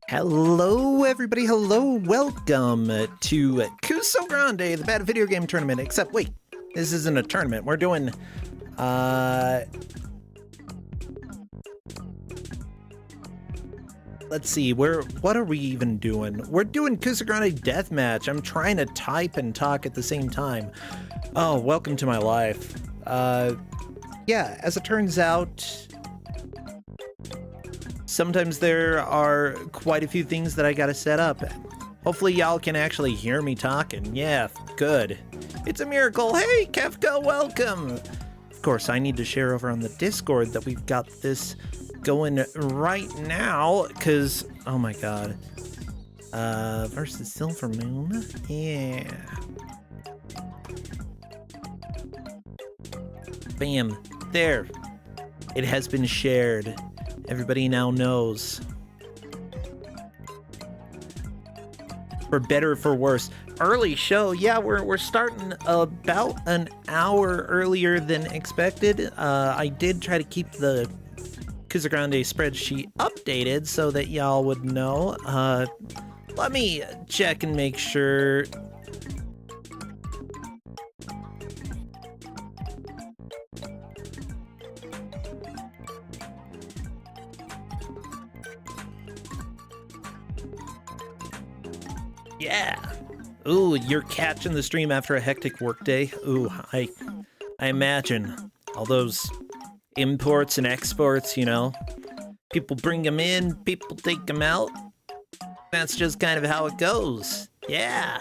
Hello, everybody. Hello. Welcome to Kusogrande, the bad video game tournament. Except, wait, this isn't a tournament. We're doing, let's see, what are we even doing? We're doing Kusogrande Deathmatch. I'm trying to type and talk at the same time. Oh, welcome to my life. Yeah, as it turns out, sometimes there are quite a few things that I gotta set up. Hopefully y'all can actually hear me talking. Yeah, good. It's a miracle. Hey, Kefka, welcome. Of course, I need to share over on the Discord that we've got this going right now, because, oh my god. Versus SilverMoon. Yeah. Bam. There. It has been shared. Everybody now knows. For better or for worse. Early show, yeah, we're starting about an hour earlier than expected. I did try to keep the Kusogrande spreadsheet updated so that y'all would know. Let me check and make sure. Yeah. Ooh, you're catching the stream after a hectic workday. Ooh, I imagine all those imports and exports, you know. People bring them in, people take them out. That's just kind of how it goes. Yeah.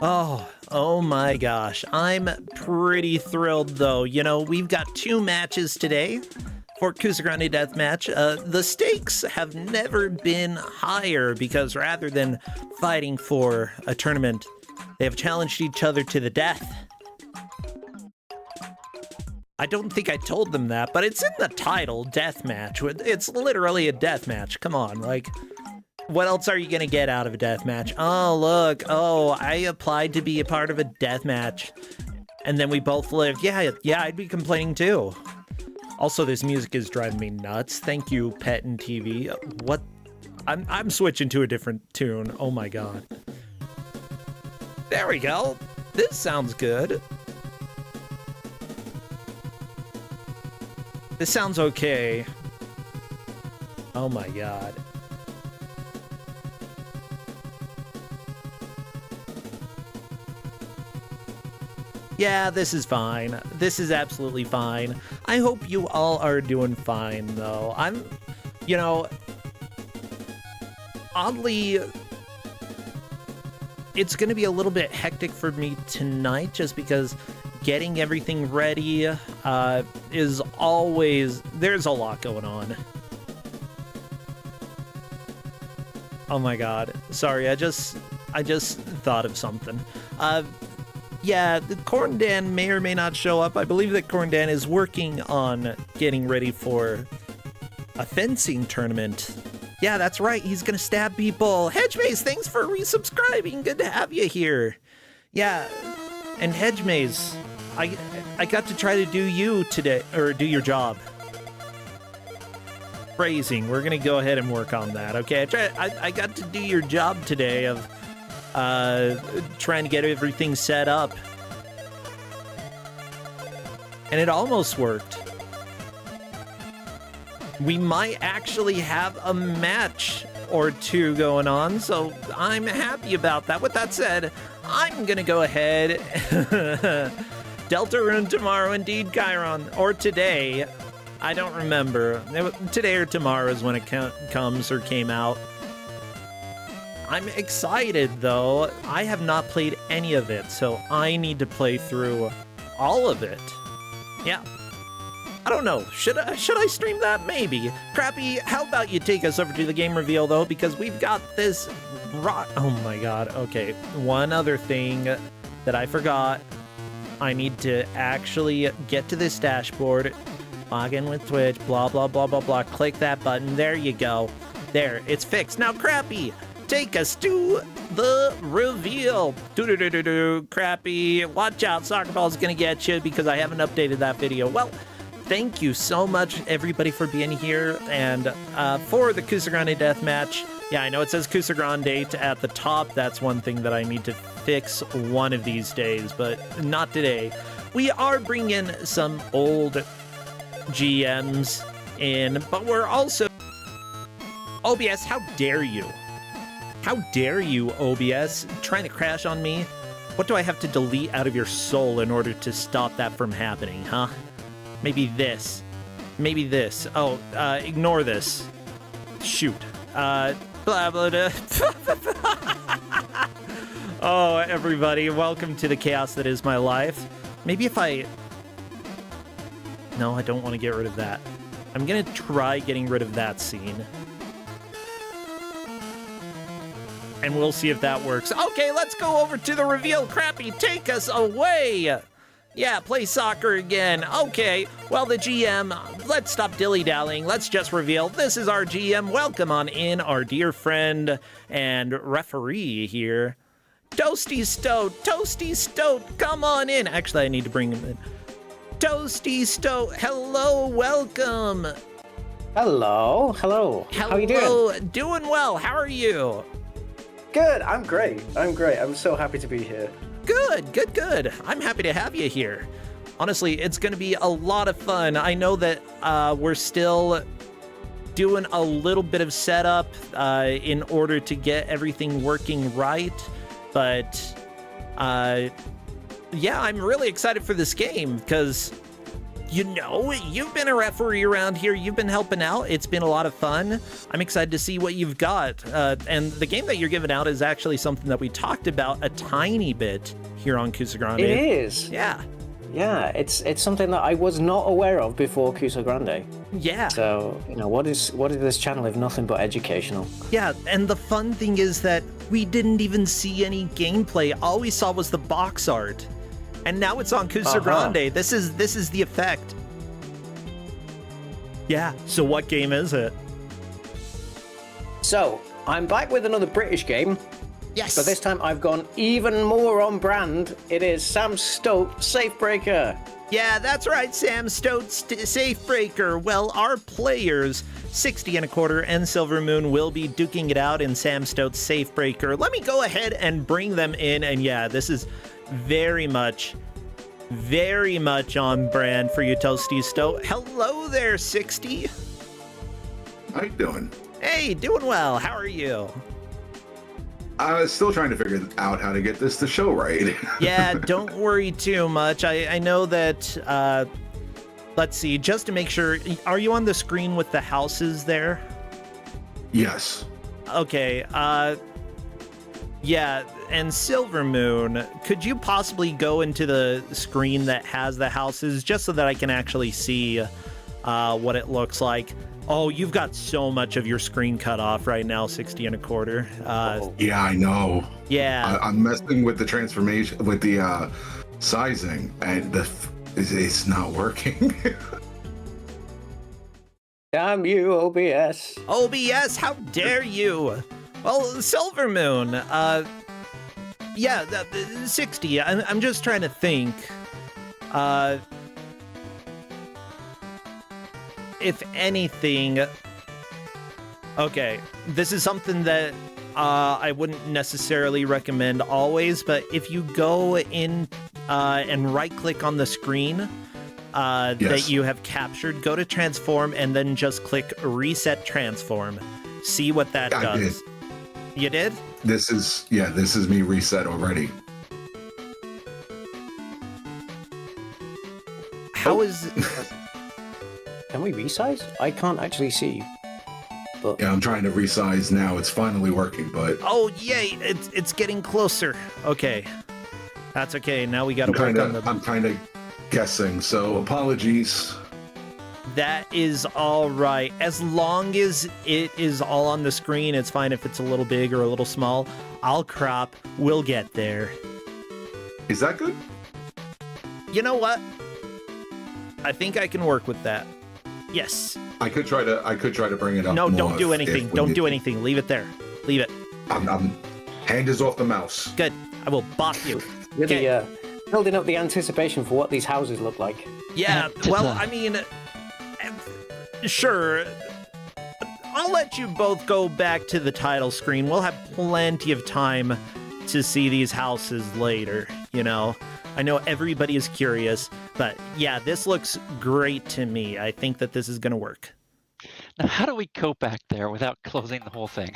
Oh my gosh. I'm pretty thrilled though. You know, we've got 2 matches today for Kusogrande Deathmatch. The stakes have never been higher because rather than fighting for a tournament, they have challenged each other to the death. I don't think I told them that, but it's in the title, Deathmatch. It's literally a deathmatch. Come on, like, what else are you gonna get out of a deathmatch? Oh, look, oh, I applied to be a part of a deathmatch, and then we both lived. Yeah, I'd be complaining too. Also, this music is driving me nuts. Thank you, Pet and TV. What? I'm switching to a different tune. Oh my god. There we go. This sounds good. This sounds okay. Oh my god. Yeah, this is fine. This is absolutely fine. I hope you all are doing fine, though. I'm, you know, oddly, it's going to be a little bit hectic for me tonight just because getting everything ready is always, there's a lot going on. Oh my god. Sorry, I just thought of something. Yeah, the Corn Dan may or may not show up. I believe that Corn Dan is working on getting ready for a fencing tournament. Yeah, that's right. He's gonna stab people. Hedgemaze, thanks for resubscribing. Good to have you here. Yeah, and Hedgemaze, I got to try to do you today, or do your job. Phrasing. We're gonna go ahead and work on that. Okay, I got to do your job today of trying to get everything set up, and it almost worked. We might actually have a match or 2 going on, so I'm happy about that. With that said, I'm gonna go ahead. Deltarune tomorrow, indeed, Chiron, or today. I don't remember. Today or tomorrow is when it comes or came out. I'm excited, though. I have not played any of it, so I need to play through all of it. Yeah. I don't know. Should I stream that? Maybe. Crappy, how about you take us over to the game reveal, though, because we've got this oh my god. Okay, one other thing that I forgot. I need to actually get to this dashboard, log in with Twitch, blah, blah, blah, blah, blah. Click that button. There you go. There, it's fixed. Now, Crappy, take us to the reveal. Do-do-do-do-do. Crappy, watch out. Soccer ball's gonna get you because I haven't updated that video. Well, thank you so much, everybody, for being here. And for the Kusogrande deathmatch, yeah, I know it says Kusogrande at the top. That's one thing that I need to fix one of these days, but not today. We are bringing some old GMs in, but we're also... OBS, how dare you? How dare you, OBS, trying to crash on me? What do I have to delete out of your soul in order to stop that from happening, huh? Maybe this. Maybe this. Oh, ignore this. Shoot. Blah, blah, blah. Oh, everybody, welcome to the chaos that is my life. Maybe if I... No, I don't want to get rid of that. I'm gonna try getting rid of that scene. And we'll see if that works. Okay, let's go over to the reveal. Crappy, take us away. Yeah, play soccer again. Okay, well, the GM, let's stop dilly-dallying. Let's just reveal. This is our GM. Welcome on in, our dear friend and referee here. Toasty Stoat, Toasty Stoat, come on in. Actually, I need to bring him in. Toasty Stoat, hello, welcome. Hello, hello. How are you doing? Doing well. How are you? Good, I'm great. I'm so happy to be here. Good, good, good. I'm happy to have you here. Honestly, it's going to be a lot of fun. I know that we're still doing a little bit of setup in order to get everything working right. But yeah, I'm really excited for this game because, you know, you've been a referee around here. You've been helping out. It's been a lot of fun. I'm excited to see what you've got. And the game that you're giving out is actually something that we talked about a tiny bit here on Kusogrande. It is. Yeah. Yeah, it's something that I was not aware of before Kusogrande. Yeah. So, you know, what is this channel if nothing but educational? Yeah, and the fun thing is that we didn't even see any gameplay. All we saw was the box art. And now it's on Kusogrande. This is the effect. Yeah, so what game is it? So, I'm back with another British game. Yes. But this time I've gone even more on brand. It is Sam Stoat Safebreaker. Yeah, that's right, Sam Stoat's Safebreaker. Well, our players, 60 1/4 and SilverMoon, will be duking it out in Sam Stoat's Safebreaker. Let me go ahead and bring them in, and yeah, this is very much on brand for you, Toasty Stoat. Hello there, 60. How you doing? Hey, doing well. How are you? I was still trying to figure out how to get this to show right. Yeah, don't worry too much. I know that, let's see, just to make sure, are you on the screen with the houses there? Yes. Okay, yeah, and SilverMoon, could you possibly go into the screen that has the houses just so that I can actually see what it looks like? Oh, you've got so much of your screen cut off right now, 60 1/4. Yeah, I know. Yeah. I'm messing with the transformation, with the sizing, and it's not working. Damn you, OBS. OBS, how dare you? Well, SilverMoon, yeah, 60, I'm just trying to think, if anything, okay, this is something that I wouldn't necessarily recommend always, but if you go in and right-click on the screen that you have captured, go to transform and then just click reset transform. See what that does. You did? This is me reset already. How is... Can we resize? I can't actually see. But... Yeah, I'm trying to resize now. It's finally working, but... Oh, yay! It's getting closer. Okay. That's okay. Now we gotta work on the... I'm kind of guessing, so apologies. That is all right. As long as it is all on the screen, it's fine if it's a little big or a little small. I'll crop. We'll get there. Is that good? You know what? I think I can work with that. Yes. I could try to bring it up. No, more don't do anything. Don't do anything. Leave it there. Leave it. Hand is off the mouse. Good. I will bop you. Really building up the anticipation for what these houses look like. Yeah, well, I mean, sure. I'll let you both go back to the title screen. We'll have plenty of time to see these houses later, you know. I know everybody is curious, but yeah, this looks great to me. I think that this is going to work. Now, how do we go back there without closing the whole thing?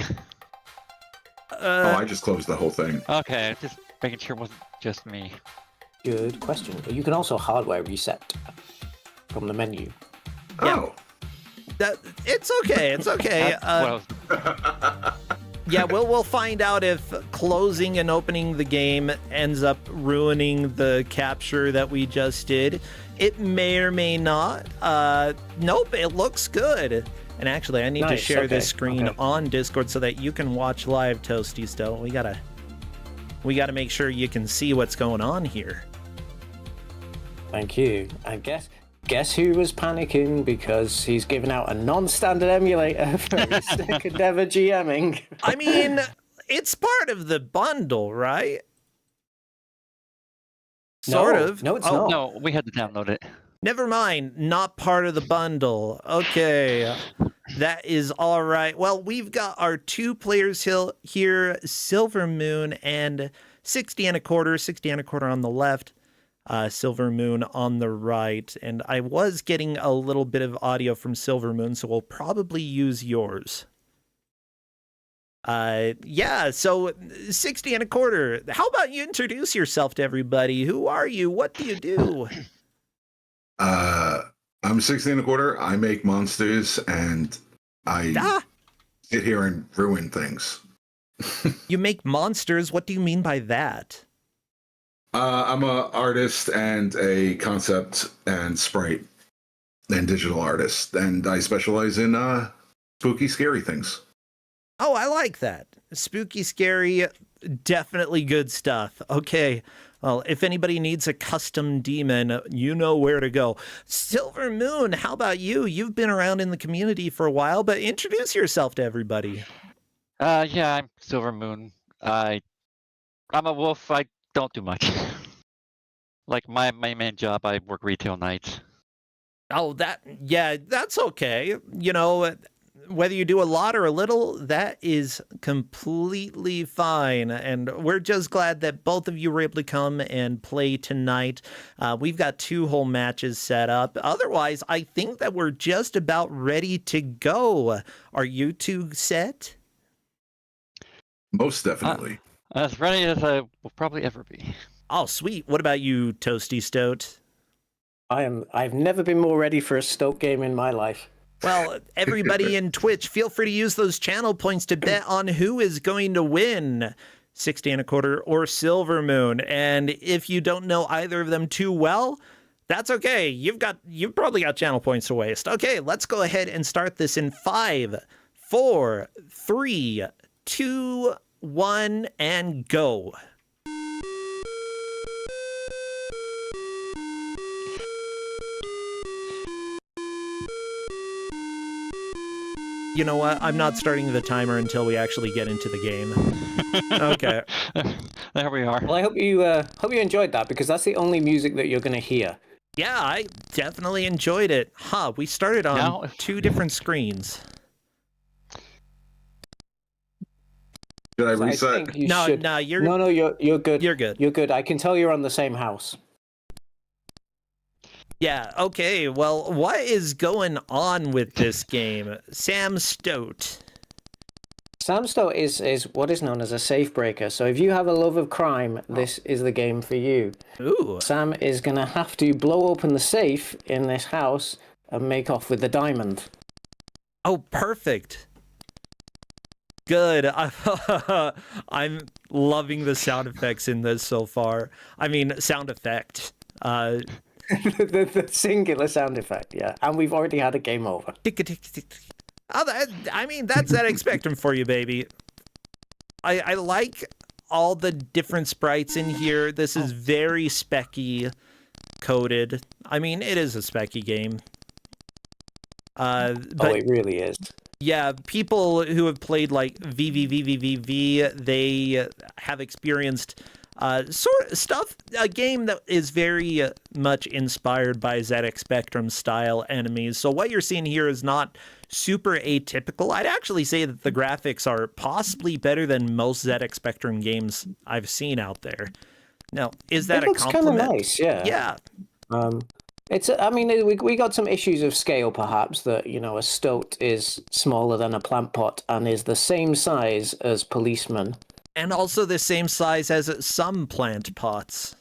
I just closed the whole thing. Okay, just making sure it wasn't just me. Good question. But you can also hardware reset from the menu. Oh. It's okay. It's okay. Yeah, we'll find out if closing and opening the game ends up ruining the capture that we just did. It may or may not. Nope, it looks good. And actually, I need to share this screen on Discord so that you can watch live, Toasty Stoat. We gotta make sure you can see what's going on here. Thank you. I guess who was panicking because he's given out a non-standard emulator for his second ever GMing. I mean, it's part of the bundle, right? Sort of. No, it's not. No, we had to download it. Never mind, not part of the bundle. Okay, that is all right. Well, we've got our two players here, SilverMoon and 60 1/4 on the left, SilverMoon on the right. And I was getting a little bit of audio from SilverMoon, so we'll probably use yours. Yeah, so 60 1/4. How about you introduce yourself to everybody? Who are you? What do you do? I'm 60 1/4. I make monsters and I sit here and ruin things. You make monsters? What do you mean by that? I'm an artist and a concept and sprite and digital artist, and I specialize in spooky, scary things. Oh, I like that. Spooky, scary, definitely good stuff. Okay. Well, if anybody needs a custom demon, you know where to go. SilverMoon, how about you? You've been around in the community for a while, but introduce yourself to everybody. Yeah, I'm SilverMoon. I'm a wolf. I don't do much. Like my main job, I work retail nights. Oh, that's okay. You know, whether you do a lot or a little, that is completely fine. And we're just glad that both of you were able to come and play tonight. We've got 2 whole matches set up. Otherwise, I think that we're just about ready to go. Are you two set? Most definitely. As ready as I will probably ever be. Oh, sweet. What about you, Toasty Stoat? I've never been more ready for a Stoat game in my life. Well, everybody in Twitch, feel free to use those channel points to bet on who is going to win, 60 1/4 or SilverMoon. And if you don't know either of them too well, that's okay. You've probably got channel points to waste. Okay, let's go ahead and start this in 5, 4, 3, 2, 1, and go. You know what? I'm not starting the timer until we actually get into the game. Okay. There we are. Well, I hope you enjoyed that, because that's the only music that you're going to hear. Yeah, I definitely enjoyed it. We started on 2 different screens. Should I reset? No, you're good. You're good. You're good. I can tell you're on the same house. Yeah, okay. Well, what is going on with this game? Sam Stoat. Sam Stoat is what is known as a Safebreaker. So if you have a love of crime, this is the game for you. Ooh. Sam is going to have to blow open the safe in this house and make off with the diamond. Oh, perfect. Good. I'm loving the sound effects in this so far. I mean, sound effect. the singular sound effect, yeah. And we've already had a game over. I mean, that's ZX Spectrum for you, baby. I like all the different sprites in here. This is very specky coded. I mean, it is a specky game. But it really is. yeah, people who have played like VVVVVV, they have experienced sort of stuff, a game that is very much inspired by ZX Spectrum style enemies. So what you're seeing here is not super atypical. I'd actually say that the graphics are possibly better than most ZX Spectrum games I've seen out there. Now, is that a compliment? It looks kind of nice, yeah. Yeah. I mean, we got some issues of scale, perhaps, that, you know, a stoat is smaller than a plant pot and is the same size as policeman. And also the same size as some plant pots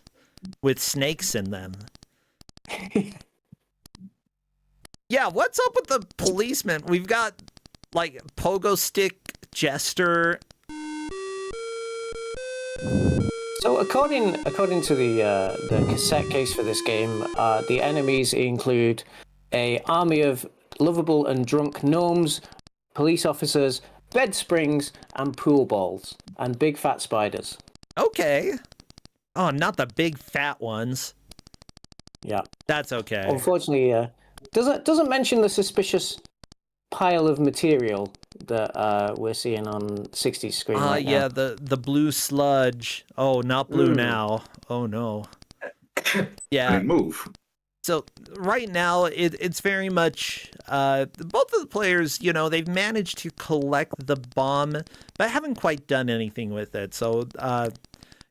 with snakes in them. Yeah, what's up with the policeman? We've got, like, pogo stick, jester. So according to the cassette case for this game, the enemies include a army of lovable and drunk gnomes, police officers, bed springs, and pool balls, and big fat spiders. Okay. Oh, not the big fat ones. Yeah. That's okay. Unfortunately, doesn't mention the suspicious pile of material that we're seeing on 60's screen right yeah, now. the blue sludge. Oh, not blue now. Oh, no. Yeah. Move. So right now, it's very much both of the players, you know, they've managed to collect the bomb, but haven't quite done anything with it. So,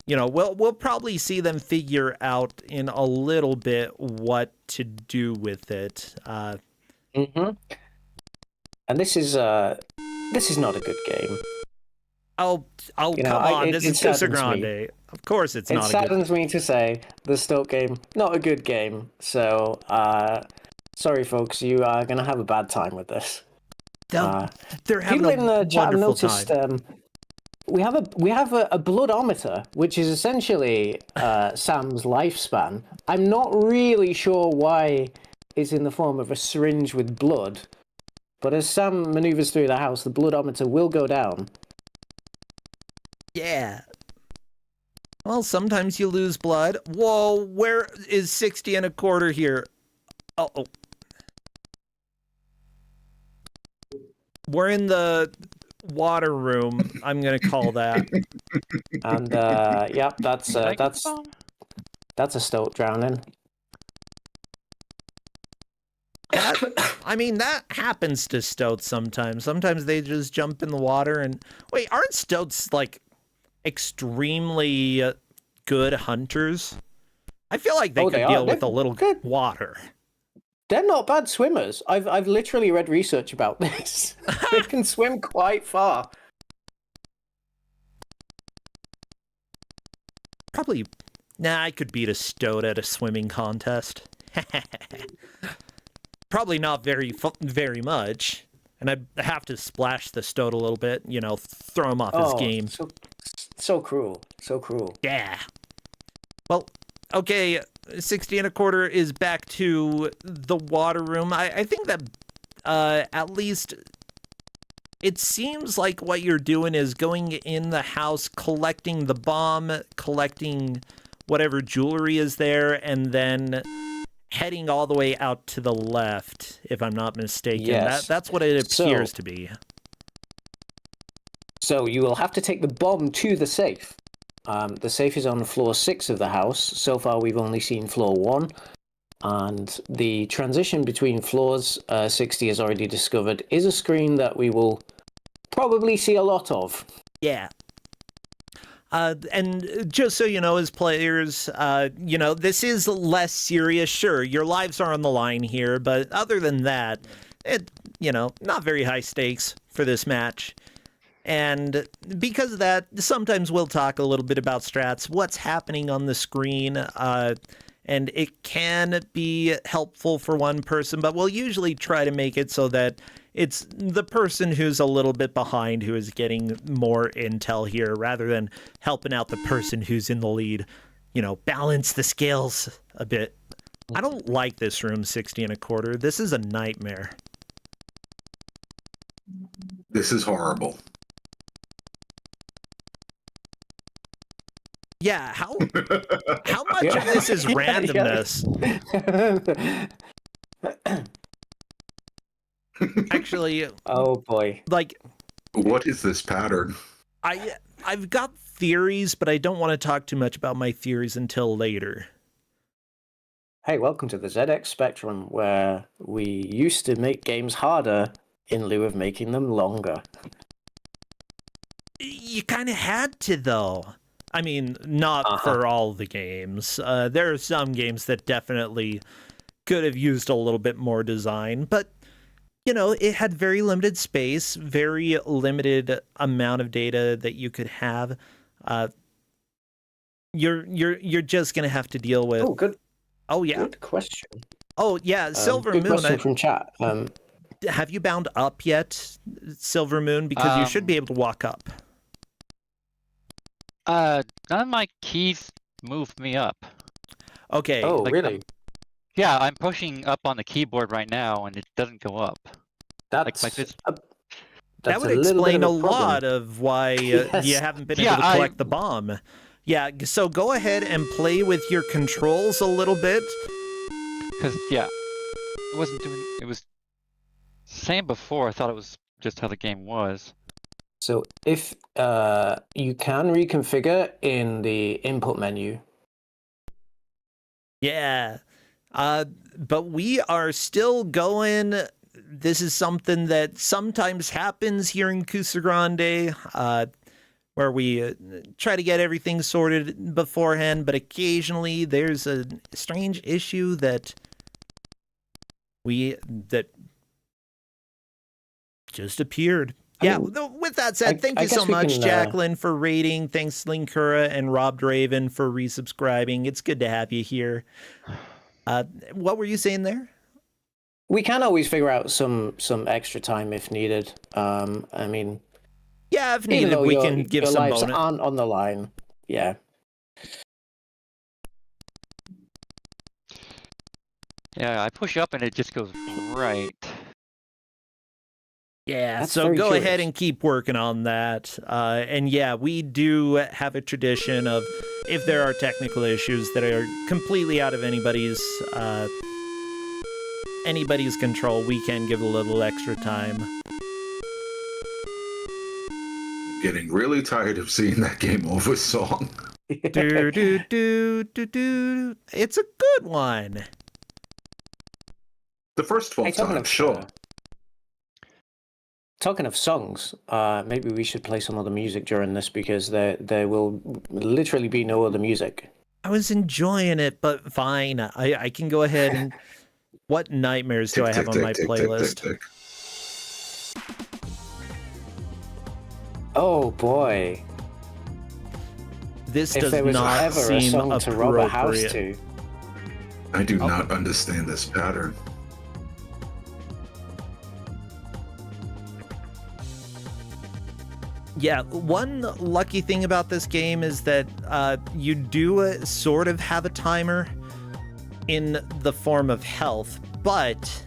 you know, we'll probably see them figure out in a little bit what to do with it. And this is not a good game. Oh, You know, come on! This is saddens me. Kusogrande. Of course, it's It not a good. saddens me to say the Stoat game, not a good game. So, sorry, folks, you are going to have a bad time with this. They're having People in the chat have wonderful noticed time. we have a bloodometer, which is essentially Sam's lifespan. I'm not really sure why it's in the form of a syringe with blood, but as Sam maneuvers through the house, the bloodometer will go down. Yeah. Well, sometimes you lose blood. Whoa, where is 60 1/4 here? Oh. We're in the water room, I'm gonna call that. And yep, that's a Stoat drowning. I mean, that happens to stoats sometimes. Sometimes they just jump in the water and... Wait, aren't stoats, like, extremely good hunters? I feel like they could deal with a little water. They're not bad swimmers. I've literally read research about this. They can swim quite far. Probably... Nah, I could beat a stoat at a swimming contest. Probably not very much. And I'd have to splash the stoat a little bit, you know, throw him off his game. So cruel. So cruel. Yeah. Well, okay, 60 1/4 is back to the water room. I think that at least it seems like what you're doing is going in the house, collecting the bomb, collecting whatever jewelry is there, and then heading all the way out to the left, if I'm not mistaken. Yes. That's what it appears to be. So you will have to take the bomb to the safe. The safe is on floor 6 of the house. So far, we've only seen floor 1. And the transition between floors, 60 has already discovered, is a screen that we will probably see a lot of. Yeah. And just so you know, as players, you know, this is less serious. Sure, your lives are on the line here, but other than that, you know, not very high stakes for this match. And because of that, sometimes we'll talk a little bit about strats, what's happening on the screen, and it can be helpful for one person, but we'll usually try to make it so that it's the person who's a little bit behind who is getting more intel here rather than helping out the person who's in the lead. You know, balance the scales a bit. I don't like this room 60 1/4. This is a nightmare. This is horrible. Yeah, how much of this is randomness? Actually, Oh boy. like What is this pattern? I've got theories, but I don't want to talk too much about my theories until later. Hey, welcome to the ZX Spectrum, where we used to make games harder in lieu of making them longer. You kind of had to, though. I mean, not for all the games. There are some games that definitely could have used a little bit more design, but you know, it had very limited space, very limited amount of data that you could have. You're just gonna have to deal with. Oh, good. Oh yeah. Good question. Oh yeah, Good SilverMoon. question from chat. Have you bound up yet, SilverMoon? Because you should be able to walk up. None of my keys move me up. Okay. Oh, like, really? Yeah, I'm pushing up on the keyboard right now, and it doesn't go up. That's this- That would a little explain bit a of problem. lot of why Yes. you haven't been Yeah, able to collect the bomb. Yeah, so go ahead and play with your controls a little bit. Because, yeah, it wasn't doing... It was... Same before, I thought it was just how the game was. So if you can reconfigure in the input menu. Yeah. But we are still going. This is something that sometimes happens here in Kusogrande, where we try to get everything sorted beforehand, but occasionally there's a strange issue that just appeared. Yeah, with that said, thank you so much, Jacqueline, for rating. Thanks, Linkura and Rob Draven, for resubscribing. It's good to have you here. What were you saying there? We can always figure out some extra time if needed. I mean, yeah, if even needed, though we can give your some lives bonus. aren't on the line. Yeah. Yeah, I push up and it just goes right. Yeah, That's so very go curious. ahead and keep working on that. And yeah, we do have a tradition of if there are technical issues that are completely out of anybody's control, we can give a little extra time. Getting really tired of seeing that game over song. do, do, do, do, do. It's a good one. The first 12 talking times, of, sure. Talking of songs, maybe we should play some other music during this because there will literally be no other music. I was enjoying it, but fine. I can go ahead and... What nightmares do I have on my playlist? Oh boy. This If does there was not ever a seem song to rob a house appropriate. to. I do not understand this pattern. Yeah, one lucky thing about this game is that you do sort of have a timer in the form of health, but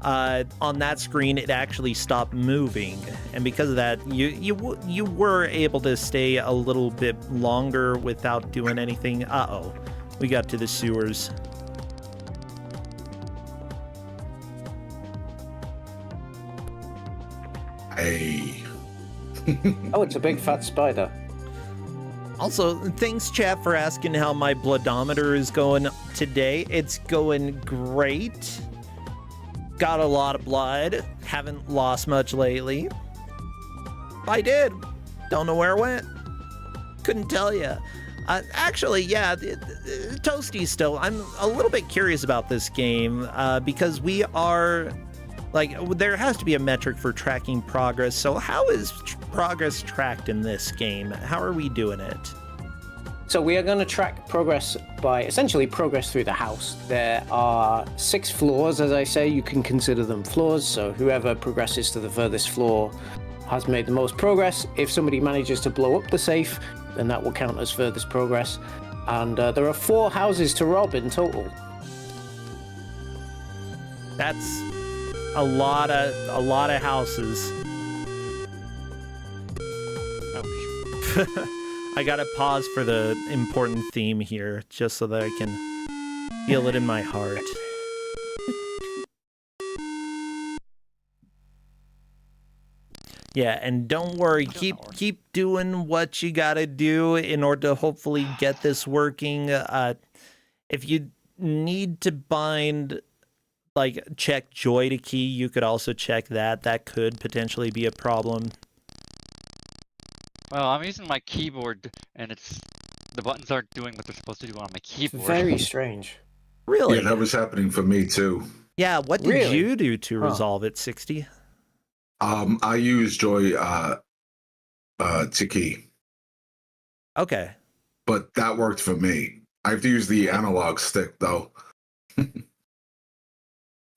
on that screen it actually stopped moving, and because of that you were able to stay a little bit longer without doing anything. Uh-oh, we got to the sewers. Hey. Oh, it's a big fat spider. Also, thanks chat for asking how my bloodometer is going today. It's going great. Got a lot of blood. Haven't lost much lately. I did. Don't know where it went. Couldn't tell you. Actually, yeah, Toasty still. I'm a little bit curious about this game because we are... Like, there has to be a metric for tracking progress. So how is progress tracked in this game? How are we doing it? So we are going to track progress by essentially progress through the house. There are 6 floors, as I say. You can consider them floors. So whoever progresses to the furthest floor has made the most progress. If somebody manages to blow up the safe, then that will count as furthest progress. And there are 4 houses to rob in total. That's a lot of houses. I gotta pause for the important theme here, just so that I can feel it in my heart. Yeah, and don't worry, keep doing what you gotta do in order to hopefully get this working. If you need to bind, like, check joy to key, you could also check that. That could potentially be a problem. Well, I'm using my keyboard, and the buttons aren't doing what they're supposed to do on my keyboard. Very strange. Really? Yeah, that was happening for me too. Yeah, what did Really? you do to resolve it, 60? I use Joy to key, Okay. but that worked for me. I have to use the analog stick though,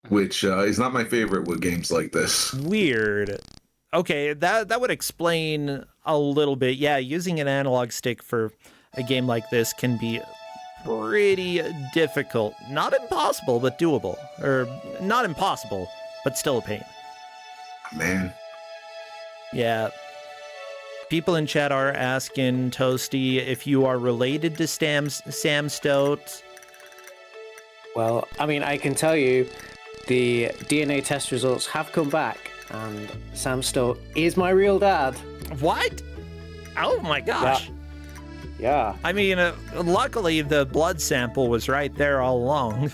which is not my favorite with games like this. Weird. Okay, that would explain a little bit. Yeah, using an analog stick for a game like this can be pretty difficult. Not impossible, but doable. Or not impossible, but still a pain. Man, Yeah. People in chat are asking Toasty if you are related to Sam Stoat. Well, I mean, I can tell you the DNA test results have come back, and Sam Stoat is my real dad. What? Oh my gosh. Yeah. I mean, luckily the blood sample was right there all along.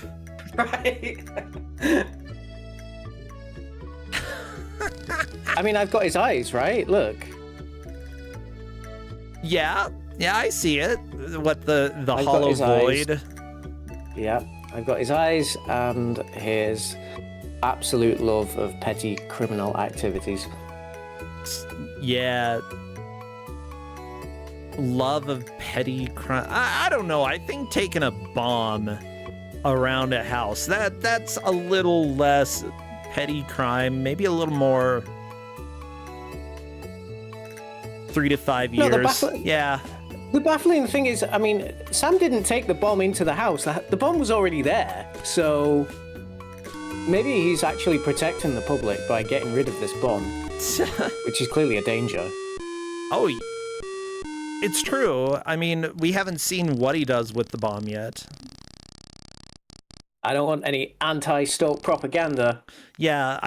Right. I mean, I've got his eyes, right? Look. Yeah, I see it. What the I've got hollow his eyes. void? Yeah, I've got his eyes and his absolute love of petty criminal activities. Yeah. Love of petty crime. I don't know. I think taking a bomb around a house, that's a little less petty crime, maybe a little more 3 to 5 No, years. Yeah. The baffling thing is, I mean, Sam didn't take the bomb into the house. The bomb was already there, so maybe he's actually protecting the public by getting rid of this bomb, which is clearly a danger. Oh, it's true. I mean, we haven't seen what he does with the bomb yet. I don't want any anti-Stoat propaganda. Yeah,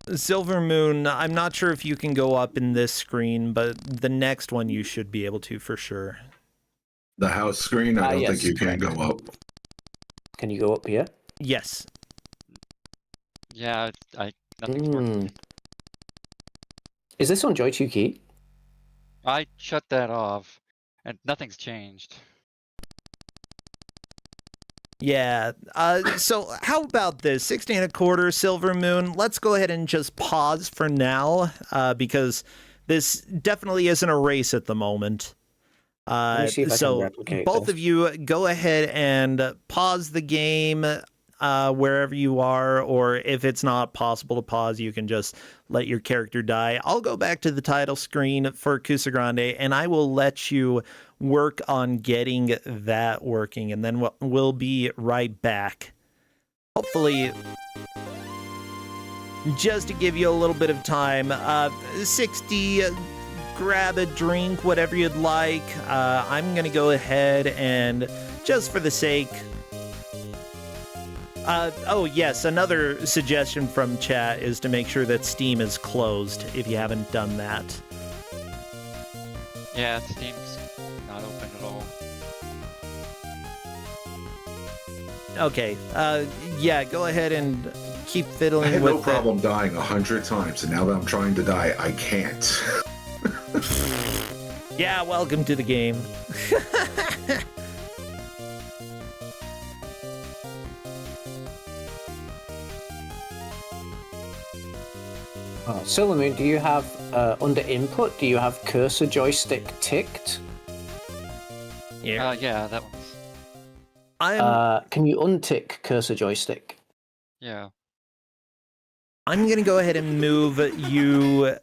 SilverMoon, I'm not sure if you can go up in this screen, but the next one you should be able to for sure. the house screen, I don't yes, think you can go up. Can you go up here? Yes. Yeah, nothing's working. Is this on Joy 2 key? I shut that off, and nothing's changed. Yeah. So how about this? 16 and a quarter, SilverMoon. Let's go ahead and just pause for now, because this definitely isn't a race at the moment. Let me see if I can replicate both this. of you go ahead and pause the game wherever you are, or if it's not possible to pause, you can just let your character die. I'll go back to the title screen for Kusogrande, and I will let you work on getting that working, and then we'll be right back. Hopefully, just to give you a little bit of time, 60, grab a drink, whatever you'd like. I'm going to go ahead and, just for the sake... oh, yes, another suggestion from chat is to make sure that Steam is closed if you haven't done that. Yeah, Steam's not open at all. Okay, yeah, go ahead and keep I fiddling had with no problem dying 100 times, and now that I'm trying to die, I can't. Yeah, welcome to the game. SilverMoon, do you have, under input, do you have cursor joystick ticked? Yeah. Yeah, that one's... Can you untick cursor joystick? Yeah. I'm gonna go ahead and move you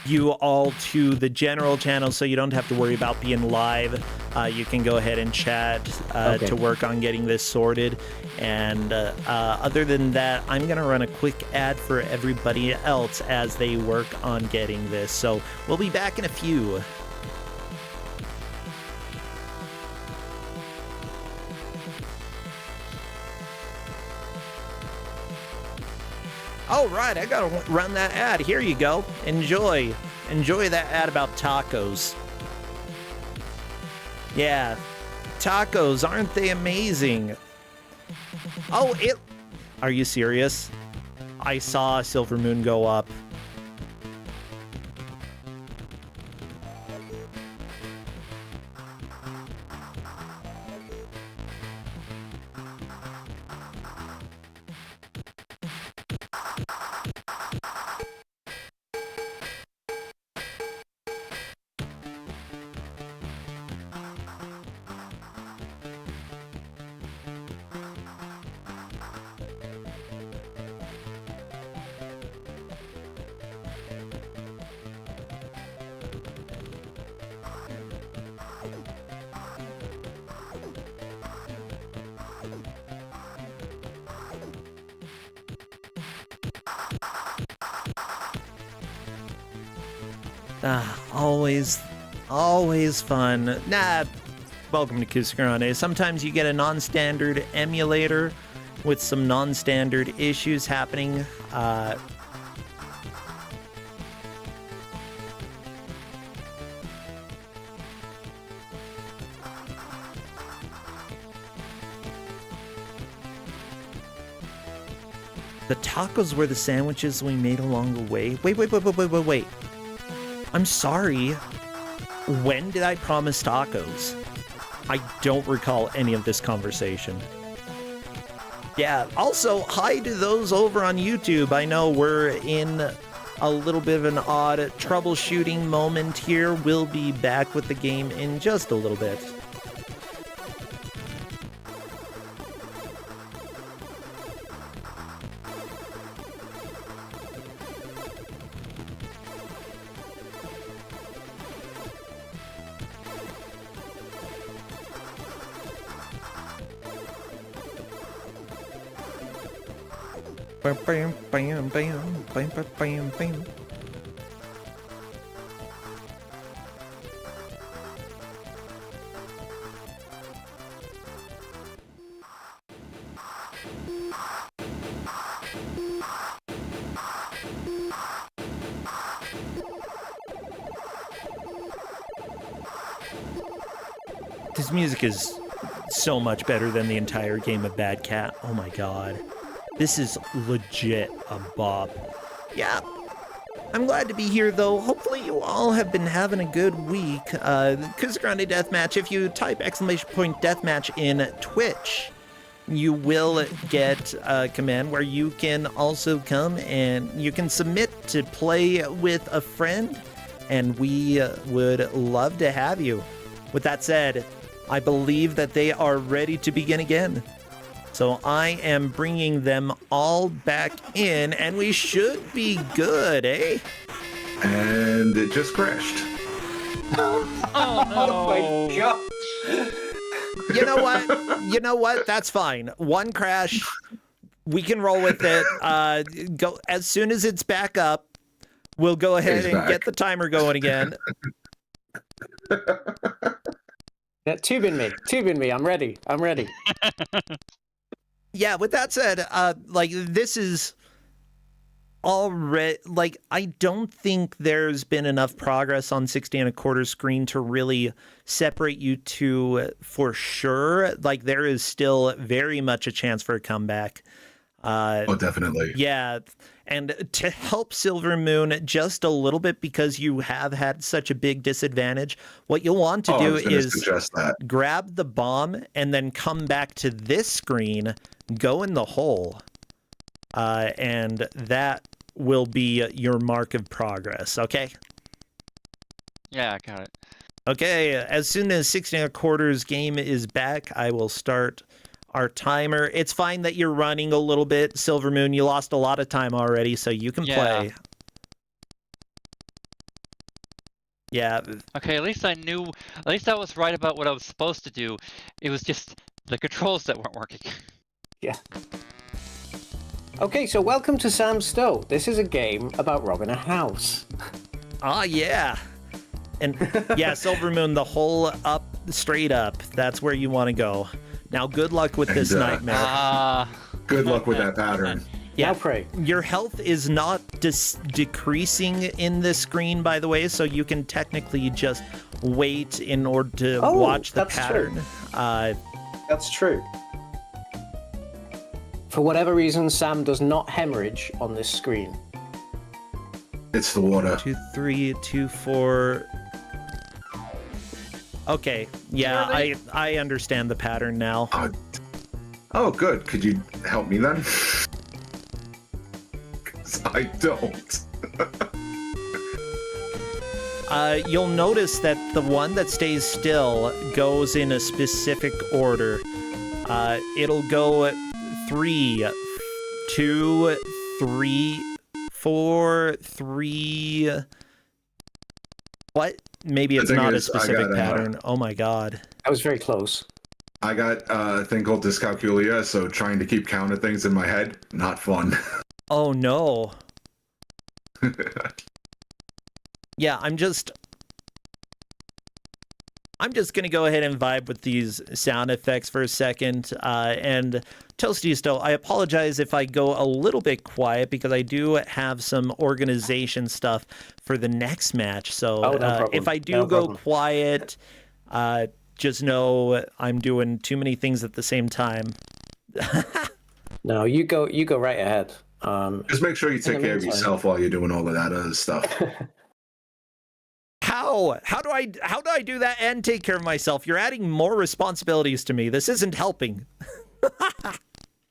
you all to the general channel so you don't have to worry about being live. You can go ahead and chat Okay. to work on getting this sorted. And other than that, I'm going to run a quick ad for everybody else as they work on getting this. So we'll be back in a few. All right, I gotta run that ad. Here you go. Enjoy that ad about tacos. Yeah, tacos, aren't they amazing? Oh, are you serious? I saw SilverMoon go up. Always fun. Welcome to Kusogrande. Sometimes you get a non-standard emulator with some non-standard issues happening. The tacos were the sandwiches we made along the way. Wait. I'm sorry. When did I promise tacos? I don't recall any of this conversation. Yeah, also, hi to those over on YouTube. I know we're in a little bit of an odd troubleshooting moment here. We'll be back with the game in just a little bit. Bam, bam, bam, bam, bam, bam, bam. This music is so much better than the entire game of Bad Cat. Oh my god. This is legit a bop. Yeah, I'm glad to be here, though. Hopefully you all have been having a good week. Kusogrande Deathmatch, if you type ! Deathmatch in Twitch, you will get a command where you can also come and you can submit to play with a friend, and we would love to have you. With that said, I believe that they are ready to begin again. So I am bringing them all back in, and we should be good, eh? And it just crashed. Oh my god. You know what? That's fine. One crash, we can roll with it. Go as soon as it's back up, we'll go ahead and get the timer going again. Yeah, tubing me. I'm ready. Yeah, with that said, this is already, I don't think there's been enough progress on 60 1/4 screen to really separate you two for sure. There is still very much a chance for a comeback. Oh, definitely. Yeah, and to help SilverMoon just a little bit, because you have had such a big disadvantage, what you'll want to do is grab the bomb and then come back to this screen, go in the hole, and that will be your mark of progress, okay? Yeah, I got it. Okay, as soon as 60 1/4's game is back, I will start our timer. It's fine that you're running a little bit, SilverMoon. You lost a lot of time already, so you can play. Yeah. Okay, at least I knew. At least I was right about what I was supposed to do. It was just the controls that weren't working. Yeah. Okay, so welcome to Sam Stoat. This is a game about robbing a house. Ah, yeah. And yeah, SilverMoon, the whole up, straight up. That's where you want to go. Now, good luck with this nightmare. Good luck with that pattern. Yeah, Now pray. Your health is not decreasing in this screen, by the way, so you can technically just wait in order to watch the that's pattern. True. That's true. For whatever reason, Sam does not hemorrhage on this screen. It's the water. 2, 3, 2, 4. Okay, yeah, I understand the pattern now. Oh, good. Could you help me then? 'Cause I don't. You'll notice that the one that stays still goes in a specific order. It'll go 3, 2, 3, 4, 3. What? Maybe it's not a specific pattern. Oh my god. I was very close. I got a thing called dyscalculia, so trying to keep count of things in my head, not fun. Oh no. Yeah, I'm just gonna go ahead and vibe with these sound effects for a second. And Toastisto, I apologize if I go a little bit quiet because I do have some organization stuff for the next match. So no problem. if I do go quiet, just know I'm doing too many things at the same time. No, you go right ahead. Just make sure you take care of yourself while you're doing all of that other stuff. How do I do that and take care of myself? You're adding more responsibilities to me. This isn't helping.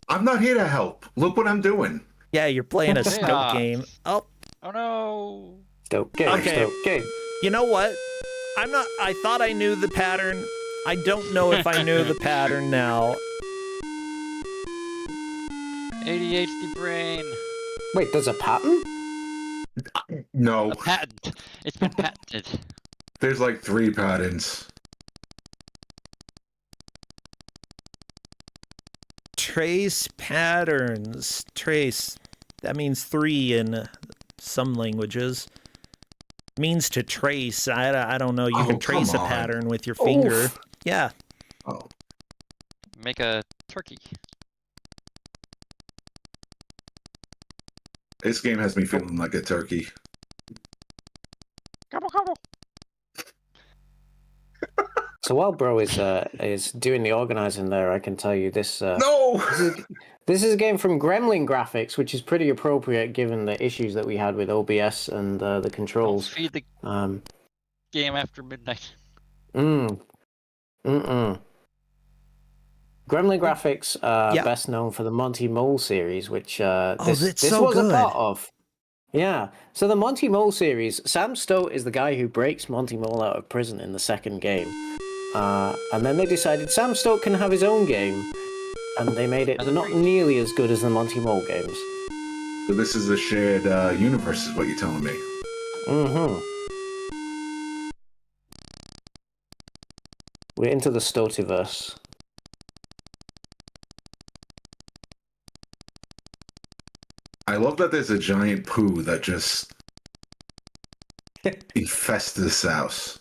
I'm not here to help. Look what I'm doing. Yeah, you're playing a Stoat game. Oh no. Stoat game. Okay. Stoat game. You know what? I thought I knew the pattern. I don't know if I knew the pattern now. ADHD brain. Wait, there's a pattern? No. A patent. It's been patented. There's like 3 patterns. Trace patterns. Trace. That means 3 in some languages. Means to trace. I don't know. You can trace a pattern with your finger. Oof. Yeah. Oh. Make a turkey. This game has me feeling like a turkey. Gobble, gobble. So while Bro is doing the organizing there, I can tell you this. No! This is a game from Gremlin Graphics, which is pretty appropriate given the issues that we had with OBS and the controls. Don't feed the game after midnight. Gremlin Graphics, best known for the Monty Mole series, which this so was good. a part of. Yeah. So the Monty Mole series, Sam Stoat is the guy who breaks Monty Mole out of prison in the second game. And then they decided Sam Stoat can have his own game, and they made it not nearly as good as the Monty Mole games. So this is a shared universe, is what you're telling me. Mm-hmm. We're into the Stoativerse. I love that there's a giant poo that just infests this house.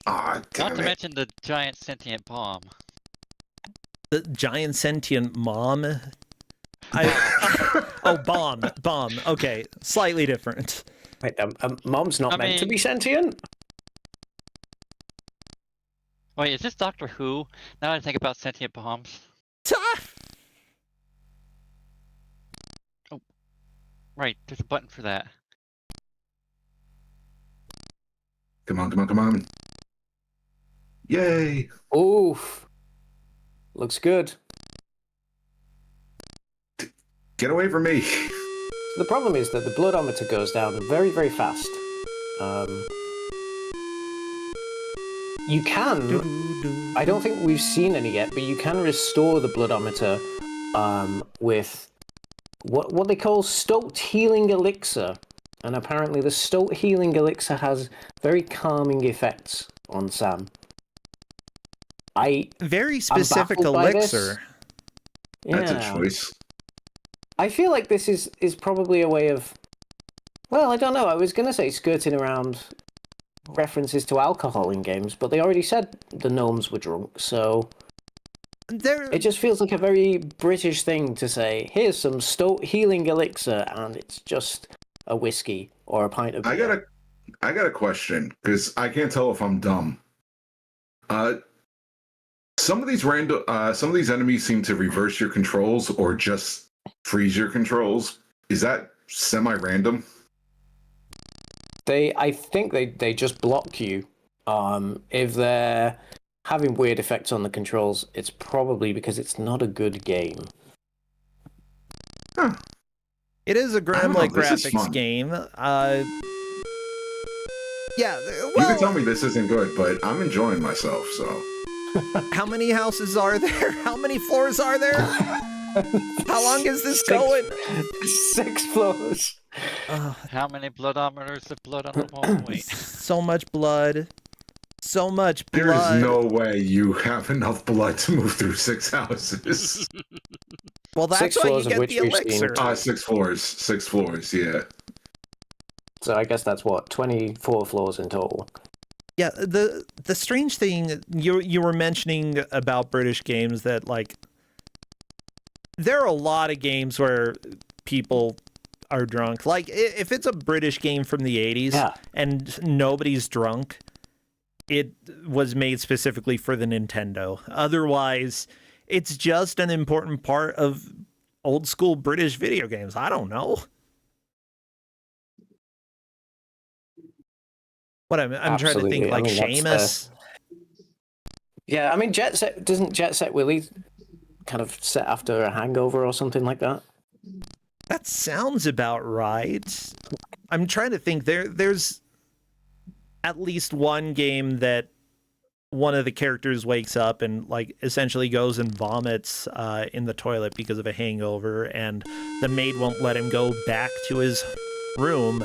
Ah, Not damn to it. mention the giant sentient bomb. The giant sentient mom. Bomb. Okay, slightly different. Wait, Mom's not meant to be sentient? Wait, is this Doctor Who? Now that I think about sentient bombs. Oh, right. There's a button for that. Come on. Yay! Oof. Looks good. Get away from me! The problem is that the bloodometer goes down very, very fast. You can, I don't think we've seen any yet, but you can restore the bloodometer with what they call Stoat Healing Elixir. and apparently the Stoat healing elixir has very calming effects on Sam. Very specific baffled by this. elixir. That's a Yeah. choice. I feel like this is probably a way of, well, I don't know. I was going to say skirting around references to alcohol in games, but they already said the gnomes were drunk, so it just feels like a very British thing to say, here's some Stoat healing elixir, and it's just a whiskey or a pint of beer. I got a question, because I can't tell if I'm dumb. Some of these enemies seem to reverse your controls or just freeze your controls. Is that semi-random? I think they just block you. If they're having weird effects on the controls, it's probably because it's not a good game. Huh. It is a Gremlin graphics fun. game. Yeah, You well, can tell me this isn't good, but I'm enjoying myself, so. how many houses are there? How many floors are there? How long is this going? 6 floors. How many bloodometers of blood on the wall? Wait. So much blood. So much blood. There is no way you have enough blood to move through 6 houses. Well, that's 6 why floors you of get which the we've seen. elixir. 6 floors. 6 floors, yeah. So I guess that's what, 24 floors in total. Yeah, the strange thing you were mentioning about British games that, like, there are a lot of games where people are drunk. Like, if it's a British game from the 80s and nobody's drunk, it was made specifically for the Nintendo. Otherwise, it's just an important part of old school British video games. I don't know. What I'm trying to think, like, Seamus. Yeah, I mean, doesn't Jet Set Willy kind of set after a hangover or something like that? That sounds about right. I'm trying to think. There's at least one game that one of the characters wakes up and, like, essentially goes and vomits in the toilet because of a hangover, and the maid won't let him go back to his room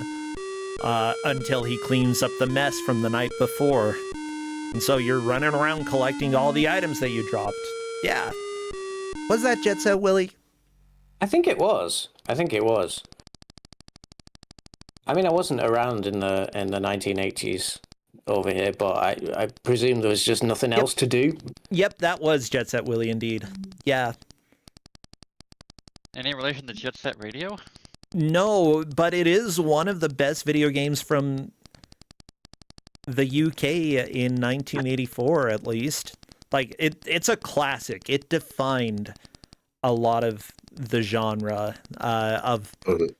until he cleans up the mess from the night before. And so you're running around collecting all the items that you dropped. Yeah. Was that Jet Set Willy? I think it was. I mean, I wasn't around in the 1980s over here, but I presume there was just nothing else to do. Yep, that was Jet Set Willy indeed. Yeah. Any relation to Jet Set Radio? No, but it is one of the best video games from the UK in 1984, at least. Like, it's a classic. It defined a lot of the genre of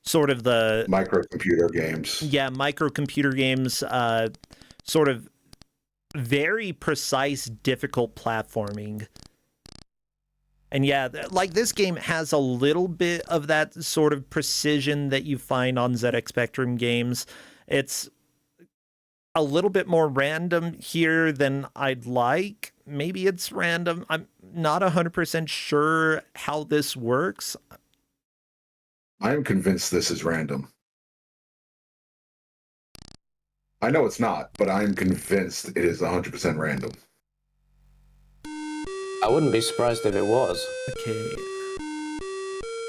sort of the microcomputer games. Yeah, microcomputer games, sort of very precise, difficult platforming. And yeah, like, this game has a little bit of that sort of precision that you find on ZX Spectrum games. It's a little bit more random here than I'd like. Maybe it's random. I'm not 100% sure how this works. I am convinced this is random. I know it's not, but I am convinced it is 100% random. I wouldn't be surprised if it was. Okay.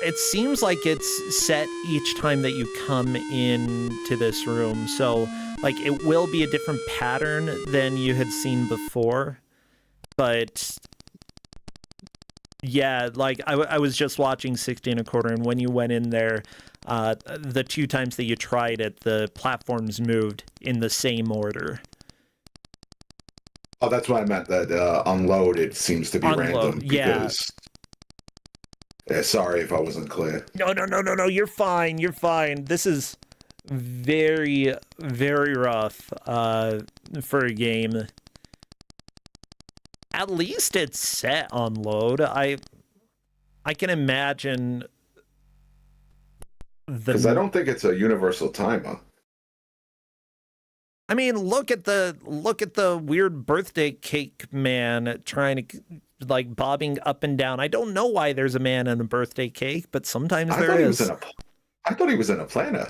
It seems like it's set each time that you come into this room, so, like, it will be a different pattern than you had seen before. But yeah, like, I was just watching 16 1/4, and when you went in there, the 2 times that you tried it, the platforms moved in the same order. Oh, that's what I meant. That unloaded seems to be random. Yeah. Yeah. Sorry if I wasn't clear. No. You're fine. This is very, very rough for a game. At least it's set on load. I can imagine because I don't think it's a universal timer. I mean, look at the weird birthday cake man trying to, like, bobbing up and down. I don't know why there's a man in a birthday cake, but sometimes there is. I thought he was in a planner.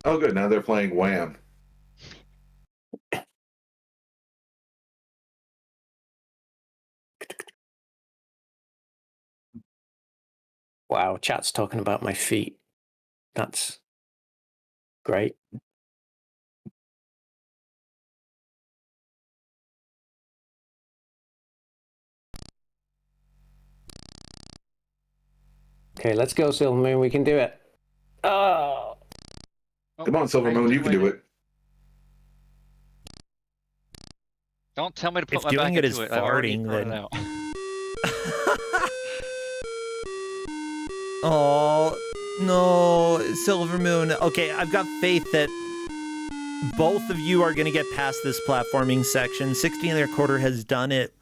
Oh, good. Now they're playing Wham. Wow, chat's talking about my feet. That's great. Okay, let's go, SilverMoon. We can do it. Oh, Come on, SilverMoon, you can do it. Don't tell me to put If my doing back it is into it. I've already farting, thrown then- it out. Oh, no, SilverMoon. Okay, I've got faith that both of you are going to get past this platforming section. 60 1/4 has done it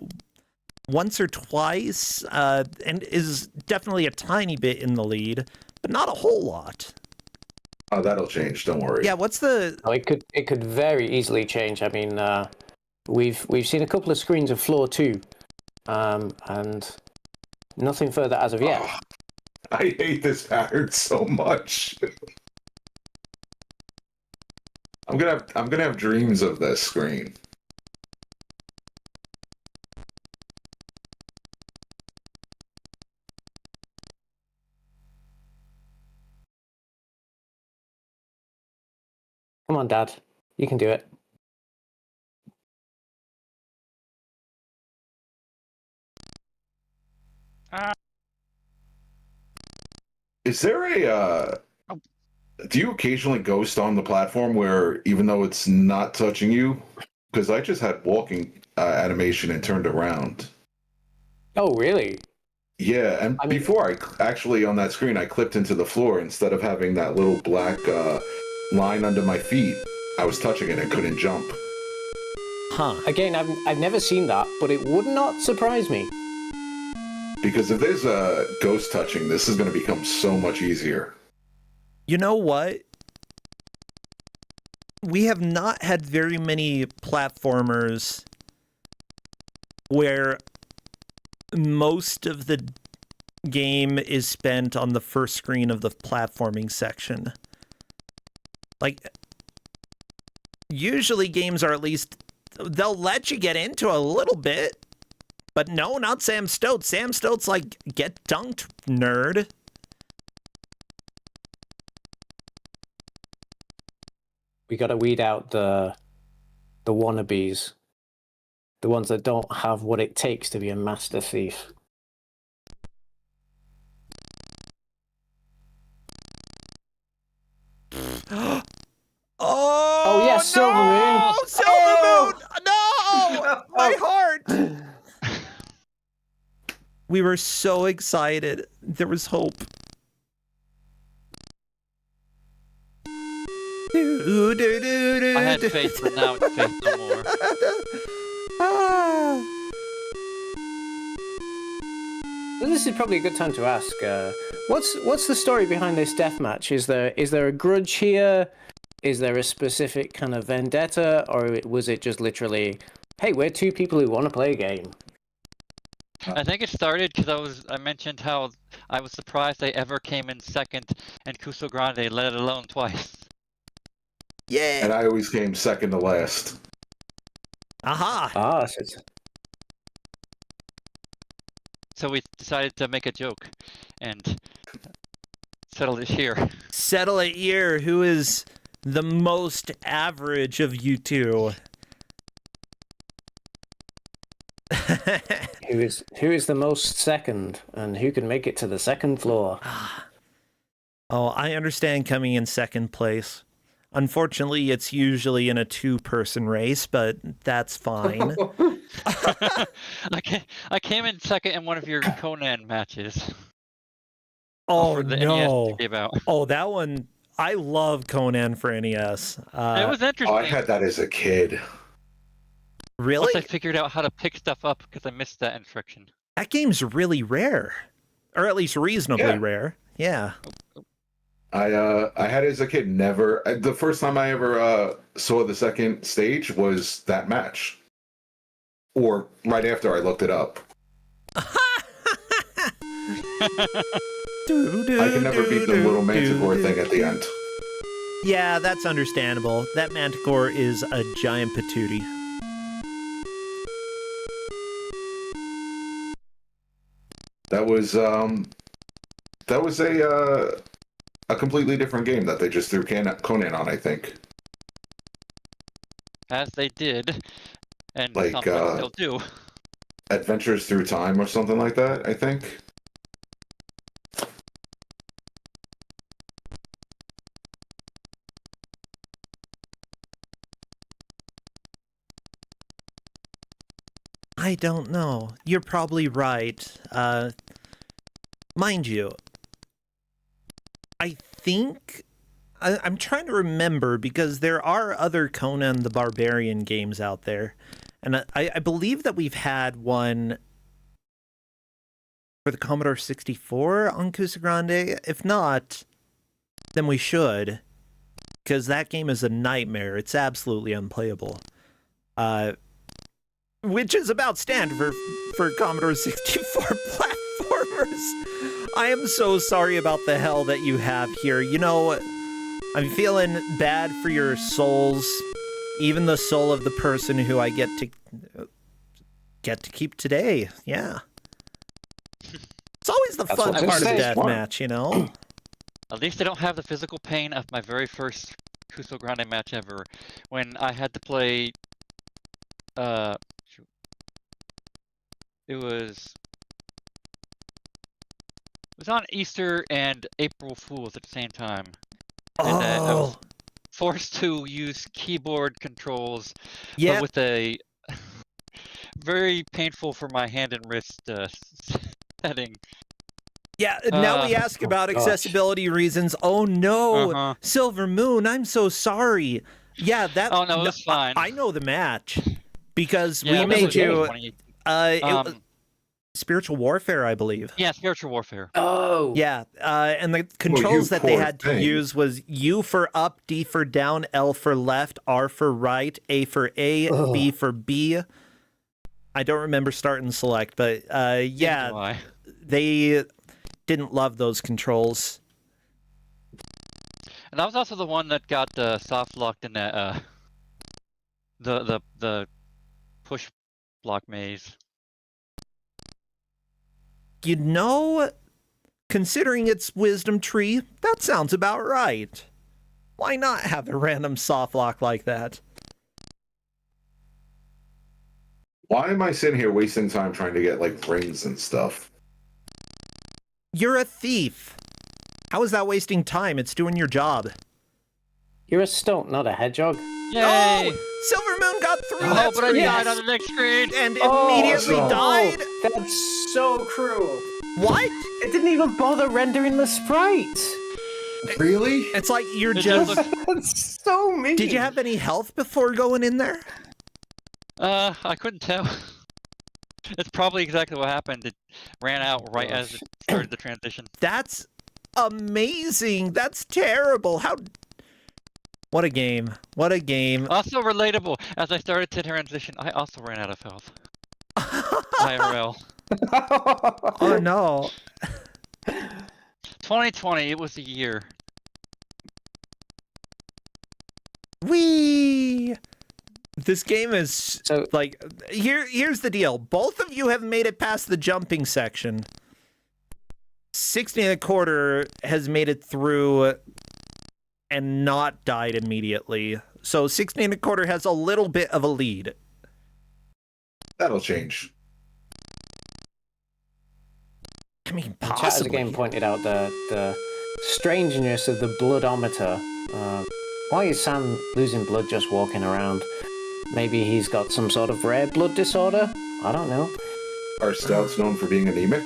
once or twice, and is definitely a tiny bit in the lead, but not a whole lot. Oh, that'll change. Don't worry. Yeah, what's the... oh, it could very easily change. I mean, we've seen a couple of screens of floor 2, and nothing further as of yet. Oh, I hate this pattern so much. I'm gonna have dreams of this screen. Come on, Dad. You can do it. Is there a do you occasionally ghost on the platform where even though it's not touching you? Because I just had walking animation and turned around. Oh, really? Yeah, and I mean- before I actually on that screen I clipped into the floor instead of having that little black line under my feet. I was touching it and couldn't jump. Huh. Again, I've never seen that, but it would not surprise me. Because if there's a ghost touching, this is going to become so much easier. You know what? We have not had very many platformers where most of the game is spent on the first screen of the platforming section. Like, usually games are at least, they'll let you get into a little bit, but no, not Sam Stoat. Sam Stoat's like, get dunked, nerd. We got to weed out the wannabes, the ones that don't have what it takes to be a master thief. Oh, yes, no! SilverMoon. SilverMoon! No! My heart! We were so excited. There was hope. I had faith, but now it's faith no more. Well, this is probably a good time to ask. What's the story behind this deathmatch? Is there a grudge here? Is there a specific kind of vendetta, or was it just literally, hey, we're two people who want to play a game? I think it started because I mentioned how I was surprised they ever came in second and Kusogrande, let it alone twice. Yeah. And I always came second to last. Aha. Ah, so it's... So we decided to make a joke and settle it here. Settle it here. Who is the most average of you two? Who is the most second, and who can make it to the second floor? Oh, I understand coming in second place. Unfortunately, it's usually in a two-person race, but that's fine. I came in second in one of your Conan matches. Oh, For the NES no. you gave out. Oh, that one. I love Conan for NES. It was interesting. Oh, I had that as a kid. Really? Once I figured out how to pick stuff up because I missed that instruction. That game's really rare. Or at least reasonably Yeah. rare. Yeah. I had it as a kid. Never. The first time I ever saw the second stage was that match, or right after I looked it up. I can never beat the little manticore thing at the end. Yeah, that's understandable. That manticore is a giant patootie. That was a completely different game that they just threw Conan on, I think. As they did, and Like, some still do. Adventures Through Time or something like that, I think. I don't know. You're probably right. Mind you, I think... I'm trying to remember, because there are other Conan the Barbarian games out there. And I believe that we've had one for the Commodore 64 on Kusogrande. If not, then we should. Because that game is a nightmare. It's absolutely unplayable. Which is about standard for Commodore 64 platformers. I am so sorry about the hell that you have here. You know, I'm feeling bad for your souls. Even the soul of the person who I get to keep today. Yeah. It's always the fun part of deathmatch, you know? At least I don't have the physical pain of my very first Kusogrande match ever, when I had to play, it was on Easter and April Fools at the same time. And I was forced to use keyboard controls, but with a very painful for my hand and wrist setting. Yeah, now we ask about accessibility reasons. Oh no, SilverMoon, I'm so sorry. Yeah, that. Oh no, it was fine. I know the match because we made you. It was Spiritual Warfare, I believe. Yeah, Spiritual Warfare. Oh. Yeah, and the controls that they had to use was U for up, D for down, L for left, R for right, A for A, B for B. I don't remember start and select, but yeah, they didn't love those controls. And I was also the one that got soft locked in that the push block maze. You know, considering it's wisdom tree, that sounds about right. Why not have a random soft lock like that? Why am I sitting here wasting time trying to get, like, rings and stuff? You're a thief. How is that wasting time? It's doing your job. You're a stoat, not a hedgehog. Yay! Oh, SilverMoon got through that but screen. I died on the next screen! And immediately died? That's so cruel. What? It didn't even bother rendering the sprite. Really? It's like you're just... That's so mean. Did you have any health before going in there? I couldn't tell. It's probably exactly what happened. It ran out right as it started the transition. That's amazing. That's terrible. How... What a game. What a game. Also relatable. As I started to transition, I also ran out of health. IRL. Oh no. 2020, it was a year. Whee! This game is like here's the deal. Both of you have made it past the jumping section. 16 1/4 has made it through and not died immediately. So 16 1/4 has a little bit of a lead. That'll change. I mean, Chat has possibly. again pointed out the strangeness of the bloodometer. Why is Sam losing blood just walking around? Maybe he's got some sort of rare blood disorder? I don't know. Are Stouts known for being anemic?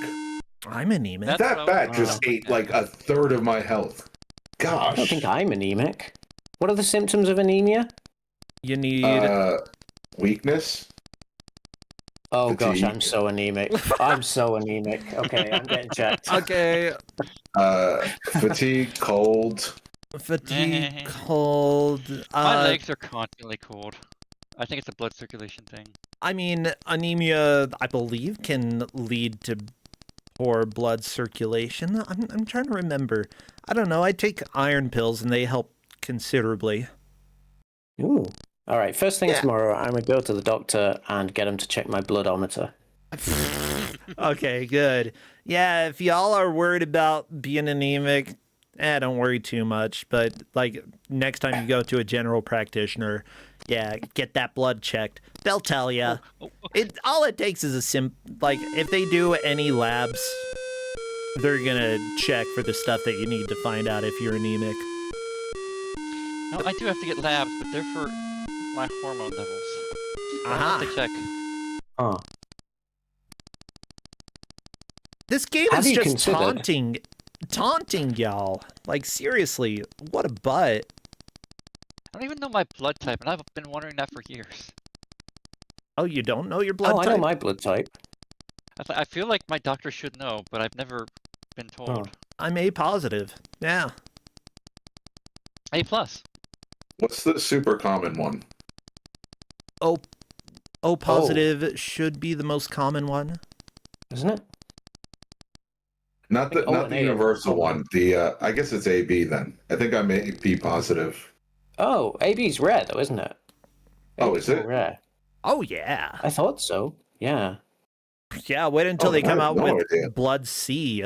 I'm anemic. That bat just ate like a third of my health. Gosh. I don't think I'm anemic. What are the symptoms of anemia? You need... weakness. Oh Fatigue. gosh, I'm so anemic. I'm so anemic. Okay, I'm getting checked. Okay. Fatigue, cold. Fatigue, cold. My legs are constantly cold. I think it's a blood circulation thing. I mean, anemia, I believe, can lead to poor blood circulation. I'm trying to remember. I don't know. I take iron pills and they help considerably. Ooh. All right. First thing Yeah. tomorrow, I'm gonna go to the doctor and get him to check my bloodometer. Okay, good. Yeah, if y'all are worried about being anemic, don't worry too much. But like next time you go to a general practitioner, yeah, get that blood checked. They'll tell you. All it takes is like if they do any labs, they're gonna check for the stuff that you need to find out if you're anemic. No, I do have to get labs, but they're for my hormone levels. I'll have to check. Oh. This game Have is you just taunting y'all. Like seriously, what a butt. I don't even know my blood type, and I've been wondering that for years. Oh, you don't know your blood type? I know my blood type. I feel like my doctor should know, but I've never been told. I'm A positive. Yeah. A+. What's the super common one? O positive should be the most common one. Isn't it? Not the universal one. The I guess it's AB then. I think I'm AB positive. Oh, AB's rare though, isn't it? Oh, is it? Rare. Oh yeah. I thought so. Yeah. Yeah, wait until they come out with idea. blood C.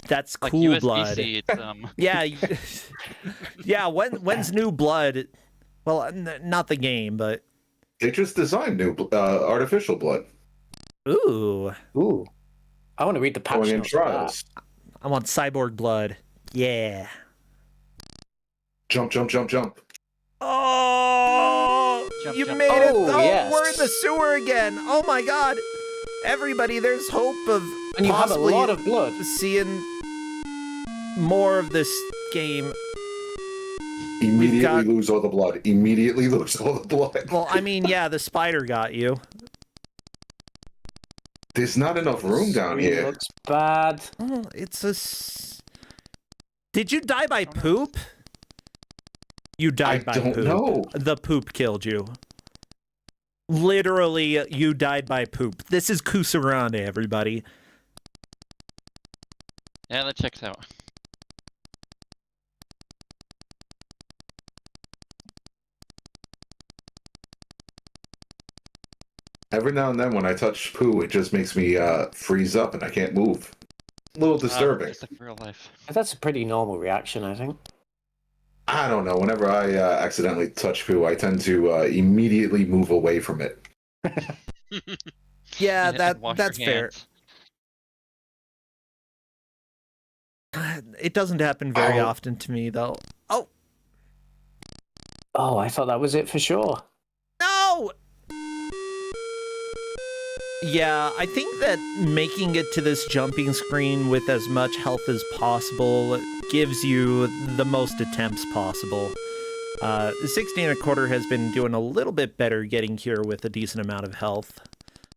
That's Like cool USDC, blood. it's, Yeah. Yeah, when's new blood? Well, not the game, but They just designed new artificial blood. ooh, I want to read the patch Going in notes for that. trials. I want cyborg blood. Yeah. Jump, jump, jump, jump. Oh, Jump, you jump. made it. Oh, Oh, yes. we're in the sewer again. Oh my god. Everybody, there's hope of And you have a possibly lot of blood. seeing more of this game. Immediately lose all the blood. Immediately lose all the blood. Well, I mean, yeah, the spider got you. There's not enough room down It here. looks bad. Oh, Did you die by poop? You died by don't poop. know. The poop killed you. Literally, you died by poop. This is Kusogrande, everybody. Yeah, that checks out. Every now and then when I touch poo, it just makes me freeze up and I can't move. A little disturbing. Just like real life. That's a pretty normal reaction, I think. I don't know. Whenever I accidentally touch poo, I tend to immediately move away from it. Yeah, And wash that's your fair. hands. It doesn't happen very Oh. often to me, though. Oh, Oh, I thought that was it for sure. no! Yeah, I think that making it to this jumping screen with as much health as possible gives you the most attempts possible. 16 1/4 has been doing a little bit better getting here with a decent amount of health.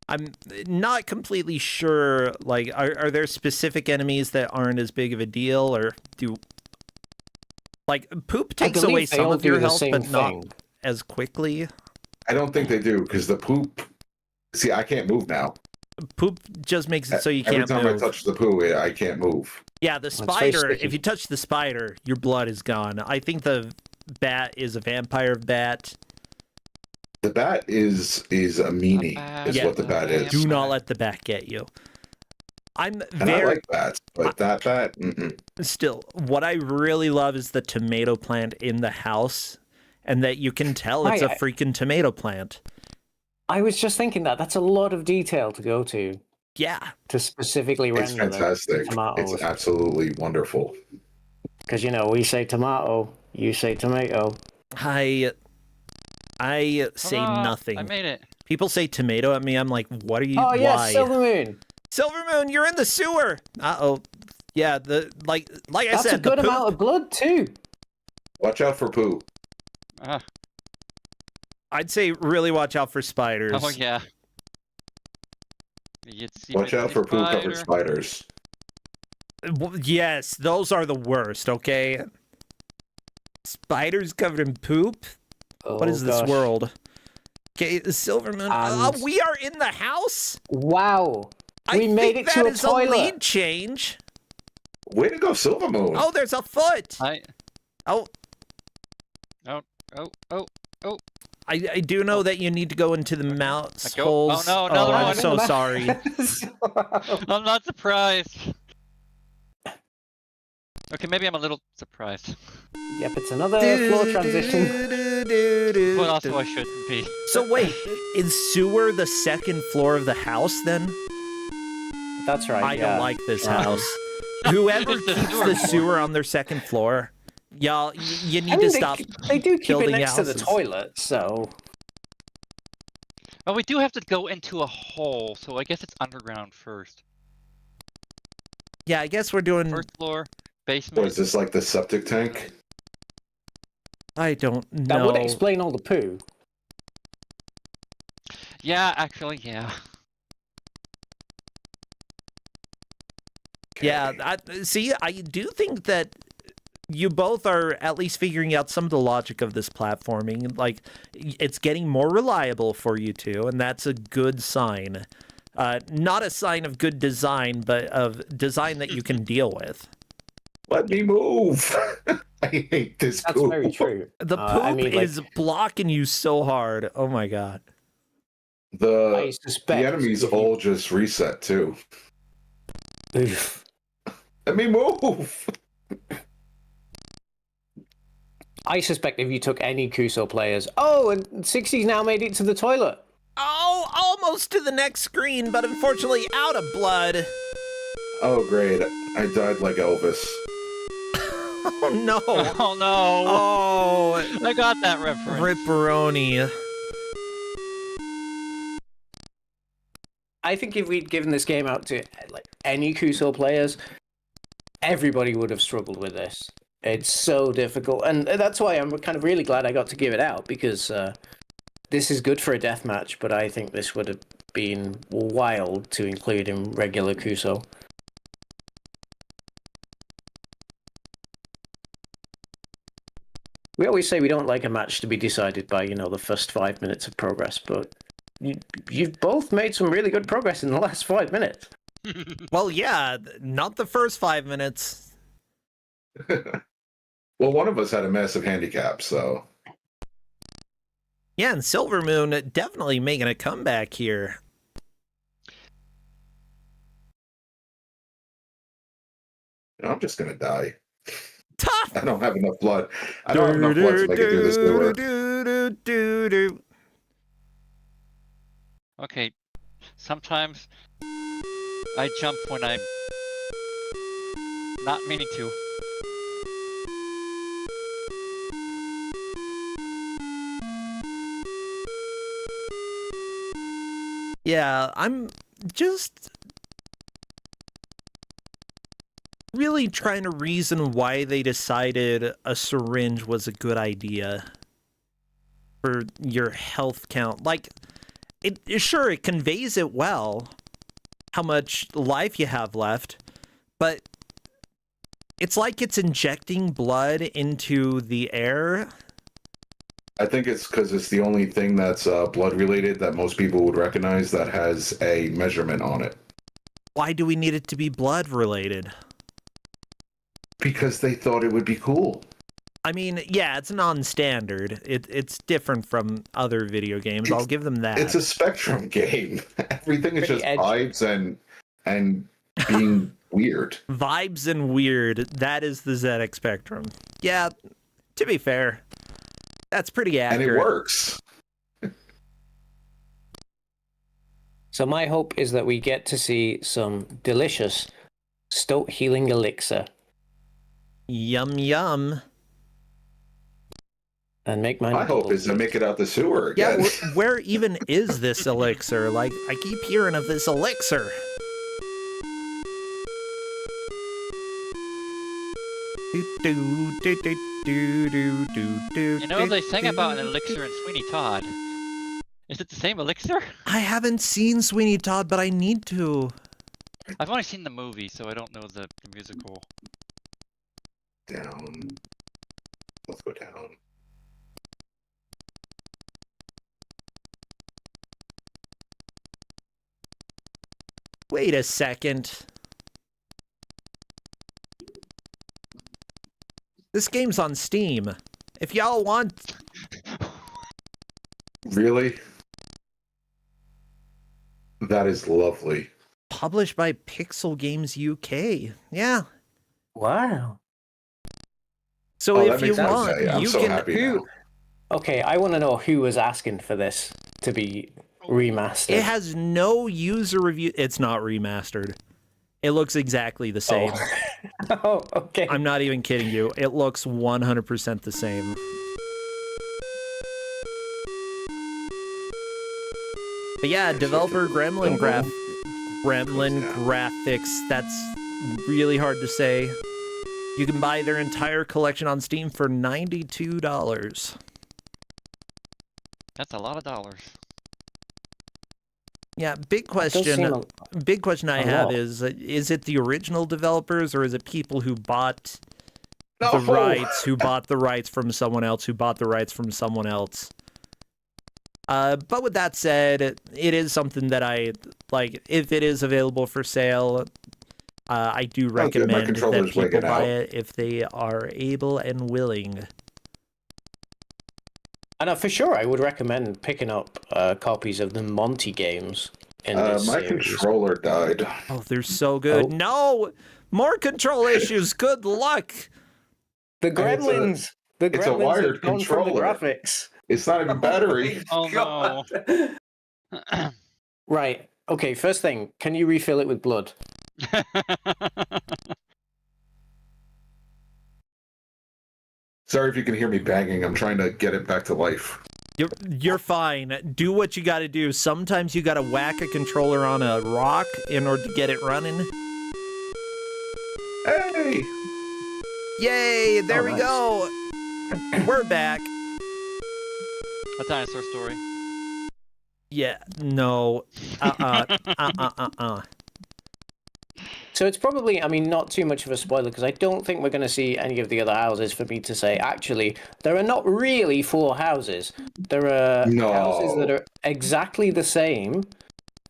I'm not completely sure, like, are there specific enemies that aren't as big of a deal, or like, poop takes away believe they some all of your do the health, same but not thing. as quickly? I don't think they do because the poop. See, I can't move now. Poop just makes it so you Every can't time move. I touch the poo, I can't move. Yeah, the very spider, sticky. if you touch the spider, your blood is gone. I think the bat is a vampire bat. The bat is a meanie, bat is Yeah. what the bat is. Do not let the bat get you. I'm And I very like bats, but that bat, mm-mm. still, what I really love is the tomato plant in the house, and that you can tell it's a Right, freaking tomato plant. I was just thinking that. That's a lot of detail to go to Yeah. specifically It's render fantastic. the tomatoes. It's absolutely wonderful. Because, you know, we say tomato, you say tomato. I say Hurrah! nothing. I made it. People say tomato at me. I'm like, what are you? Oh, yes, why? SilverMoon. SilverMoon, you're in the sewer. Uh-oh. Yeah, like I That's said, a good the poop, amount of blood, too. Watch out for poo. Ah, I'd say really watch out for spiders. oh yeah. You see Watch out for poo covered spider. spiders. Yes, those are the worst, okay? Spiders covered in poop? What is this gosh. world? Okay, SilverMoon. And- We are in the house? Wow. I We made think it to that a is toilet. a lead change. Way to go, SilverMoon. Oh, there's a foot. Oh. I do know that you need to go into the mouse Go. holes. Oh, no, another I'm one. so sorry. I'm not surprised. Okay, maybe I'm a little surprised. Yep, it's another floor transition. But also I shouldn't be. So wait, is sewer the second floor of the house then? That's right. I don't like this house. Whoever It's the keeps sewer the floor. sewer on their second floor, y'all, you need I mean, to stop. They do keep it building next to the houses. toilet, so But we do have to go into a hole, so I guess it's underground first. Yeah, I guess we're doing. First floor, basement. What is this, like the septic tank? I don't know. that would explain all the poo. Yeah, actually, yeah. Yeah, I do think that you both are at least figuring out some of the logic of this platforming. Like, it's getting more reliable for you two, and that's a good sign. Not a sign of good design, but of design that you can deal with. Let me move. I hate this That's poop. very true. The poop I mean, is blocking you so hard. Oh my god. I The suspect enemies if you- all just reset too. Oof. Let me move. I suspect if you took any Kuso players, oh, and 60's now made it to the toilet. Oh, almost to the next screen, but unfortunately out of blood. Oh great, I died like Elvis. Oh no. Oh no! Oh, I got that reference. Ripperoni. I think if we'd given this game out to like any Kuso players, everybody would have struggled with this. It's so difficult, and that's why I'm kind of really glad I got to give it out, because this is good for a deathmatch, but I think this would have been wild to include in regular Kuso. We always say we don't like a match to be decided by, the first 5 minutes of progress, but you've both made some really good progress in the last 5 minutes. Well, yeah, not the first 5 minutes. Well, one of us had a massive handicap, so Yeah, and SilverMoon definitely making a comeback here. I'm just gonna die. Tough. I don't have enough blood. I don't have enough blood to make it through this sewer. Okay, sometimes I jump when I'm not meaning to. Yeah, I'm just really trying to reason why they decided a syringe was a good idea for your health count. Like, sure, it conveys it well, how much life you have left, but it's like it's injecting blood into the air. I think it's because it's the only thing that's blood related that most people would recognize that has a measurement on it. Why do we need it to be blood related? Because they thought it would be cool. I mean, yeah, it's non-standard. It's different from other video games. I'll give them that. It's a Spectrum game. Everything is Pretty just edgy. vibes and being weird. Vibes and weird. That is the ZX Spectrum. Yeah, to be fair, that's pretty accurate. And it works. So my hope is that we get to see some delicious Stoat healing elixir Yum yum. and make mine. My hope is to make it out the sewer Yeah, again. where even is this elixir? Like, I keep hearing of this elixir. You know, they sang about an elixir in Sweeney Todd. Is it the same elixir? I haven't seen Sweeney Todd, but I need to. I've only seen the movie, so I don't know the musical. Down. Let's go down. Wait a second. This game's on Steam. If y'all want... Really? That is lovely. Published by Pixel Games UK. Yeah. Wow. So if you want, I'm you so can... happy now. Okay, I want to know who was asking for this to be remastered. It has no user review. It's not remastered. It looks exactly the same. Oh, okay. I'm not even kidding you. It looks 100% the same. But yeah, developer Gremlin Graphics. That's really hard to say. You can buy their entire collection on Steam for $92. That's a lot of dollars. Yeah, big question I have is it the original developers or is it people who bought the rights, who bought the rights from someone else, who bought the rights from someone else? But with that said, it is something that I, like, if it is available for sale, I do recommend that people buy it if they are able and willing. And for sure, I would recommend picking up copies of the Monty games in this my series. controller died. Oh, they're so good. Oh. No! More control issues. Good luck! The Gremlins! It's a wired have gone from the controller. graphics. It's not even battery. Oh no. Right. Okay, first thing, can you refill it with blood? Sorry if you can hear me banging. I'm trying to get it back to life. You're fine. Do what you gotta do. Sometimes you gotta whack a controller on a rock in order to get it running. Hey! Yay! There we go! We're back. A dinosaur story. Yeah, no. So it's probably, I mean, not too much of a spoiler because I don't think we're going to see any of the other houses for me to say, actually, there are not really 4 houses. There are houses that are exactly the same,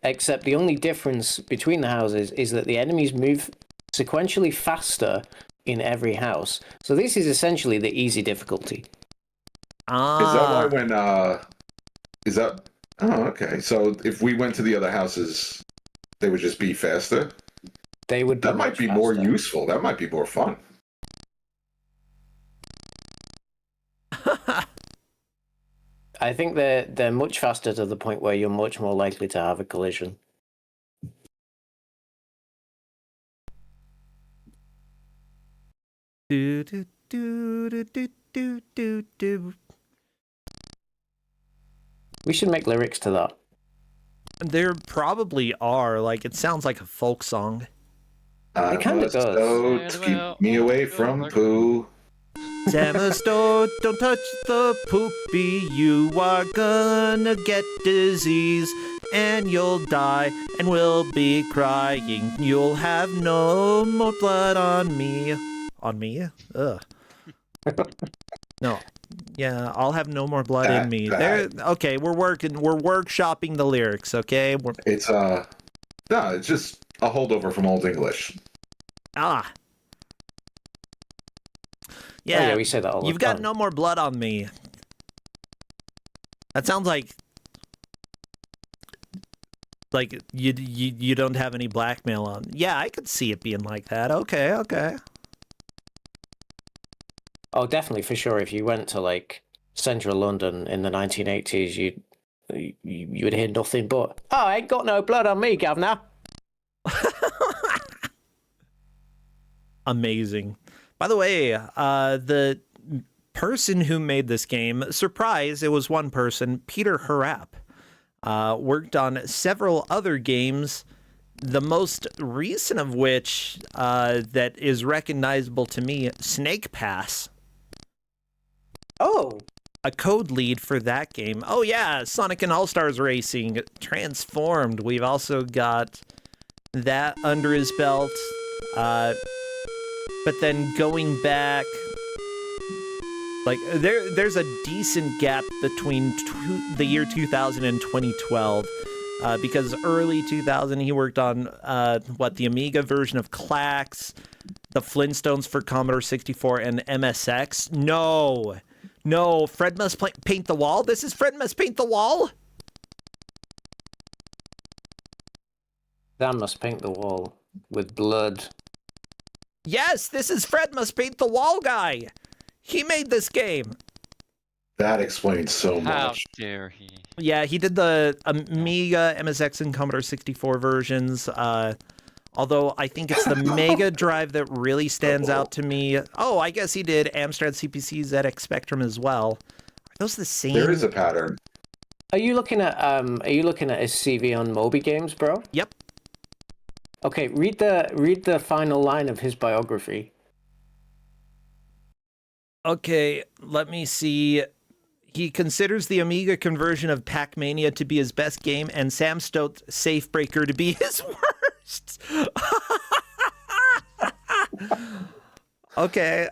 except the only difference between the houses is that the enemies move sequentially faster in every house. So this is essentially the easy difficulty. Is that why when, is that, oh, okay. So if we went to the other houses, they would just be faster? They would be That might be more useful. That might be more fun. I think they're much faster to the point where you're much more likely to have a collision. Do, do, do, do, do, do, do, do. We should make lyrics to that. There probably are. Like, it sounds like a folk song. It kind of does. Stoat, keep me away from poo. Stoat, don't touch the poopy. You are gonna get disease, and you'll die, and we'll be crying. You'll have no more blood on me. On me? Ugh. No. Yeah, I'll have no more blood in me. There. Okay, we're workshopping the lyrics. Okay. It's no, it's just a holdover from Old English. Ah. Yeah, Yeah, we say that all the time. You've got no more blood on me. That sounds like you don't have any blackmail on. Yeah, I could see it being like that. Okay, okay. Oh, definitely, for sure. If you went to like central London in the 1980s, you would hear nothing but, "Oh, I ain't got no blood on me, governor." Amazing. By the way, the person who made this game, surprise, it was one person, Peter Harap, worked on several other games, the most recent of which that is recognizable to me, Snake Pass. Oh, A code lead for that game. Oh yeah, Sonic and All-Stars Racing, Transformed. We've also got that under his belt. But then going back, like there's a decent gap between the year 2000 and 2012, because early 2000 he worked on the Amiga version of Clax, the Flintstones for Commodore 64 and MSX. No, Fred Must Paint the Wall? This is Fred Must Paint the Wall? Sam must paint the wall with blood. Yes, this is Fred Must Paint the Wall guy. He made this game. That explains so How much. dare he? Yeah, he did the Amiga, MSX, and Commodore 64 versions. Although I think it's the Mega Drive that really stands out to me. Oh, I guess he did Amstrad CPC ZX Spectrum as well. Are those the same? There is a pattern. Are you looking at his CV on Moby Games, bro? Yep. Okay, read the final line of his biography. Okay, let me see. He considers the Amiga conversion of Pac-Mania to be his best game and Sam Stoat's Safebreaker to be his worst. Okay.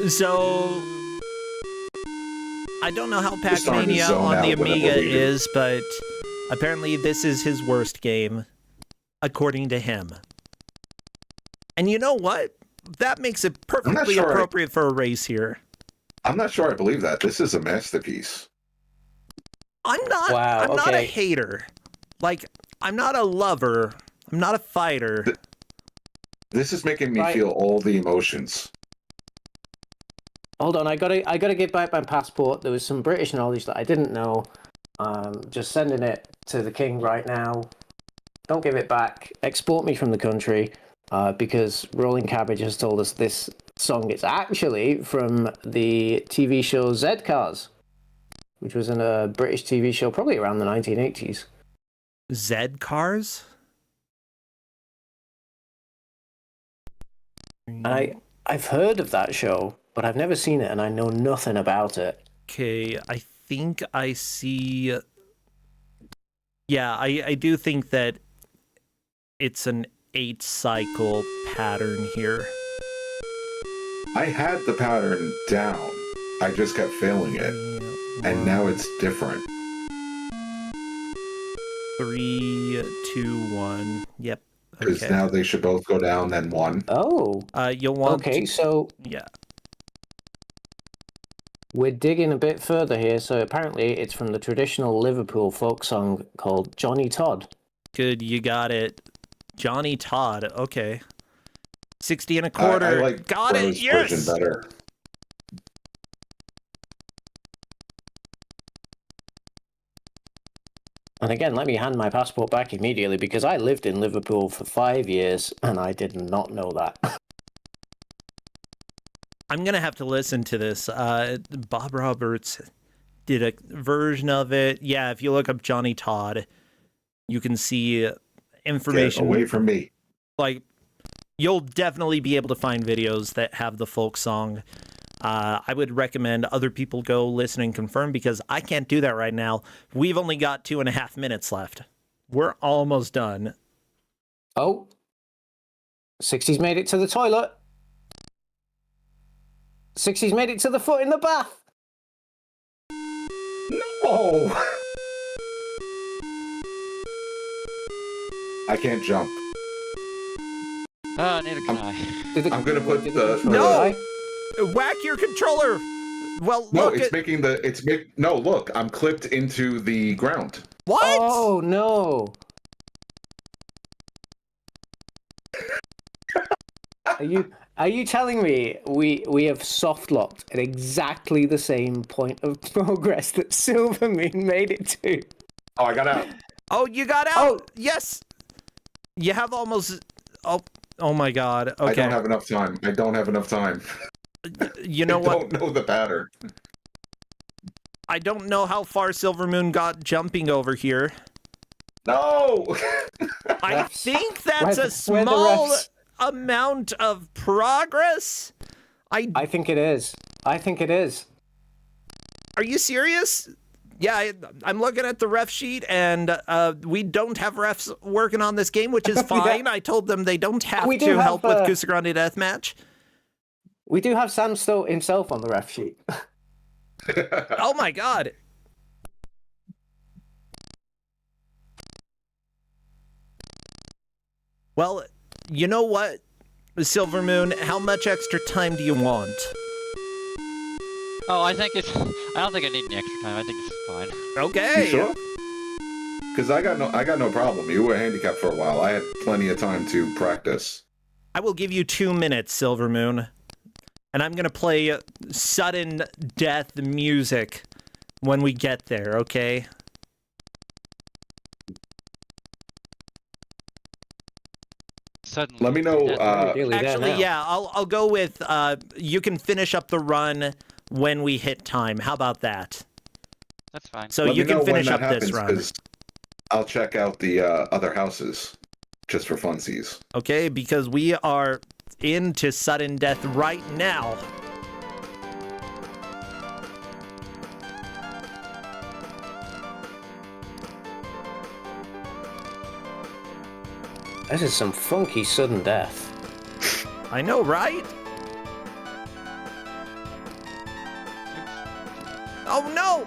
So, I don't know how Pac-Mania on the Amiga is, but apparently this is his worst game, according to him. And you know what? That makes it perfectly appropriate for a race here. I'm not sure I believe that. This is a masterpiece. I'm not a hater. Like, I'm not a lover. I'm not a fighter. This is making me feel all the emotions. Hold on, I gotta get back my passport. There was some British knowledge that I didn't know. Just sending it to the king right now. Don't give it back. Export me from the country. Because Rolling Cabbage has told us this song is actually from the TV show Z Cars, which was in a British TV show probably around the 1980s. Z Cars? I've heard of that show, but I've never seen it, and I know nothing about it. Okay, I think I see... Yeah, I do think that it's an 8-cycle pattern here. I had the pattern down. I just kept failing it. And now it's different. 3, 2, 1. Yep. Because now they should both go down, then 1. Oh. You'll want Okay, so... Yeah. We're digging a bit further here, so apparently it's from the traditional Liverpool folk song called Johnny Todd. Good, you got it. Johnny Todd, okay. 60 1/4. I like got it, yes! Version better. And again, let me hand my passport back immediately because I lived in Liverpool for 5 years and I did not know that. I'm going to have to listen to this. Bob Roberts did a version of it. Yeah, if you look up Johnny Todd, you can see information. Get away from me. Like, you'll definitely be able to find videos that have the folk song. I would recommend other people go listen and confirm because I can't do that right now. We've only got 2.5 minutes left. We're almost done. Oh. 60's made it to the toilet. 60's made it to the foot in the bath. No! I can't jump. Neither can I. I'm gonna put the... No! Whack your controller! Well, no, look, no, look, I'm clipped into the ground. What? Oh, no. Are you telling me we have soft locked at exactly the same point of progress that SilverMoon made it to? Oh, I got out. Oh, you got out? Oh. Yes. You have almost... Oh my god. Okay. I don't have enough time. You know what? I don't know the pattern. I don't know how far SilverMoon got jumping over here. No! I think that's a small amount of progress. I think it is. Are you serious? Yeah, I'm looking at the ref sheet, and we don't have refs working on this game, which is fine. I told them they don't have to help with Kusogrande Deathmatch. We do have Sam Stoat himself on the ref sheet. Oh my god. Well, you know what, SilverMoon? How much extra time do you want? Oh, I don't think I need any extra time. I think it's fine. Okay. You sure? Because I got no problem. You were handicapped for a while. I had plenty of time to practice. I will give you 2 minutes, SilverMoon. And I'm going to play sudden death music when we get there, okay? Suddenly. Let me know. Actually, yeah, I'll go with you can finish up the run when we hit time. How about that? That's fine. So Let you me know can finish when up that this happens, run. 'cause I'll check out the other houses just for funsies. Okay, because we are into sudden death right now. This is some funky sudden death. I know, right? Oh no!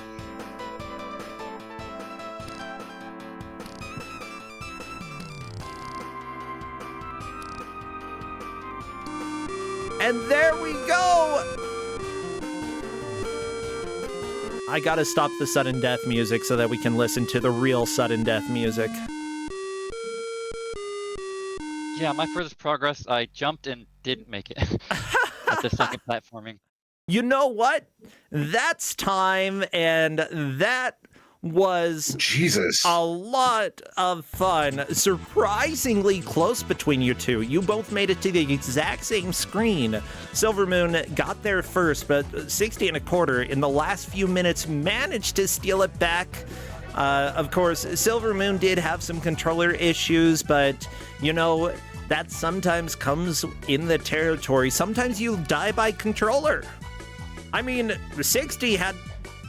And there we go! I gotta stop the sudden death music so that we can listen to the real sudden death music. Yeah, my furthest progress, I jumped and didn't make it at the second platforming. You know what? That's time, and that was Jesus. a lot of fun. Surprisingly close between you two. You both made it to the exact same screen. SilverMoon got there first, but 60 1/4 in the last few minutes managed to steal it back. Of course, SilverMoon did have some controller issues, but, you know, that sometimes comes in the territory. Sometimes you die by controller. I mean, 60 had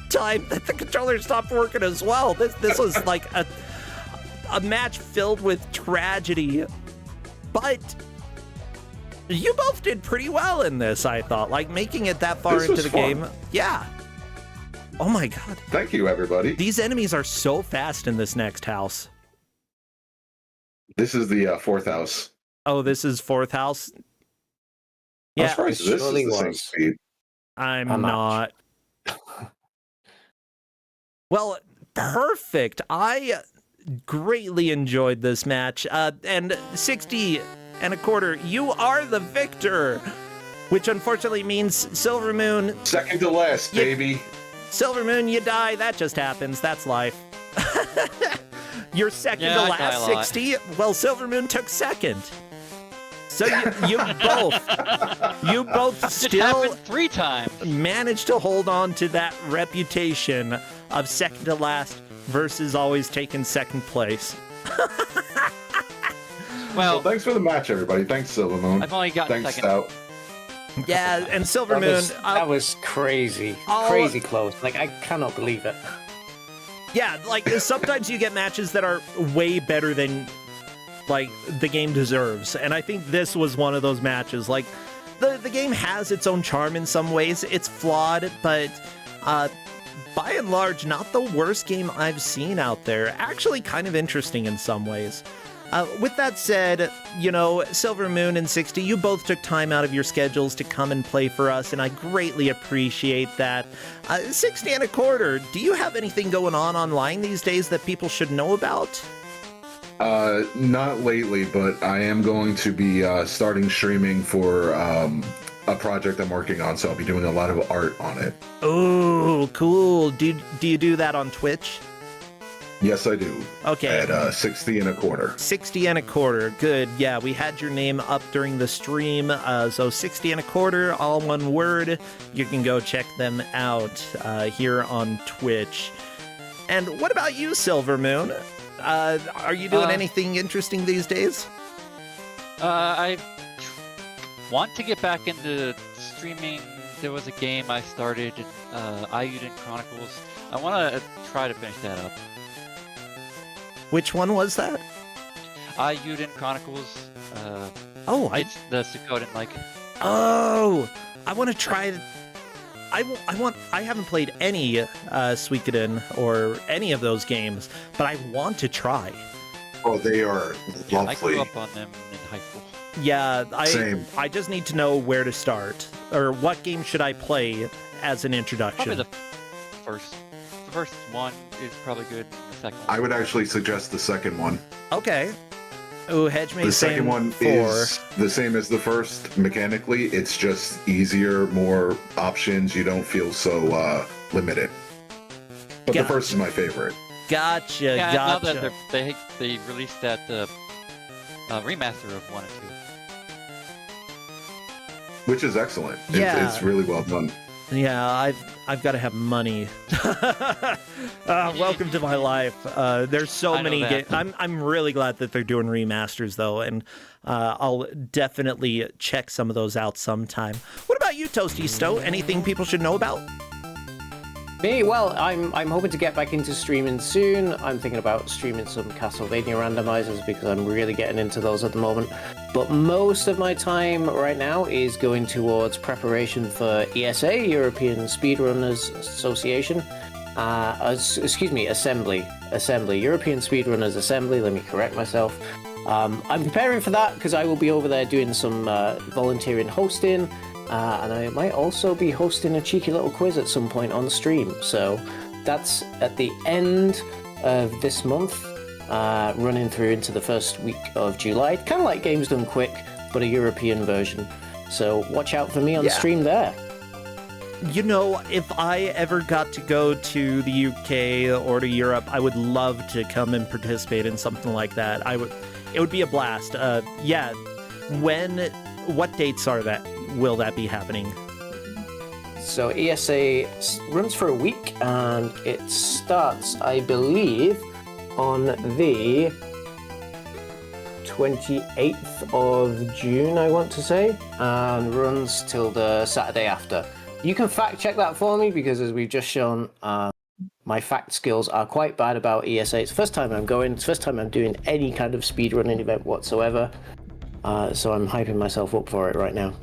time that the controller stopped working as well. This was like a match filled with tragedy. But you both did pretty well in this, I thought. Like, making it that far This into was the fun. game. Yeah. Oh my god. Thank you, everybody. These enemies are so fast in this next house. This is the fourth house. Oh, this is fourth house? I'm Yeah, surprised this is surely the same was. speed. I'm A match. not. Well, perfect. I greatly enjoyed this match. And 60 1/4, you are the victor. Which unfortunately means SilverMoon, Second to last, Yeah. baby. SilverMoon, you die. That just happens. That's life. You're second Yeah, to I die a last, lot. 60. Well, SilverMoon took second. So you both It still happened 3 times. managed to hold on to that reputation of second to last versus always taking second place. Well, Well, thanks for the match, everybody. Thanks, SilverMoon. I've only gotten Thanks, second. Stout. Yeah, and That SilverMoon, was crazy. I'll- Crazy close. Like, I cannot believe it. yeah, like sometimes you get matches that are way better than like the game deserves, and I think this was one of those matches. Like the game has its own charm in some ways. It's flawed, but by and large, not the worst game I've seen out there. Actually, kind of interesting in some ways. With that said, you know, SilverMoon and 60, you both took time out of your schedules to come and play for us, and I greatly appreciate that. 60 1/4, do you have anything going on online these days that people should know about? Not lately, but I am going to be starting streaming for a project I'm working on, so I'll be doing a lot of art on it. Oh, cool. Do you do that on Twitch? Yes, I do. Okay. At 60 1/4. 60 1/4. Good. Yeah, we had your name up during the stream. So 60 1/4, all one word. You can go check them out here on Twitch. And what about you, SilverMoon? Are you doing anything interesting these days? I want to get back into streaming. There was a game I started, Ayuden Chronicles. I want to try to finish that up. Which one was that? Ayuden Chronicles. Oh, It's the Suikoden like. Oh, I want to try. I haven't played any Suikoden or any of those games, but I want to try. Oh, they are Yeah, I lovely. grew up on them in high school. Yeah, Same. I just need to know where to start, or what game should I play as an introduction. Probably the first one is probably good. The second one. I would actually suggest the second one. Okay. Ooh, Hedgemaze The second one 4. is the same as the first mechanically. It's just easier, more options. You don't feel so limited. But the first is my favorite. Gotcha, Yeah, gotcha. now that they released that remaster of 1 and 2. Which is excellent. Yeah. It's really well done. Yeah, I've got to have money. Welcome to my life. There's so I know many that. games. I'm really glad that they're doing remasters though, and I'll definitely check some of those out sometime. What about you, Toasty Stoat? Anything people should know about? Me? Well, I'm hoping to get back into streaming soon. I'm thinking about streaming some Castlevania randomizers because I'm really getting into those at the moment. But most of my time right now is going towards preparation for ESA, European Speedrunners Association. Assembly, European Speedrunners Assembly. Let me correct myself. I'm preparing for that because I will be over there doing some volunteering hosting. And I might also be hosting a cheeky little quiz at some point on stream. So that's at the end of this month, running through into the first week of July. Kind of like Games Done Quick, but a European version. So watch out for me on stream there. You know, if I ever got to go to the UK or to Europe, I would love to come and participate in something like that. It would be a blast. Yeah. What dates will that be happening? So ESA runs for a week and it starts, I believe, on the 28th of June, I want to say, and runs till the Saturday after. You can fact check that for me because, as we've just shown, my fact skills are quite bad about ESA. It's the first time I'm going, it's the first time I'm doing any kind of speedrunning event whatsoever. So I'm hyping myself up for it right now.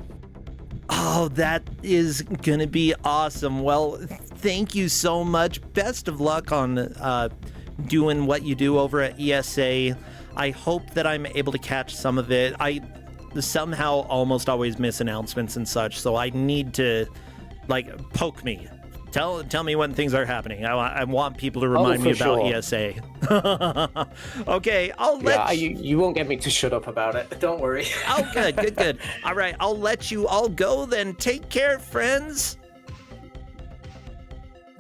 Oh, that is going to be awesome. Well, thank you so much. Best of luck on doing what you do over at ESA. I hope that I'm able to catch some of it. I somehow almost always miss announcements and such, so I need to, poke me. Tell me when things are happening. I want people to remind me about ESA. Okay, I'll let you won't get me to shut up about it. Don't worry. Oh, good. All right, I'll let you all go then. Take care, friends.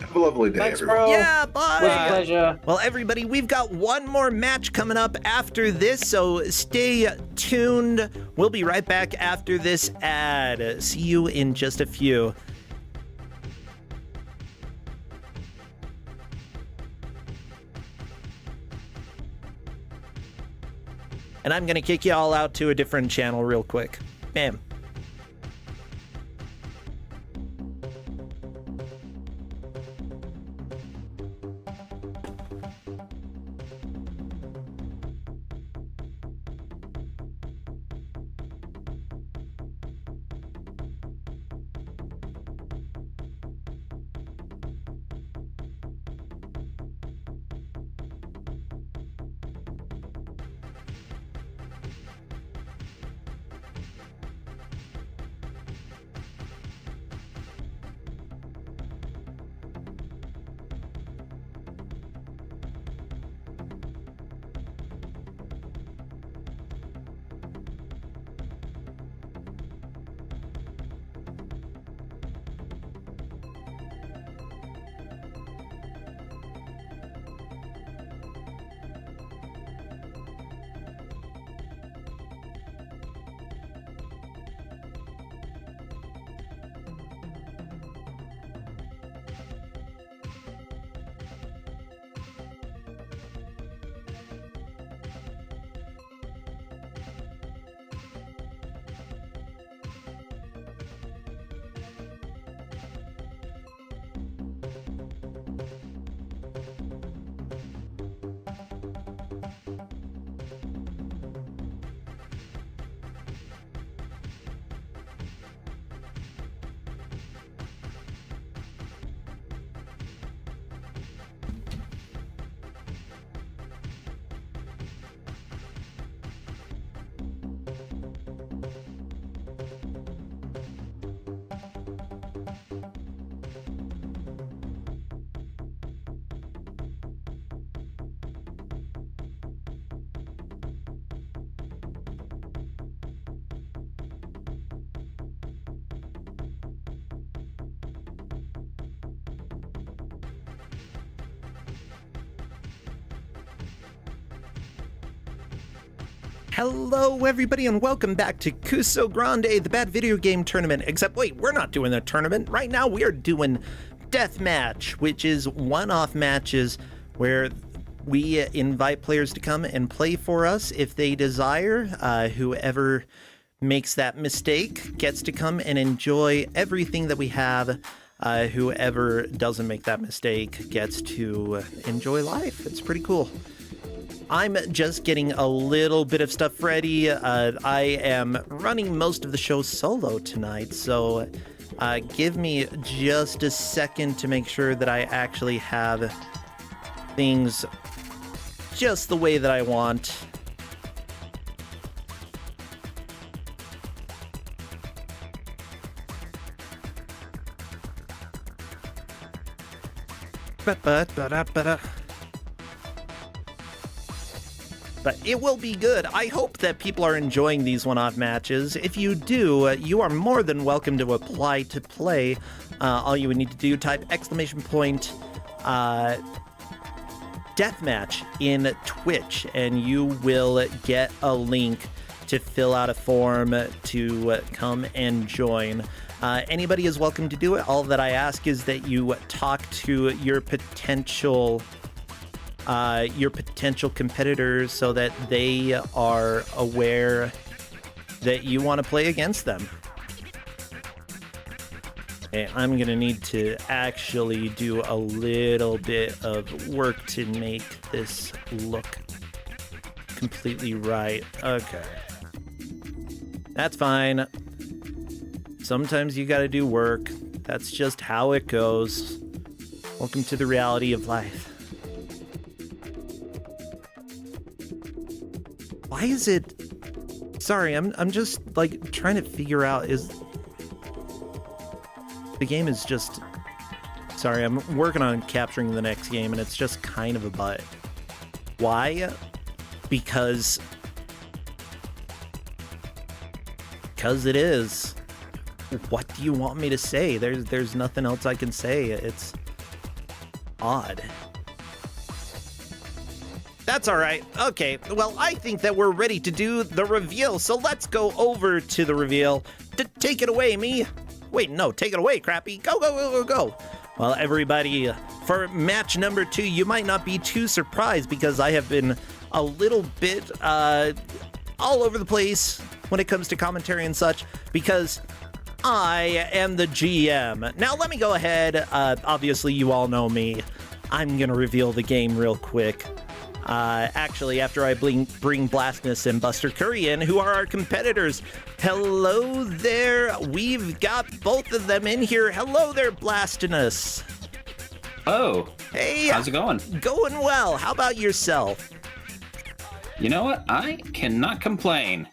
Have a lovely day, Thanks, everyone. bro. Yeah, bye. It was a pleasure. Well, everybody, we've got one more match coming up after this, so stay tuned. We'll be right back after this ad. See you in just a few. And I'm going to kick you all out to a different channel real quick. Bam. Hello, everybody, and welcome back to Kusogrande, the bad video game tournament. Except, wait, we're not doing a tournament. Right now, we are doing Deathmatch, which is one-off matches where we invite players to come and play for us if they desire. Whoever makes that mistake gets to come and enjoy everything that we have. Whoever doesn't make that mistake gets to enjoy life. It's pretty cool. I'm just getting a little bit of stuff ready. I am running most of the show solo tonight, so give me just a second to make sure that I actually have things just the way that I want. But it will be good. I hope that people are enjoying these one-off matches. If you do, you are more than welcome to apply to play. All you would need to do, type ! Deathmatch in Twitch, and you will get a link to fill out a form to come and join. Anybody is welcome to do it. All that I ask is that you talk to your potential competitors so that they are aware that you want to play against them. Okay, I'm gonna need to actually do a little bit of work to make this look completely right. Okay. That's fine. Sometimes you gotta do work. That's just how it goes. Welcome to the reality of life. Why is it... Sorry, I'm just, like, trying to figure out is... The game is just... Sorry, I'm working on capturing the next game, and it's just kind of a butt. Why? Because it is. What do you want me to say? There's nothing else I can say. It's odd. That's all right. Okay, well, I think that we're ready to do the reveal, so let's go over to the reveal. Take it away, me. Wait, no, take it away, Crappy. Go, go, go, go, go. Well, everybody, for match number 2, you might not be too surprised because I have been a little bit all over the place when it comes to commentary and such because I am the GM. Now, let me go ahead. Obviously, you all know me. I'm going to reveal the game real quick. Actually, after I bring Blastinus and busterkuri in, who are our competitors. Hello there. We've got both of them in here. Hello there, Blastinus. Oh. Hey. How's it going? Going well. How about yourself? You know what? I cannot complain.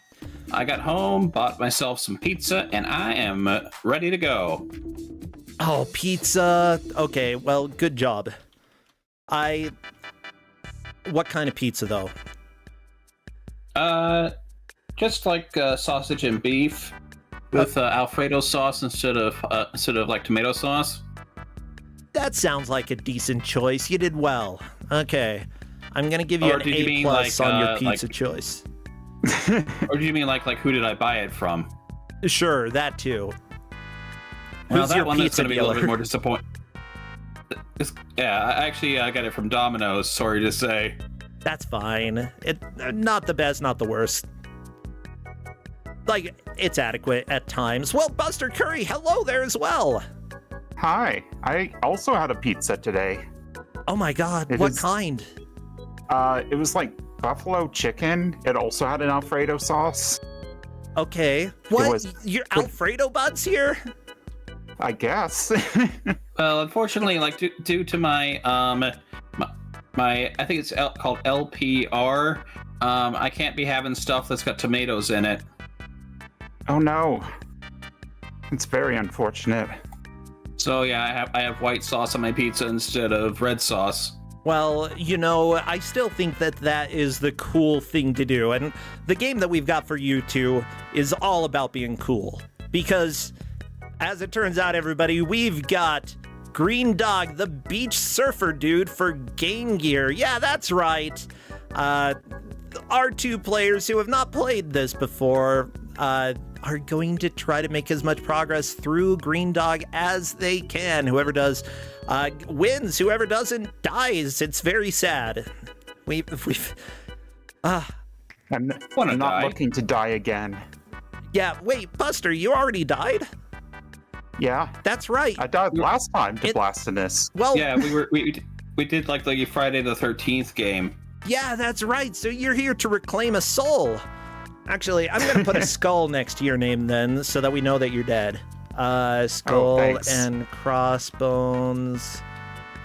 I got home, bought myself some pizza, and I am ready to go. Oh, pizza. Okay, well, good job. What kind of pizza, though? Just like sausage and beef with Alfredo sauce instead of like tomato sauce. That sounds like a decent choice. You did well. Okay, I'm gonna give you an A+ like, on your pizza choice. Or do you mean like who did I buy it from? Sure, that too. Well, Who's that your one pizza is going to be a little bit more disappointing. Yeah, I got it from Domino's, sorry to say. That's fine. Not the best, not the worst. Like, it's adequate at times. Well, busterkuri, hello there as well. Hi, I also had a pizza today. Oh my god, what kind? It was like buffalo chicken. It also had an Alfredo sauce. Okay. What? Your Alfredo buds here? I guess. Well, unfortunately, like due to my my I think it's called LPR. I can't be having stuff that's got tomatoes in it. Oh no, it's very unfortunate. So yeah, I have white sauce on my pizza instead of red sauce. Well, you know, I still think that is the cool thing to do, and the game that we've got for you two is all about being cool because. As it turns out, everybody, we've got Greendog, the beach surfer dude for Game Gear. Yeah, that's right. our two players who have not played this before are going to try to make as much progress through Greendog as they can. Whoever does wins. Whoever doesn't dies. It's very sad. I'm Wanna not die? looking to die again. Yeah, wait, Buster, you already died? Yeah, That's right. I died last time to Blastinus. Well, Yeah, we did like the Friday the 13th game. yeah, that's right. So you're here to reclaim a soul. Actually, I'm going to put a skull next to your name then, so that we know that you're dead. Skull thanks. and crossbones,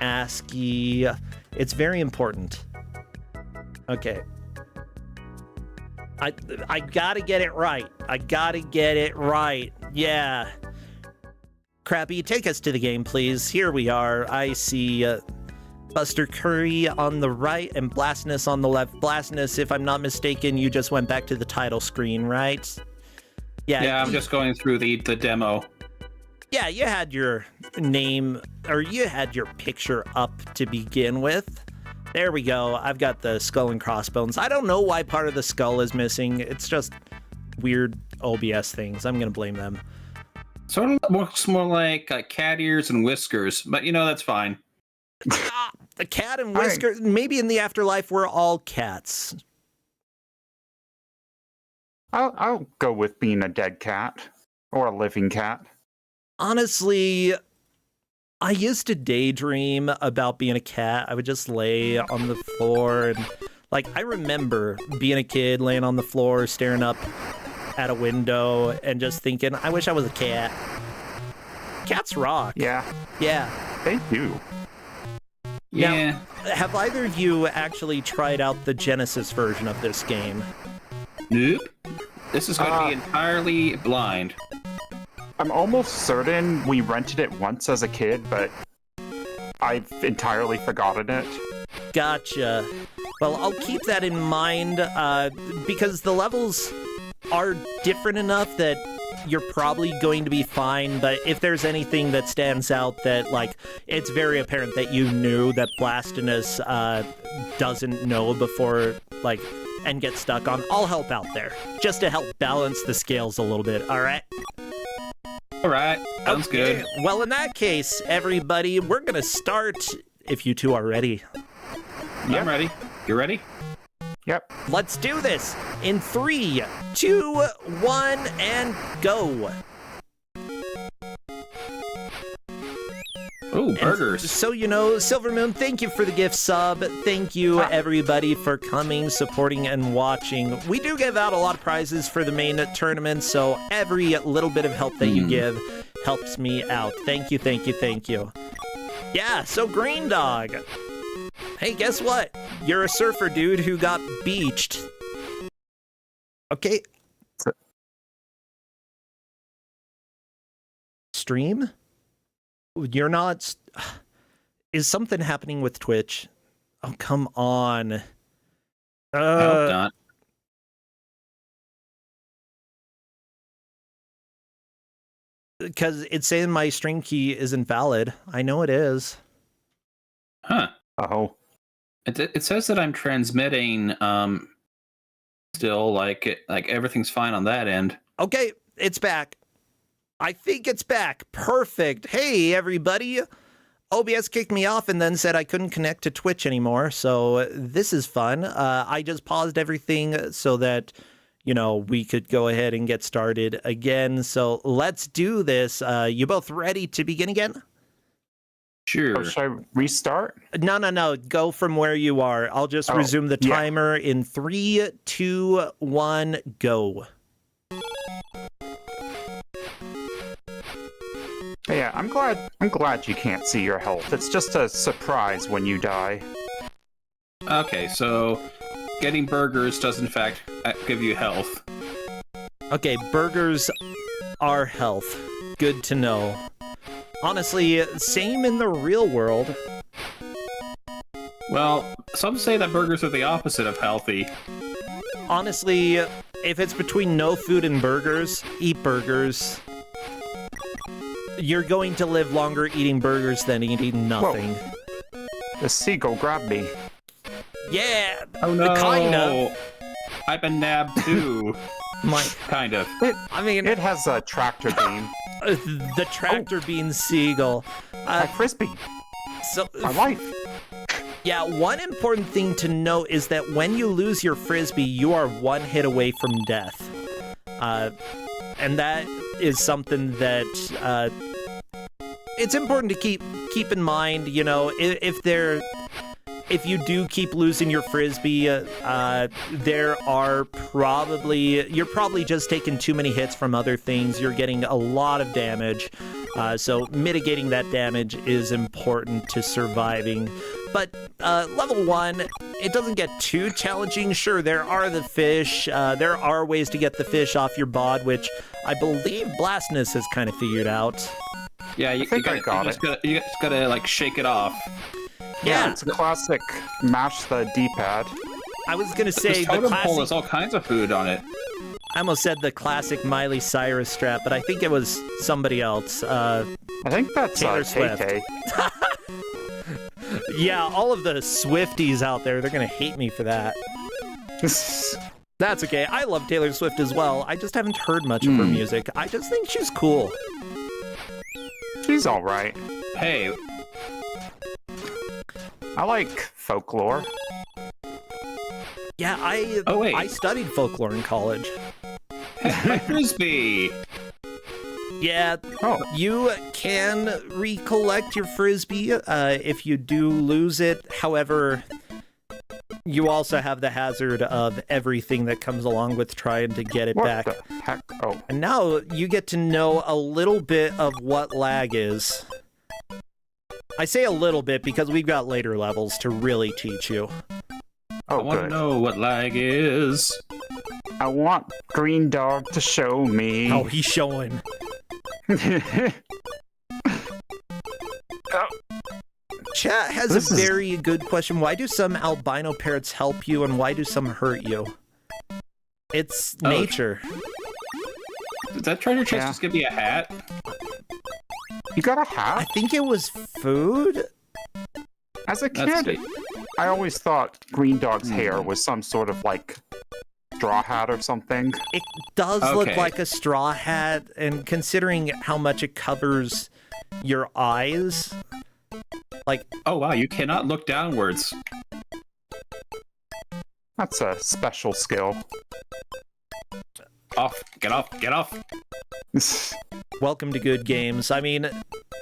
ASCII. It's very important. Okay. I gotta get it right. I gotta get it right. Yeah. Crappy, take us to the game, please. Here we are. I see busterkuri on the right and Blastinus on the left. Blastinus, if I'm not mistaken, you just went back to the title screen, right? Yeah, I'm just going through the demo. Yeah, you had your name, or you had your picture up to begin with. There we go. I've got the skull and crossbones. I don't know why part of the skull is missing. It's just weird OBS things. I'm going to blame them. Sort of looks more like cat ears and whiskers, but that's fine. The cat and whiskers. Maybe in the afterlife we're all cats. I'll go with being a dead cat or a living cat. Honestly, I used to daydream about being a cat. I would just lay on the floor and, I remember being a kid laying on the floor, staring up at a window and just thinking, I wish I was a cat. Cats rock. Yeah, Yeah. they do. Yeah. Now, have either of you actually tried out the Genesis version of this game? Nope. This is going to be entirely blind. I'm almost certain we rented it once as a kid, but I've entirely forgotten it. Gotcha. Well, I'll keep that in mind, because the levels are different enough that you're probably going to be fine, but if there's anything that stands out that, it's very apparent that you knew that Blastinus doesn't know before, and get stuck on, I'll help out there, just to help balance the scales a little bit, alright? All right. Sounds good. Well, in that case, everybody, we're gonna start, if you two are ready. Yep. I'm ready. You ready? Yep. Let's do this in 3, 2, 1, and go. Ooh, burgers. So, SilverMoon, thank you for the gift sub. Thank you, everybody, for coming, supporting, and watching. We do give out a lot of prizes for the main tournament, so every little bit of help that you give helps me out. Thank you, thank you, thank you. Yeah, so Greendog. Hey, guess what? You're a surfer dude who got beached. Okay. Stream? You're not... Is something happening with Twitch? Oh, come on. I hope not. Because it's saying my stream key isn't valid. I know it is. Huh. Oh. It says that I'm transmitting still, like everything's fine on that end. Okay, it's back. I think it's back. Perfect. Hey, everybody. OBS kicked me off and then said I couldn't connect to Twitch anymore, so this is fun. I just paused everything so that, we could go ahead and get started again. So let's do this. You both ready to begin again? Sure. Oh, should I restart? No. Go from where you are. I'll just resume the timer in 3, 2, 1, go. Yeah, I'm glad you can't see your health. It's just a surprise when you die. Okay, so getting burgers does in fact give you health. Okay, burgers are health. Good to know. Honestly, same in the real world. Well, some say that burgers are the opposite of healthy. Honestly, if it's between no food and burgers, eat burgers. You're going to live longer eating burgers than eating nothing. Whoa. The seagull grabbed me. Yeah, Oh no! kind of. I've been nabbed too. Kind of. It has a tractor beam. The tractor bean seagull. A frisbee. So My life. yeah, one important thing to note is that when you lose your frisbee, you are one hit away from death. And that is something that it's important to keep in mind. You know, if you do keep losing your frisbee, you're probably just taking too many hits from other things. You're getting a lot of damage. So mitigating that damage is important to surviving. But level 1, it doesn't get too challenging. Sure, there are the fish. There are ways to get the fish off your bod, which I believe Blastinus has kind of figured out. Yeah, you just gotta like shake it off. Yeah, it's a classic mash the D-pad. I was gonna say the totem pole classic. has all kinds of food on it. I almost said the classic Miley Cyrus strap, but I think it was somebody else. I think that's Taylor Swift. Tay-Tay. Yeah, all of the Swifties out there, they're gonna hate me for that. That's okay. I love Taylor Swift as well. I just haven't heard much of her music. I just think she's cool. She's all right. Hey, I like folklore. Yeah, I studied folklore in college. my frisbee. Yeah, you can recollect your frisbee if you do lose it. However, you also have the hazard of everything that comes along with trying to get it back. What the heck? Oh. And now you get to know a little bit of what lag is. I say a little bit because we've got later levels to really teach you. Oh, I want to good. know what lag is. I want Greendog to show me. Oh, he's showing. Chat has a very good question. Why do some albino parrots help you and why do some hurt you? It's nature. Did that treasure chest just give me a hat? You got a I hat? think it was food? As a That's kid, I always thought Greendog's hair was some sort of like straw hat or something. It does look Okay. like a straw hat, and considering how much it covers your eyes, like, Oh wow, you cannot look downwards. That's a special skill. Off, get off, get off. welcome to good games. I mean,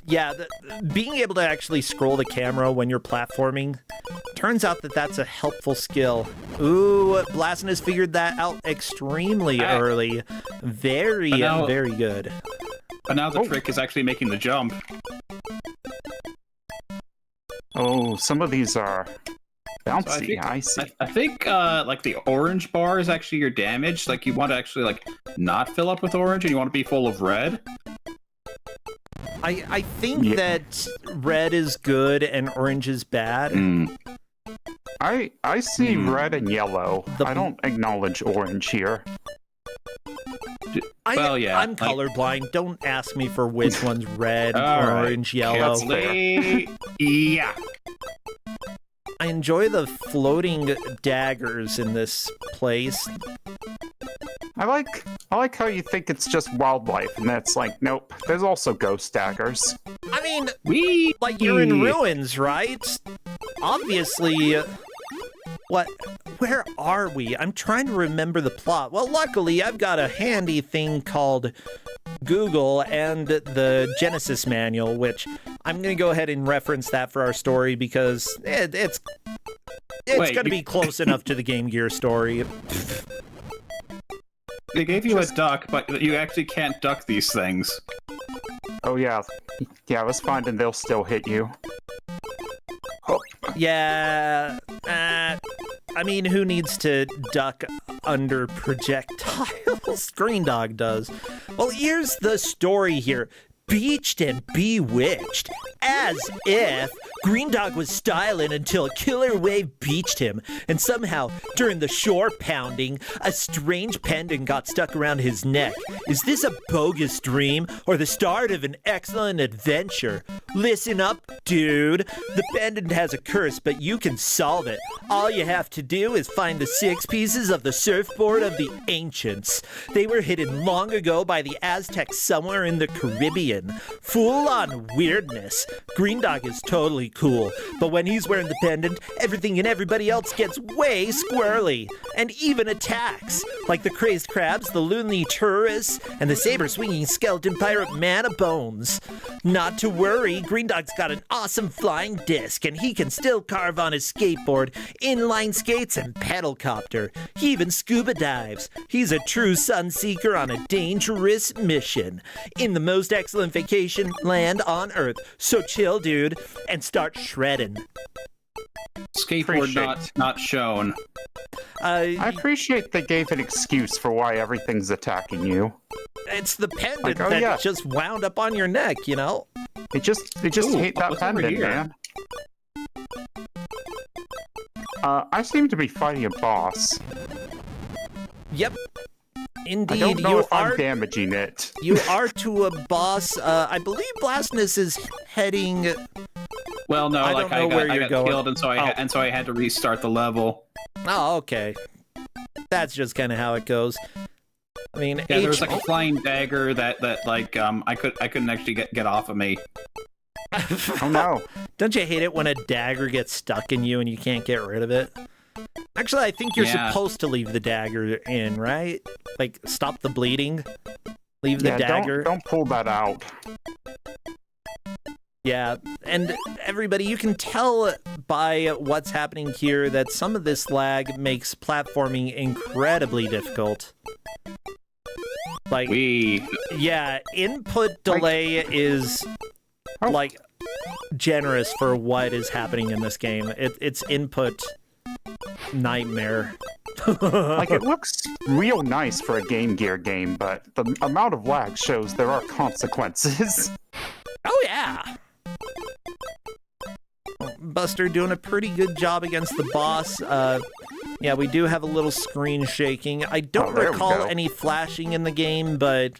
yeah, being able to actually scroll the camera when you're platforming, turns out that that's a helpful skill. Ooh, Blastinus figured that out extremely early. Very good. But now the trick is actually making the jump. Oh, some of these are bouncy. So I see. I think like the orange bar is actually your damage. Like you want to actually like not fill up with orange and you want to be full of red. I think that red is good and orange is bad. I see red and yellow. I don't acknowledge orange here. Well, yeah. I'm colorblind. Don't ask me for which one's red, orange, yellow. Yeah. I enjoy the floating daggers in this place. I like how you think it's just wildlife, and that's like, nope. There's also ghost daggers. I mean, like you're in ruins, right? Obviously. Where are we? I'm trying to remember the plot. Well, luckily, I've got a handy thing called Google and the Genesis manual, which I'm going to go ahead and reference that for our story because it's going to be close enough to the Game Gear story. They gave you a duck, but you actually can't duck these things. Oh, yeah. Yeah, I was finding they'll still hit you. Oh. Yeah, I mean, who needs to duck under projectiles? Greendog does. Well, here's the story here. beached and bewitched. As if Greendog was styling until a killer wave beached him, and somehow, during the shore pounding, a strange pendant got stuck around his neck. Is this a bogus dream, or the start of an excellent adventure? Listen up, dude. The pendant has a curse, but you can solve it. All you have to do is find the 6 pieces of the surfboard of the ancients. They were hidden long ago by the Aztecs somewhere in the Caribbean. Full-on weirdness. Greendog is totally cool, but when he's wearing the pendant, everything and everybody else gets way squirrely, and even attacks, like the crazed crabs, the loony tourists, and the saber-swinging skeleton pirate man of bones. Not to worry, Greendog's got an awesome flying disc, and he can still carve on his skateboard, inline skates, and pedal copter. He even scuba dives. He's a true sunseeker on a dangerous mission in the most excellent vacation land on Earth. So chill, dude, and start shredding. Skateboard not shown. I appreciate they gave an excuse for why everything's attacking you. It's the pendant that just wound up on your neck, you know? They just hate that pendant, man. I seem to be fighting a boss. Yep. Indeed, I don't know if I'm damaging it. You are to a boss. I believe Blastinus is heading. Well, no, I got killed, and so I had to restart the level. Oh, okay. That's just kind of how it goes. I mean, yeah, there was like a flying dagger that I couldn't actually get off of me. Oh no! Don't you hate it when a dagger gets stuck in you and you can't get rid of it? Actually, I think you're supposed to leave the dagger in, right? Like, stop the bleeding. Leave the dagger. Don't pull that out. Yeah, and everybody, you can tell by what's happening here that some of this lag makes platforming incredibly difficult. Like, yeah, input delay is, like, generous for what is happening in this game. It's input nightmare. Like, it looks real nice for a Game Gear game, but the amount of lag shows there are consequences. Oh, yeah! Buster doing a pretty good job against the boss. Yeah, we do have a little screen shaking. I don't recall any flashing in the game, but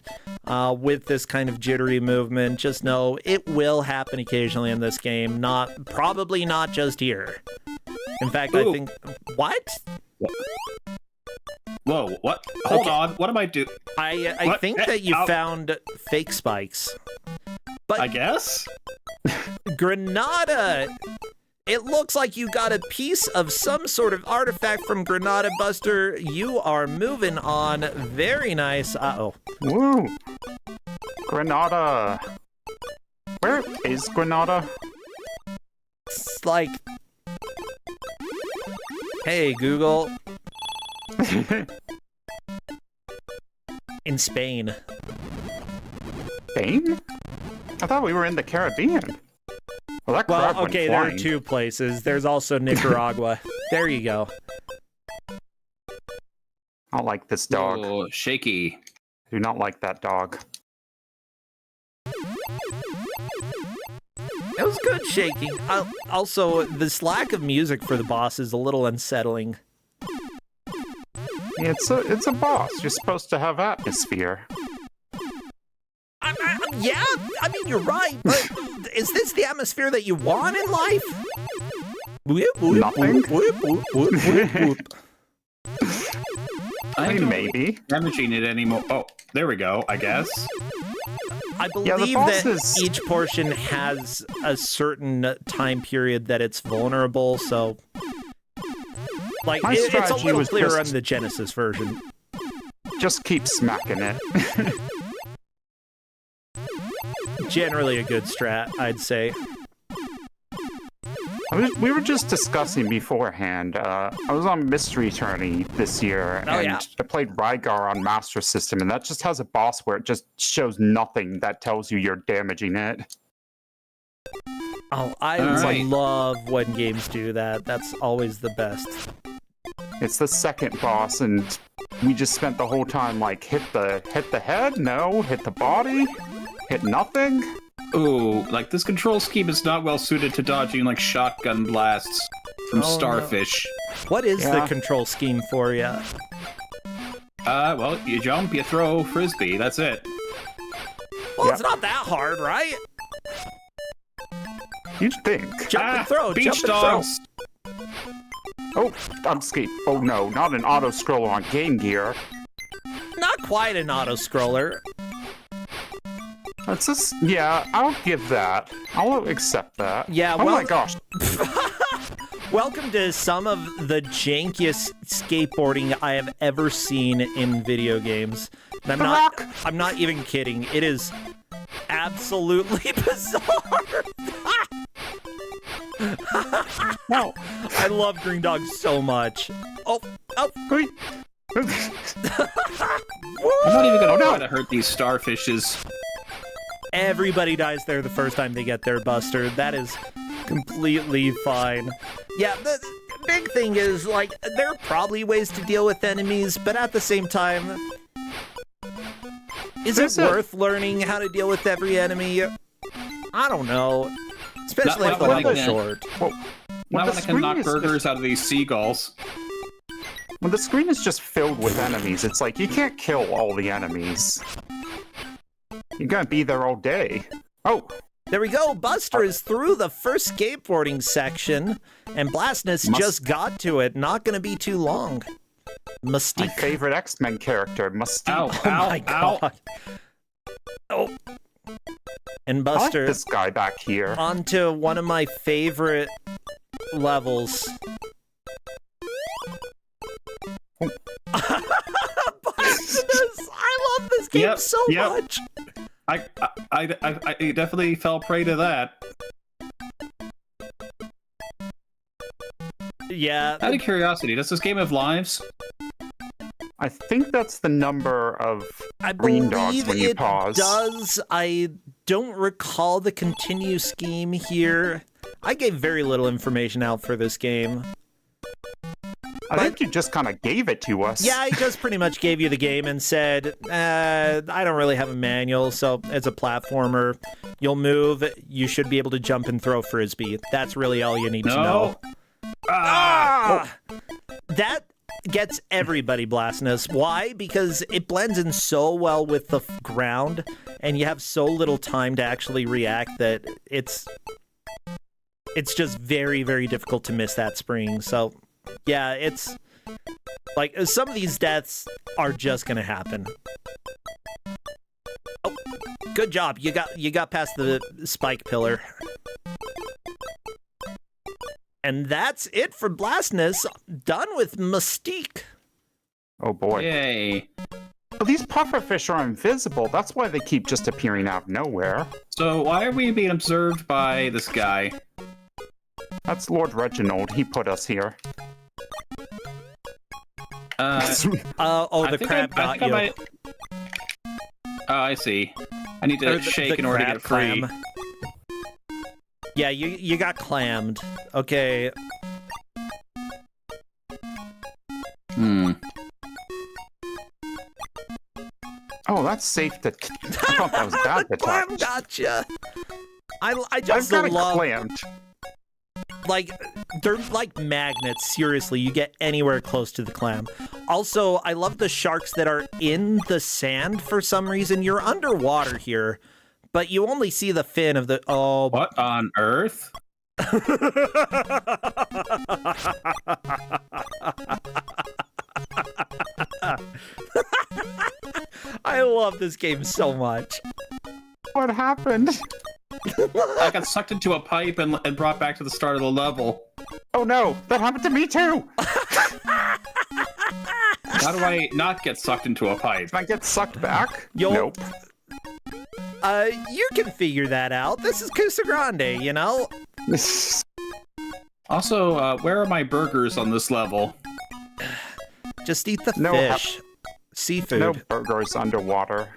with this kind of jittery movement, just know it will happen occasionally in this game. Probably not just here. In fact, I think... What? Whoa, what? Hold on, what am I doing? I think that you found fake spikes. But I guess? Granada... It looks like you got a piece of some sort of artifact from Granada, Buster. You are moving on. Very nice. Uh-oh. Woo! Granada. Where is Granada? It's like... Hey, Google. In Spain. Spain? I thought we were in the Caribbean. Well, okay, there are 2 places. There's also Nicaragua. There you go. I don't like this dog. Oh, shaky. I do not like that dog. It was good shaking. Also, this lack of music for the boss is a little unsettling. It's a boss. You're supposed to have atmosphere. Yeah, I mean, you're right, but is this the atmosphere that you want in life? Nothing. I mean, maybe. Damaging it anymore. Oh, there we go, I guess. I believe that each portion has a certain time period that it's vulnerable, so... Like, it's a little clearer on the Genesis version. Just keep smacking it. Generally a good strat, I'd say. We were just discussing beforehand. I was on Mystery Tourney this year, and I played Rygar on Master System, and that just has a boss where it just shows nothing that tells you you're damaging it. Oh, I love when games do that. That's always the best. It's the second boss, and we just spent the whole time like, hit the head? No. Hit the body? hit nothing? Ooh, like this control scheme is not well suited to dodging like shotgun blasts from starfish. No. What is the control scheme for you? Well, you jump, you throw, frisbee, that's it. Well, it's not that hard, right? You'd think. Jump and throw, beach jump and dogs. throw. Oh, I'm escape. Oh no, not an auto-scroller on Game Gear. Not quite an auto-scroller. That's just, yeah, I'll give that. I'll accept that. Yeah, oh my gosh. Welcome to some of the jankiest skateboarding I have ever seen in video games. And I'm not even kidding. It is absolutely bizarre. No. I love Greendog so much. Oh. I'm not even gonna try to hurt these starfishes. Everybody dies there the first time they get their buster. That is completely fine. Yeah, the big thing is, like, there are probably ways to deal with enemies, but at the same time, is it worth learning how to deal with every enemy? I don't know. Especially if the level's short. Well, not when I can knock burgers out of these seagulls. When the screen is just filled with enemies, it's like, you can't kill all the enemies. You're gonna be there all day. Oh! There we go! Buster is through the first skateboarding section, and Blastinus just got to it. Not gonna be too long. Mystique. My favorite X-Men character, Mystique. Ow, Oh my god. Oh. And Buster, I like this guy back here. onto one of my favorite levels. Blastinus! I love this game so much! I definitely fell prey to that. Yeah. Out of curiosity, does this game have lives? I think that's the number of I Greendogs when you it pause. does. I don't recall the continue scheme here. I gave very little information out for this game. I think you just kind of gave it to us. Yeah, I just pretty much gave you the game and said, I don't really have a manual, so it's a platformer. You'll move, you should be able to jump and throw frisbee. That's really all you need to know. That gets everybody, Blastinus. Why? Because it blends in so well with the ground, and you have so little time to actually react that it's just very, very difficult to miss that spring. So, yeah, it's like some of these deaths are just gonna happen. Oh, good job. You got past the spike pillar. And that's it for Blastinus. Done with Mystique. Oh boy. Yay. Well, these pufferfish are invisible. That's why they keep just appearing out of nowhere. So why are we being observed by this guy? That's Lord Reginald. He put us here. The crab got you. Oh, I see. I need to shake in order to get free. Clam. Yeah, you got clammed. Okay. Oh, that's safe to... I thought that was bad to Clam touch. gotcha. I just I've got love... clammed. Like, they're like magnets. Seriously, you get anywhere close to the clam. Also, I love the sharks that are in the sand for some reason. You're underwater here, but you only see the fin of the... Oh. What on earth? I love this game so much. What happened? I got sucked into a pipe and brought back to the start of the level. Oh no, that happened to me too! How do I not get sucked into a pipe? Can I get sucked back? Nope. You can figure that out. This is Kusogrande, you know? Also, where are my burgers on this level? Just eat the fish. Seafood. No burgers underwater.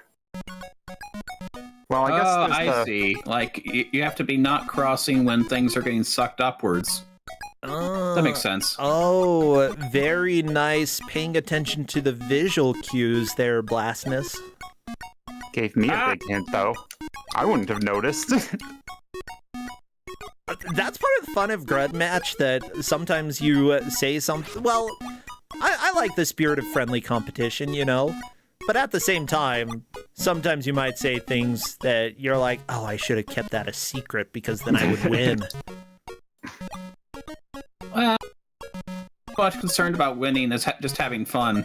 Well, I guess I see. Like, you have to be not crossing when things are getting sucked upwards. That makes sense. Oh, very nice. Paying attention to the visual cues there, Blastinus. Gave me a big hint, though. I wouldn't have noticed. That's part of the fun of Grud Match, that sometimes you say something. Well, I like the spirit of friendly competition, you know? But at the same time, sometimes you might say things that you're like, oh, I should have kept that a secret because then I would win. Well, much concerned about winning as just having fun.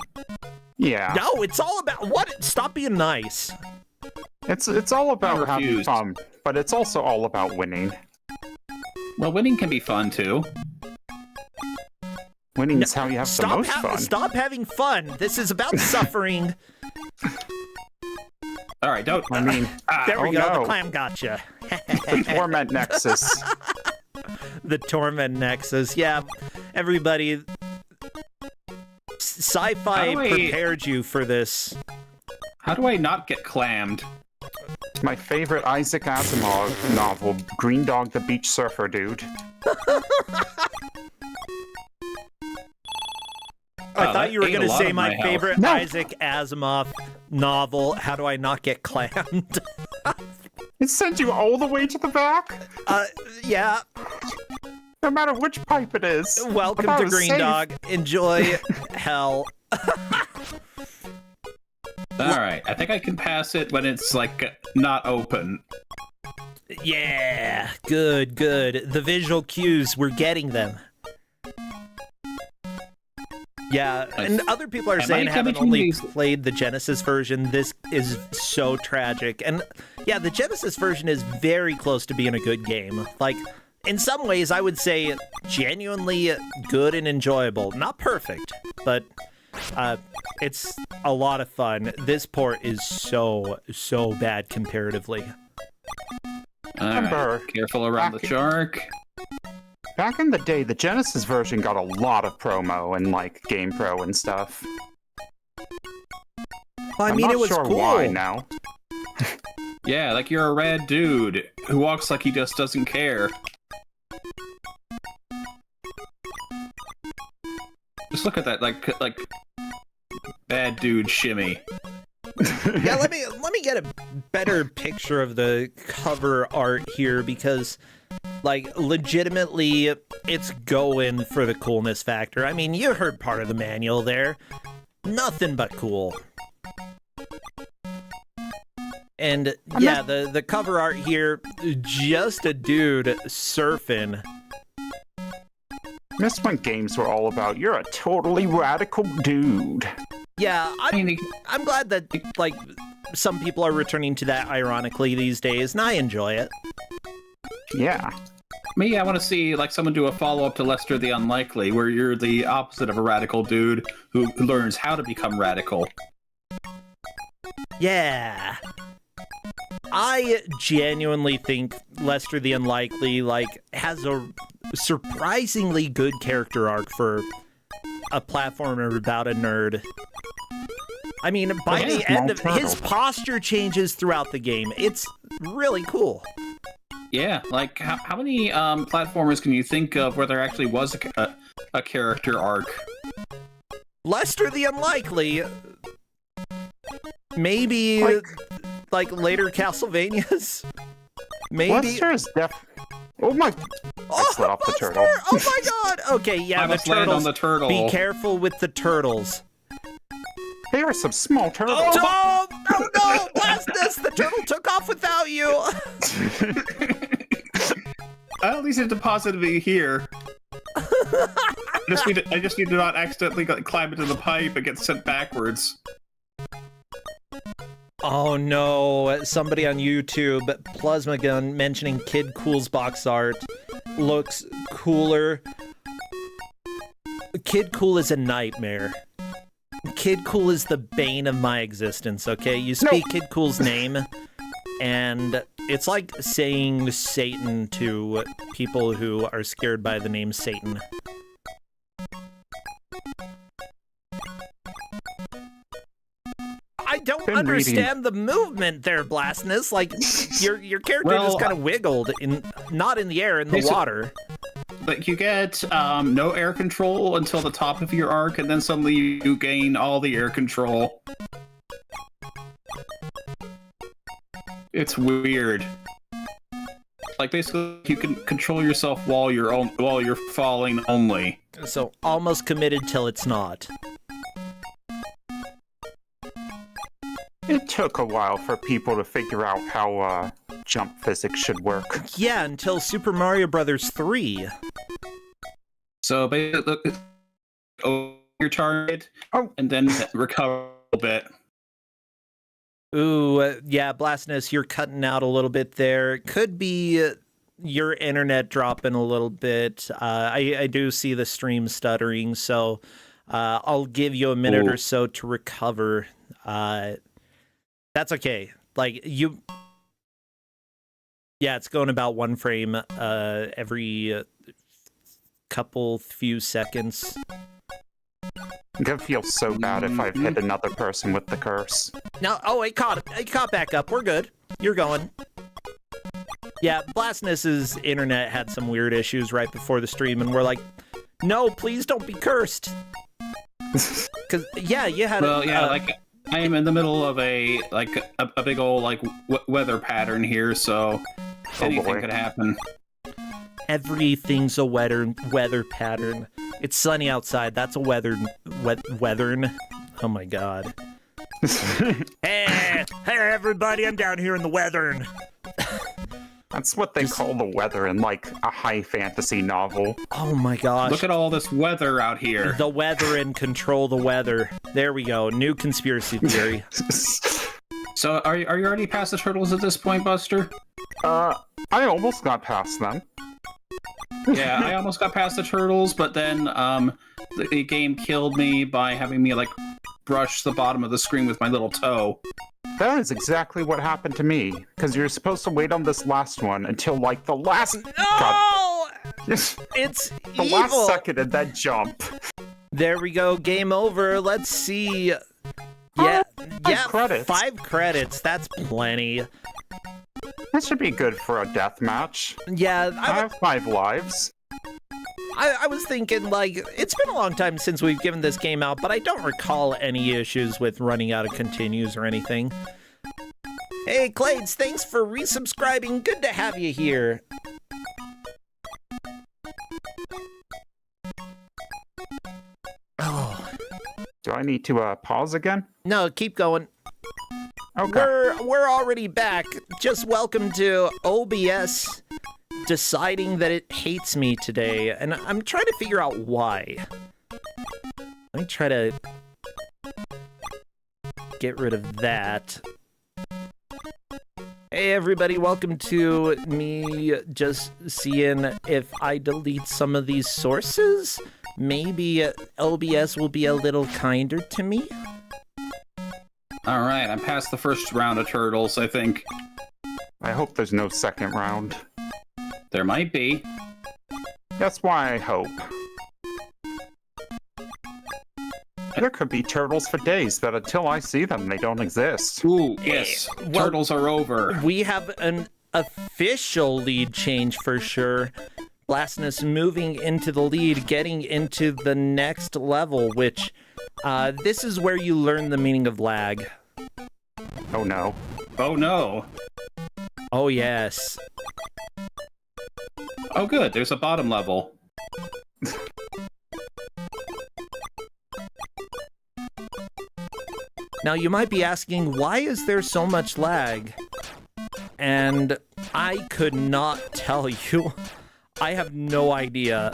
Yeah. No, it's all about what? Stop being nice. It's all about having fun, but it's also all about winning. Well, winning can be fun too. Winning is how you have the most fun. Stop having fun. This is about suffering. All right, don't. I mean, there we go. No. The clam gotcha. The Torment Nexus. The Torment Nexus. Yeah, everybody. Sci-fi prepared you for this. How do I not get clammed? My favorite Isaac Asimov novel, Greendog the Beach Surfer Dude. I thought you were going to say my favorite Isaac Asimov novel, How Do I Not Get Clammed? It sends you all the way to the back? Yeah. No matter which pipe it is. Welcome to Greendog. Enjoy hell. Alright, I think I can pass it when it's, like, not open. Yeah, good. The visual cues, we're getting them. Yeah, and other people are saying, having only played the Genesis version, this is so tragic. And yeah, the Genesis version is very close to being a good game. Like, in some ways, I would say genuinely good and enjoyable. Not perfect, but it's a lot of fun. This port is so bad comparatively. Alright, careful around the shark. Back in the day, the Genesis version got a lot of promo and, like, GamePro and stuff. Well, I mean, it was sure cool. Why now. Yeah, like you're a rad dude who walks like he just doesn't care. Just look at that, like bad dude shimmy. Yeah, let me get a better picture of the cover art here, because like legitimately it's going for the coolness factor. I mean, you heard part of the manual there. Nothing but cool. And yeah, the cover art here, just a dude surfing. This when games were all about, you're a totally radical dude. Yeah, I'm glad that, like, some people are returning to that ironically these days, and I enjoy it. Yeah. Me, I want to see, like, someone do a follow-up to Lester the Unlikely, where you're the opposite of a radical dude who learns how to become radical. Yeah. I genuinely think Lester the Unlikely, like, has a surprisingly good character arc for a platformer about a nerd. I mean, by the end of his posture changes throughout the game. It's really cool. Yeah, like, how many platformers can you think of where there actually was a character arc? Lester the Unlikely. Maybe, like later Castlevanias? Maybe. Lester is Oh my! I slid off the turtle. Oh my god! Okay, yeah, the turtles. On the turtle. Be careful with the turtles. They are some small turtles. Oh no! Blastinus! The turtle took off without you! At least it deposited me here. I just need to not accidentally climb into the pipe and get sent backwards. Oh no, somebody on YouTube, Plasma Gun, mentioning Kid Cool's box art looks cooler. Kid Cool is a nightmare. Kid Cool is the bane of my existence, okay? You speak Kid Cool's name, and it's like saying Satan to people who are scared by the name Satan. I don't understand the movement there, Blastinus. Like, your character just kind of wiggled, not in the air, in the water. But you get no air control until the top of your arc, and then suddenly you gain all the air control. It's weird. Like basically, you can control yourself while you're falling only. So almost committed till it's not. It took a while for people to figure out how jump physics should work. Yeah, until Super Mario Brothers 3. So basically, your target, and then recover a little bit. Ooh, yeah, Blastinus, you're cutting out a little bit there. Could be your internet dropping a little bit. I do see the stream stuttering, so I'll give you a minute or so to recover. That's okay. Like, you... Yeah, it's going about one frame every few seconds. I'm gonna feel so bad if I've hit another person with the curse. No, it caught back up. We're good. You're going. Yeah, Blastinus's internet had some weird issues right before the stream, and we're like, no, please don't be cursed. Because, yeah, you had... Well, yeah, like, I am in the middle of a big old, weather pattern here, so anything could happen. Everything's a weather pattern. It's sunny outside. That's a weathern. Oh my god. hey, everybody! I'm down here in the weathern. That's what they call the weather in, like, a high fantasy novel. Oh my gosh. Look at all this weather out here. The weather and control the weather. There we go. New conspiracy theory. So, are you already past the turtles at this point, Buster? I almost got past them. Yeah, I almost got past the turtles, but then the game killed me by having me brush the bottom of the screen with my little toe. That is exactly what happened to me, because you're supposed to wait on this last one until the last... No! God. It's the evil. last second and then jump. There we go. Game over. Let's see. Yeah, 5 credits. That's plenty. That should be good for a death match. Yeah, I have 5 lives. I was thinking, it's been a long time since we've given this game out, but I don't recall any issues with running out of continues or anything. Hey, Clades, thanks for resubscribing. Good to have you here. Oh. Do I need to pause again? No, keep going. Okay. We're already back. Just welcome to OBS deciding that it hates me today, and I'm trying to figure out why. Let me try to get rid of that. Hey everybody, welcome to me just seeing if I delete some of these sources. Maybe OBS will be a little kinder to me. Alright, I'm past the first round of turtles, I think. I hope there's no second round. There might be. That's why I hope. There could be turtles for days that until I see them, they don't exist. Ooh, yes. Well, turtles are over. We have an official lead change for sure. Blastinus moving into the lead, getting into the next level, which this is where you learn the meaning of lag. Oh no. Oh no. Oh yes. Oh good, there's a bottom level. Now you might be asking, why is there so much lag? And I could not tell you. I have no idea.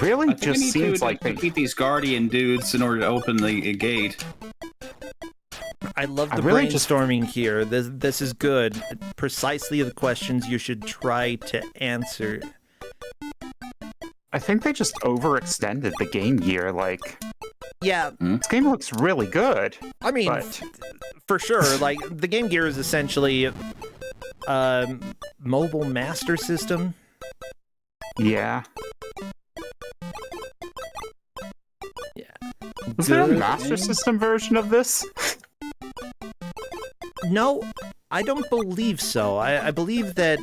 Really? I think just we need seems to like they defeat these guardian dudes in order to open the gate. I love the really brainstorming here. This is good. Precisely the questions you should try to answer. I think they just overextended the Game Gear, Yeah. This game looks really good. I mean, but... for sure, the Game Gear is essentially mobile master system. Yeah. Yeah. Was there a Master System version of this? No, I don't believe so. I believe that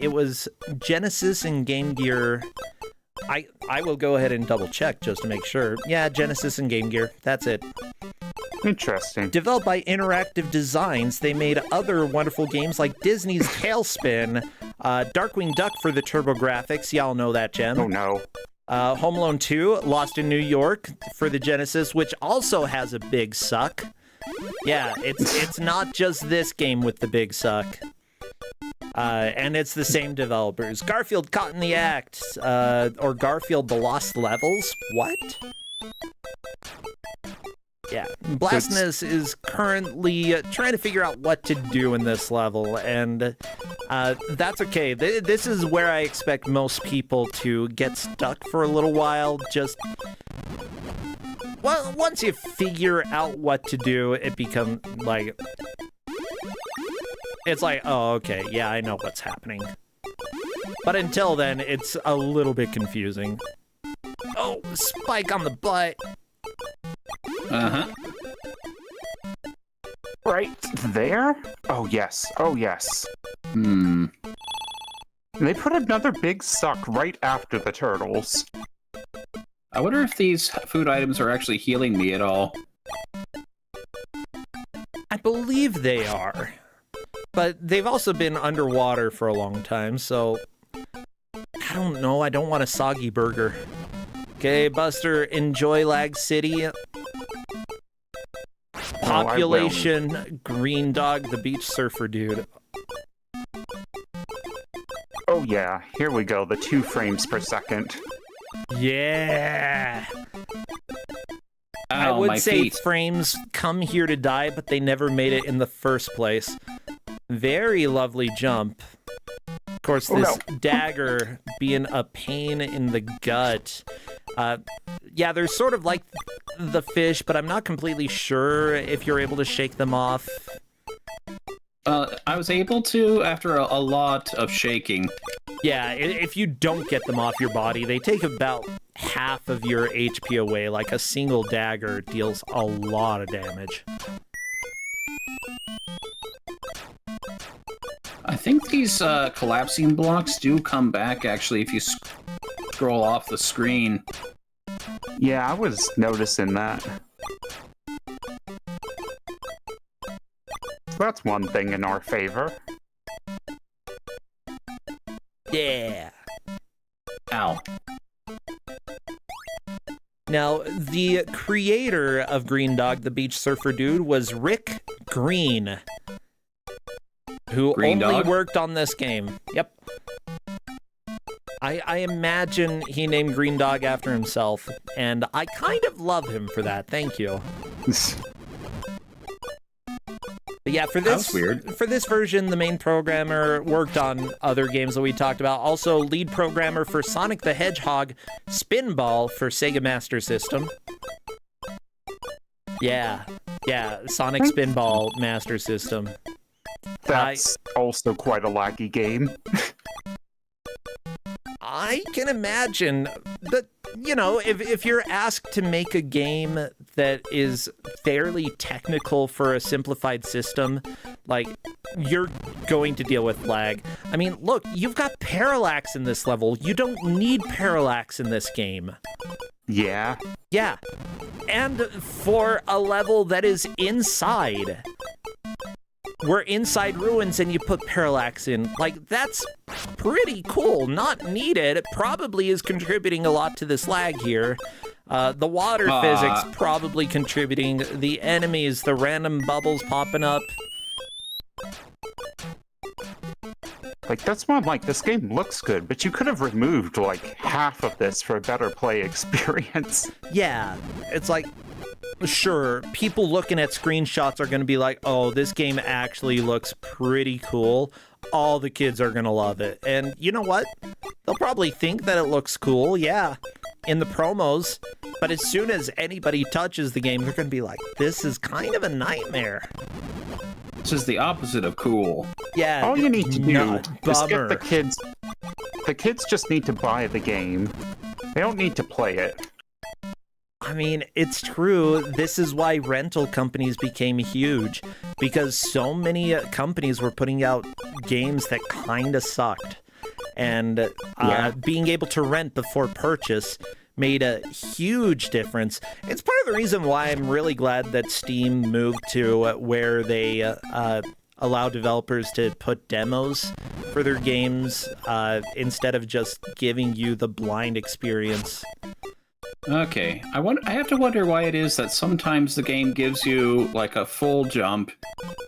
it was Genesis and Game Gear. I will go ahead and double check just to make sure. Yeah, Genesis and Game Gear. That's it. Interesting. Developed by Interactive Designs, they made other wonderful games like Disney's Tailspin, Darkwing Duck for the TurboGrafx. Y'all know that gem. Oh no. Home Alone 2, Lost in New York for the Genesis, which also has a big suck. Yeah, it's not just this game with the big suck. And it's the same developers. Garfield Caught in the Act, or Garfield The Lost Levels. What? Yeah, Blastinus is currently trying to figure out what to do in this level, and that's okay. This is where I expect most people to get stuck for a little while. Just, well, once you figure out what to do, it becomes like, it's like, oh, okay, yeah, I know what's happening. But until then, it's a little bit confusing. Oh, spike on the butt. Uh-huh. Right there? Oh, yes. Oh, yes. They put another big suck right after the turtles. I wonder if these food items are actually healing me at all. I believe they are. But they've also been underwater for a long time, so I don't know. I don't want a soggy burger. Okay, Buster, enjoy Lag City. Population, Greendog, the beach surfer dude. Oh yeah, here we go, the 2 frames per second. Yeah! I Ow, would my say feet. frames come here to die, but they never made it in the first place. Very lovely jump. Of course, this dagger being a pain in the gut. Yeah, they're sort of like the fish, but I'm not completely sure if you're able to shake them off. I was able to after a lot of shaking. Yeah, if you don't get them off your body, they take about half of your HP away. Like a single dagger deals a lot of damage. I think these collapsing blocks do come back, actually, if you scroll off the screen. Yeah, I was noticing that. That's one thing in our favor. Yeah. Ow. Now, the creator of Greendog, the beach surfer dude, was Rick Green, who only worked on this game. Yep. I imagine he named Greendog after himself, and I kind of love him for that. Thank you. But yeah, for this version, the main programmer worked on other games that we talked about. Also, lead programmer for Sonic the Hedgehog Spinball for Sega Master System. Yeah, Sonic Spinball Master System. That's also quite a laggy game. I can imagine that, you know, if you're asked to make a game that is fairly technical for a simplified system, like, you're going to deal with lag. I mean, look, you've got parallax in this level. You don't need parallax in this game. Yeah. Yeah. And for a level that is inside. We're inside ruins and you put parallax in. Like, that's pretty cool. Not needed. It probably is contributing a lot to this lag here. The water physics probably contributing. The enemies, the random bubbles popping up. Like, that's why I'm like, this game looks good, but you could have removed, like, half of this for a better play experience. Yeah, it's like, sure, people looking at screenshots are going to be like, oh, this game actually looks pretty cool. All the kids are going to love it. And you know what? They'll probably think that it looks cool, yeah, in the promos. But as soon as anybody touches the game, they're going to be like, this is kind of a nightmare. This is the opposite of cool. Yeah. All you need to do is get the kids. The kids just need to buy the game. They don't need to play it. I mean, it's true. This is why rental companies became huge, because so many companies were putting out games that kind of sucked. And being able to rent before purchase made a huge difference. It's part of the reason why I'm really glad that Steam moved to where they allow developers to put demos for their games instead of just giving you the blind experience. Okay, I have to wonder why it is that sometimes the game gives you like a full jump,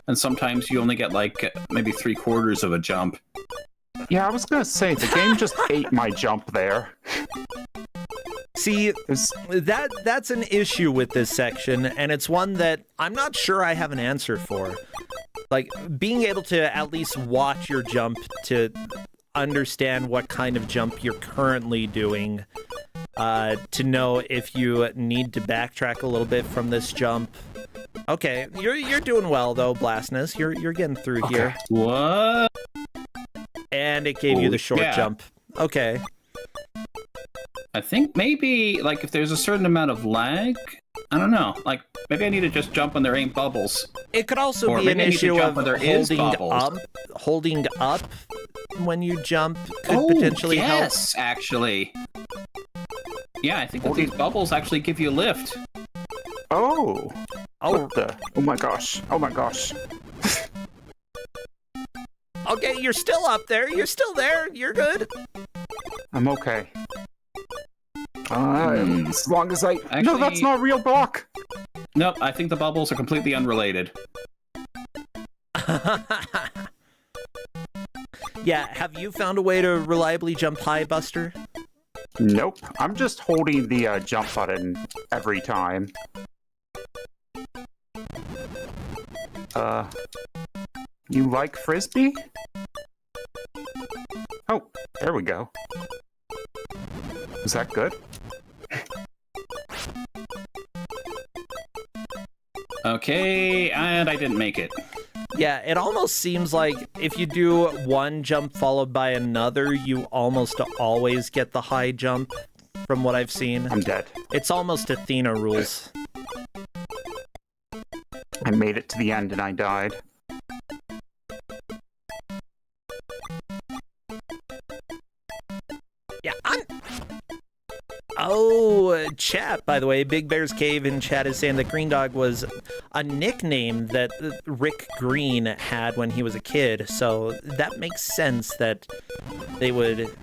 and sometimes you only get like maybe 3/4 of a jump. Yeah, I was gonna say the game just ate my jump there. See, that's an issue with this section, and it's one that I'm not sure I have an answer for. Like, being able to at least watch your jump to understand what kind of jump you're currently doing, to know if you need to backtrack a little bit from this jump. Okay, you're doing well though, Blastinus. You're getting through here. What? And it gave you the short jump. Okay. I think maybe, like, if there's a certain amount of lag, I don't know. Like, maybe I need to just jump when there ain't bubbles. It could also or be an issue of holding up when you jump could potentially help. Yes, actually. Yeah, I think that these bubbles actually give you a lift. Oh. Oh my gosh. Oh my gosh. Okay, you're still up there. You're still there. You're good. I'm okay. As long as Actually, no, that's not a real block. Nope, I think the bubbles are completely unrelated. Yeah, have you found a way to reliably jump high, Buster? Nope, I'm just holding the jump button every time. You like Frisbee? Oh, there we go. Is that good? Okay, and I didn't make it. Yeah, it almost seems like if you do one jump followed by another, you almost always get the high jump, from what I've seen. I'm dead. It's almost Athena rules. I made it to the end and I died. Yeah, Oh, chat, by the way, Big Bear's Cave in chat is saying that Greendog was a nickname that Rick Green had when he was a kid, so that makes sense that they would...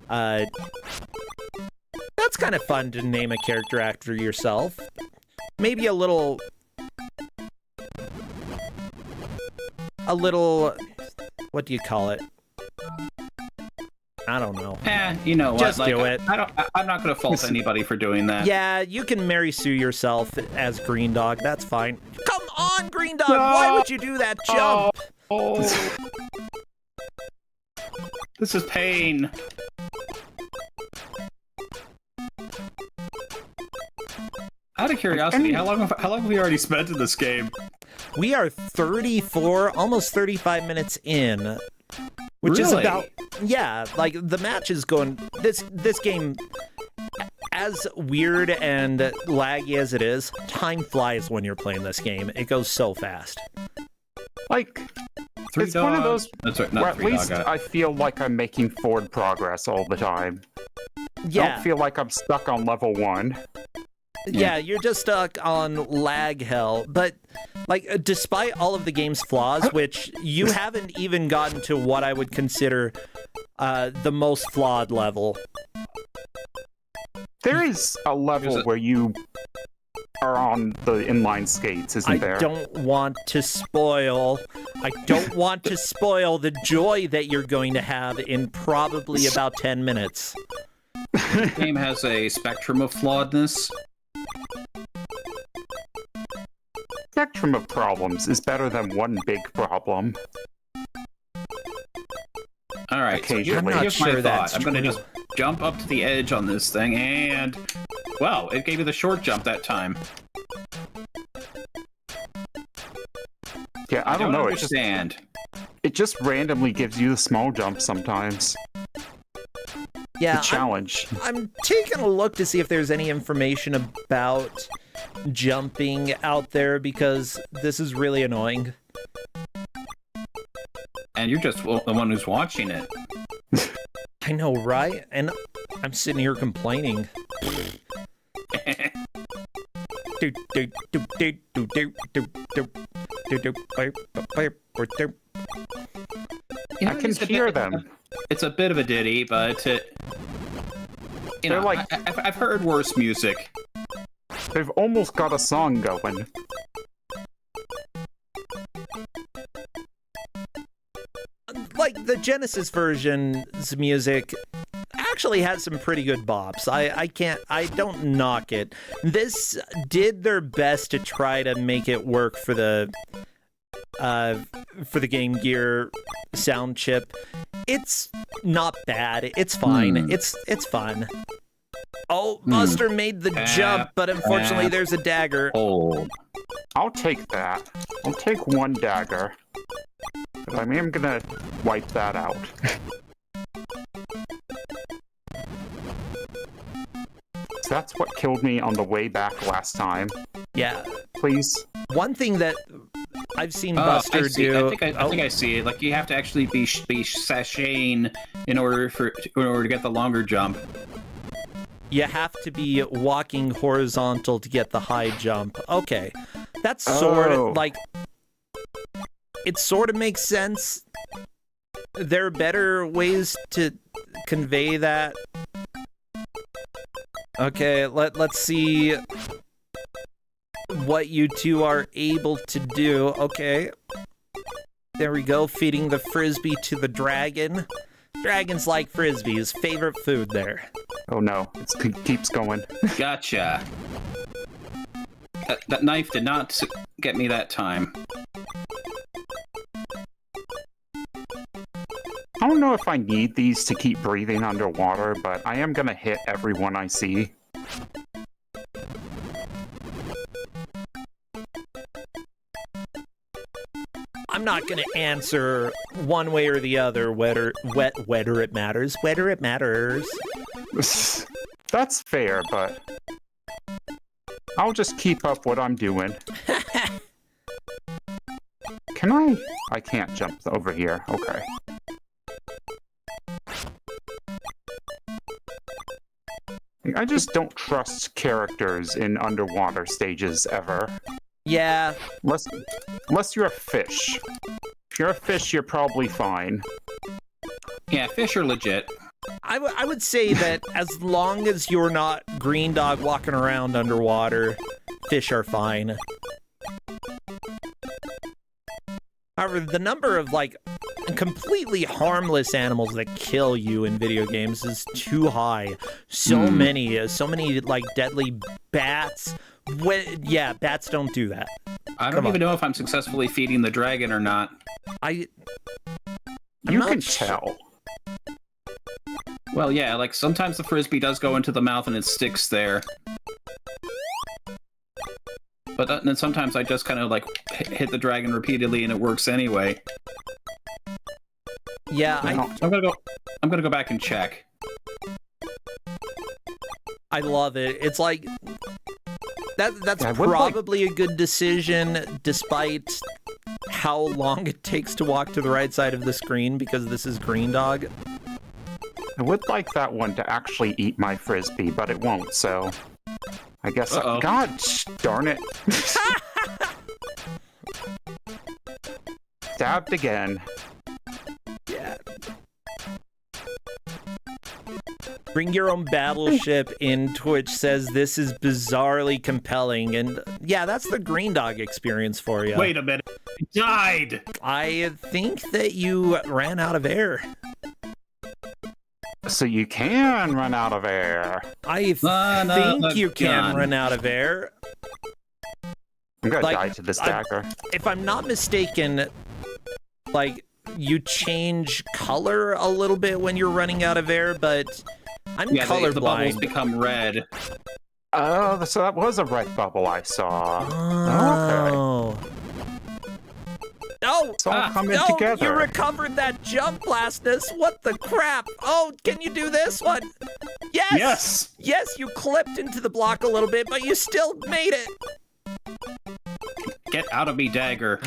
That's kind of fun to name a character after yourself. Maybe a little... What do you call it? I don't know. You know what? Just do it. I'm not going to fault anybody for doing that. Yeah, you can Mary Sue yourself as Greendog. That's fine. Come on, Greendog! No! Why would you do that jump? Oh. This is pain. Out of curiosity, how long have we already spent in this game? We are 34, almost 35 minutes in. Which is about, yeah, like, the match is going, this game, as weird and laggy as it is, time flies when you're playing this game. It goes so fast. Like, it's one of those, where at least I feel like I'm making forward progress all the time. Yeah. I don't feel like I'm stuck on level 1. Yeah, you're just stuck on lag hell. But, like, despite all of the game's flaws, which you haven't even gotten to what I would consider the most flawed level. There is a level where you are on the inline skates, isn't there? I don't want to spoil the joy that you're going to have in probably about 10 minutes. The game has a spectrum of flawedness. Spectrum of problems is better than one big problem. All right, occasionally. So here's my thought. I'm going to just jump up to the edge on this thing, and wow, it gave me the short jump that time. Yeah, I don't know. Understand. It just randomly gives you the small jump sometimes. Yeah, the challenge. I'm taking a look to see if there's any information about jumping out there, because this is really annoying. And you're just the one who's watching it. I know, right? And I'm sitting here complaining. You know, I can hear them. It's a bit of a ditty, but They're like I've heard worse music. they've almost got a song going. Like the Genesis version's music actually has some pretty good bops. I don't knock it. This did their best to try to make it work for the Game Gear sound chip. It's not bad. It's fine. It's fun. Oh, Buster made the jump, but unfortunately there's a dagger. Oh. I'll take that. I'll take one dagger. But I am gonna wipe that out. So that's what killed me on the way back last time. Yeah. Please. One thing that I've seen Buster do. I think I see it. Like you have to actually be sashaying in order to get the longer jump. You have to be walking horizontal to get the high jump. Okay. That's sort of like... It sort of makes sense. There are better ways to convey that. Okay, let's see what you two are able to do. Okay. There we go, feeding the frisbee to the dragon. Dragons like frisbees, favorite food there. Oh no, it keeps going. Gotcha. That knife did not get me that time. I don't know if I need these to keep breathing underwater, but I am gonna hit everyone I see. I'm not gonna answer one way or the other whether it matters. Whether it matters. That's fair, but I'll just keep up what I'm doing. Can I? I can't jump over here. Okay. I just don't trust characters in underwater stages ever. Yeah. Unless you're a fish. If you're a fish, you're probably fine. Yeah, fish are legit. I would say that as long as you're not Greendog walking around underwater, fish are fine. However, the number of, like, completely harmless animals that kill you in video games is too high. So many, like, deadly bats. Yeah, bats don't do that. I don't even know if I'm successfully feeding the dragon or not. You can tell. Well, yeah, like, sometimes the frisbee does go into the mouth and it sticks there. But then sometimes I just kind of, like, hit the dragon repeatedly and it works anyway. Yeah, I'm gonna go back and check. I love it. It's like... That's probably a good decision, despite how long it takes to walk to the right side of the screen, because this is Greendog. I would like that one to actually eat my frisbee, but it won't, so... I guess... God darn it. Stabbed again. Yeah. Bring Your Own Battleship in Twitch says this is bizarrely compelling, and yeah, that's the Greendog experience for you. Wait a minute. I died! I think that you ran out of air. So you can run out of air. I think you can run out of air. I'm gonna die to this dagger. If I'm not mistaken, like, you change color a little bit when you're running out of air, but I'm colorblind. The bubbles become red. Oh, so that was a red bubble I saw. Oh. Okay. No! It's all coming together. You recovered that jump, Blastinus! What the crap? Oh, can you do this one? Yes! Yes! Yes, you clipped into the block a little bit, but you still made it! Get out of me, dagger.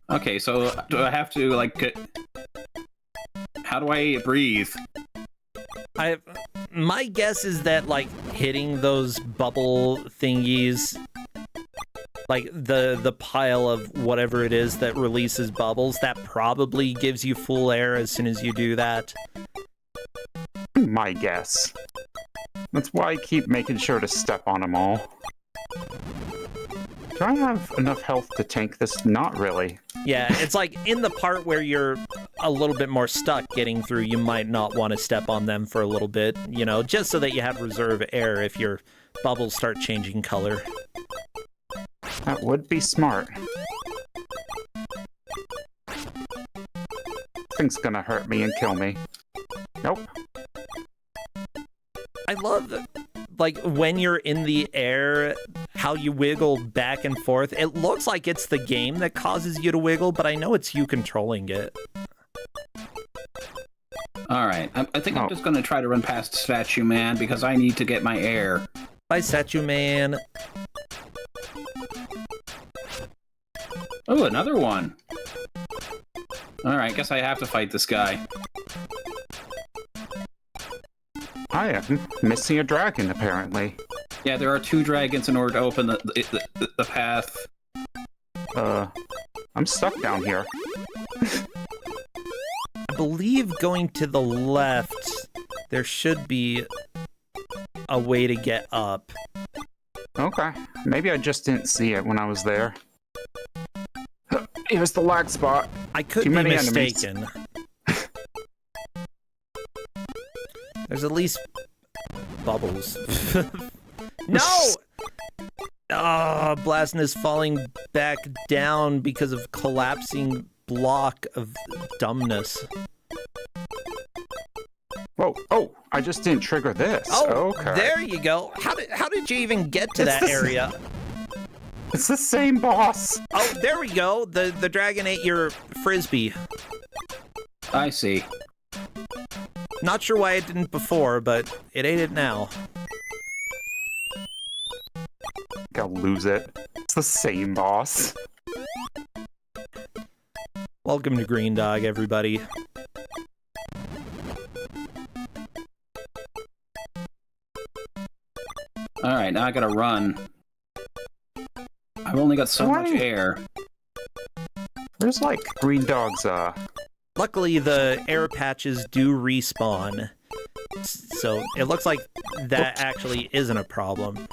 Okay, so do I have to, like, how do I breathe? My guess is that, like, hitting those bubble thingies, like the pile of whatever it is that releases bubbles, that probably gives you full air as soon as you do that. My guess. That's why I keep making sure to step on them all. Do I have enough health to tank this? Not really. Yeah, it's like in the part where you're a little bit more stuck getting through, you might not want to step on them for a little bit, you know, just so that you have reserve air if your bubbles start changing color. That would be smart. Thing's gonna hurt me and kill me. Nope. I love, like, when you're in the air, how you wiggle back and forth. It looks like it's the game that causes you to wiggle, but I know it's you controlling it. Alright, I think I'm just going to try to run past Statue Man because I need to get my air. Bye, Statue Man. Oh, another one. Alright, guess I have to fight this guy. I am missing a dragon, apparently. Yeah, there are 2 dragons in order to open the path. I'm stuck down here. I believe going to the left, there should be a way to get up. Okay. Maybe I just didn't see it when I was there. Here's the lag spot. I could Too be many mistaken. There's at least bubbles. No! Ah, Blastinus falling back down because of collapsing block of dumbness. Whoa! Oh, I just didn't trigger this. Oh, okay. There you go. How did you even get to that area? It's the same boss. Oh, there we go. The dragon ate your frisbee. I see. Not sure why it didn't before, but it ate it now. I'll lose it. It's the same boss. Welcome to Greendog, everybody. Alright, now I gotta run. I've only got so much air. There's like Greendog's, Luckily, the air patches do respawn, so it looks like that actually isn't a problem.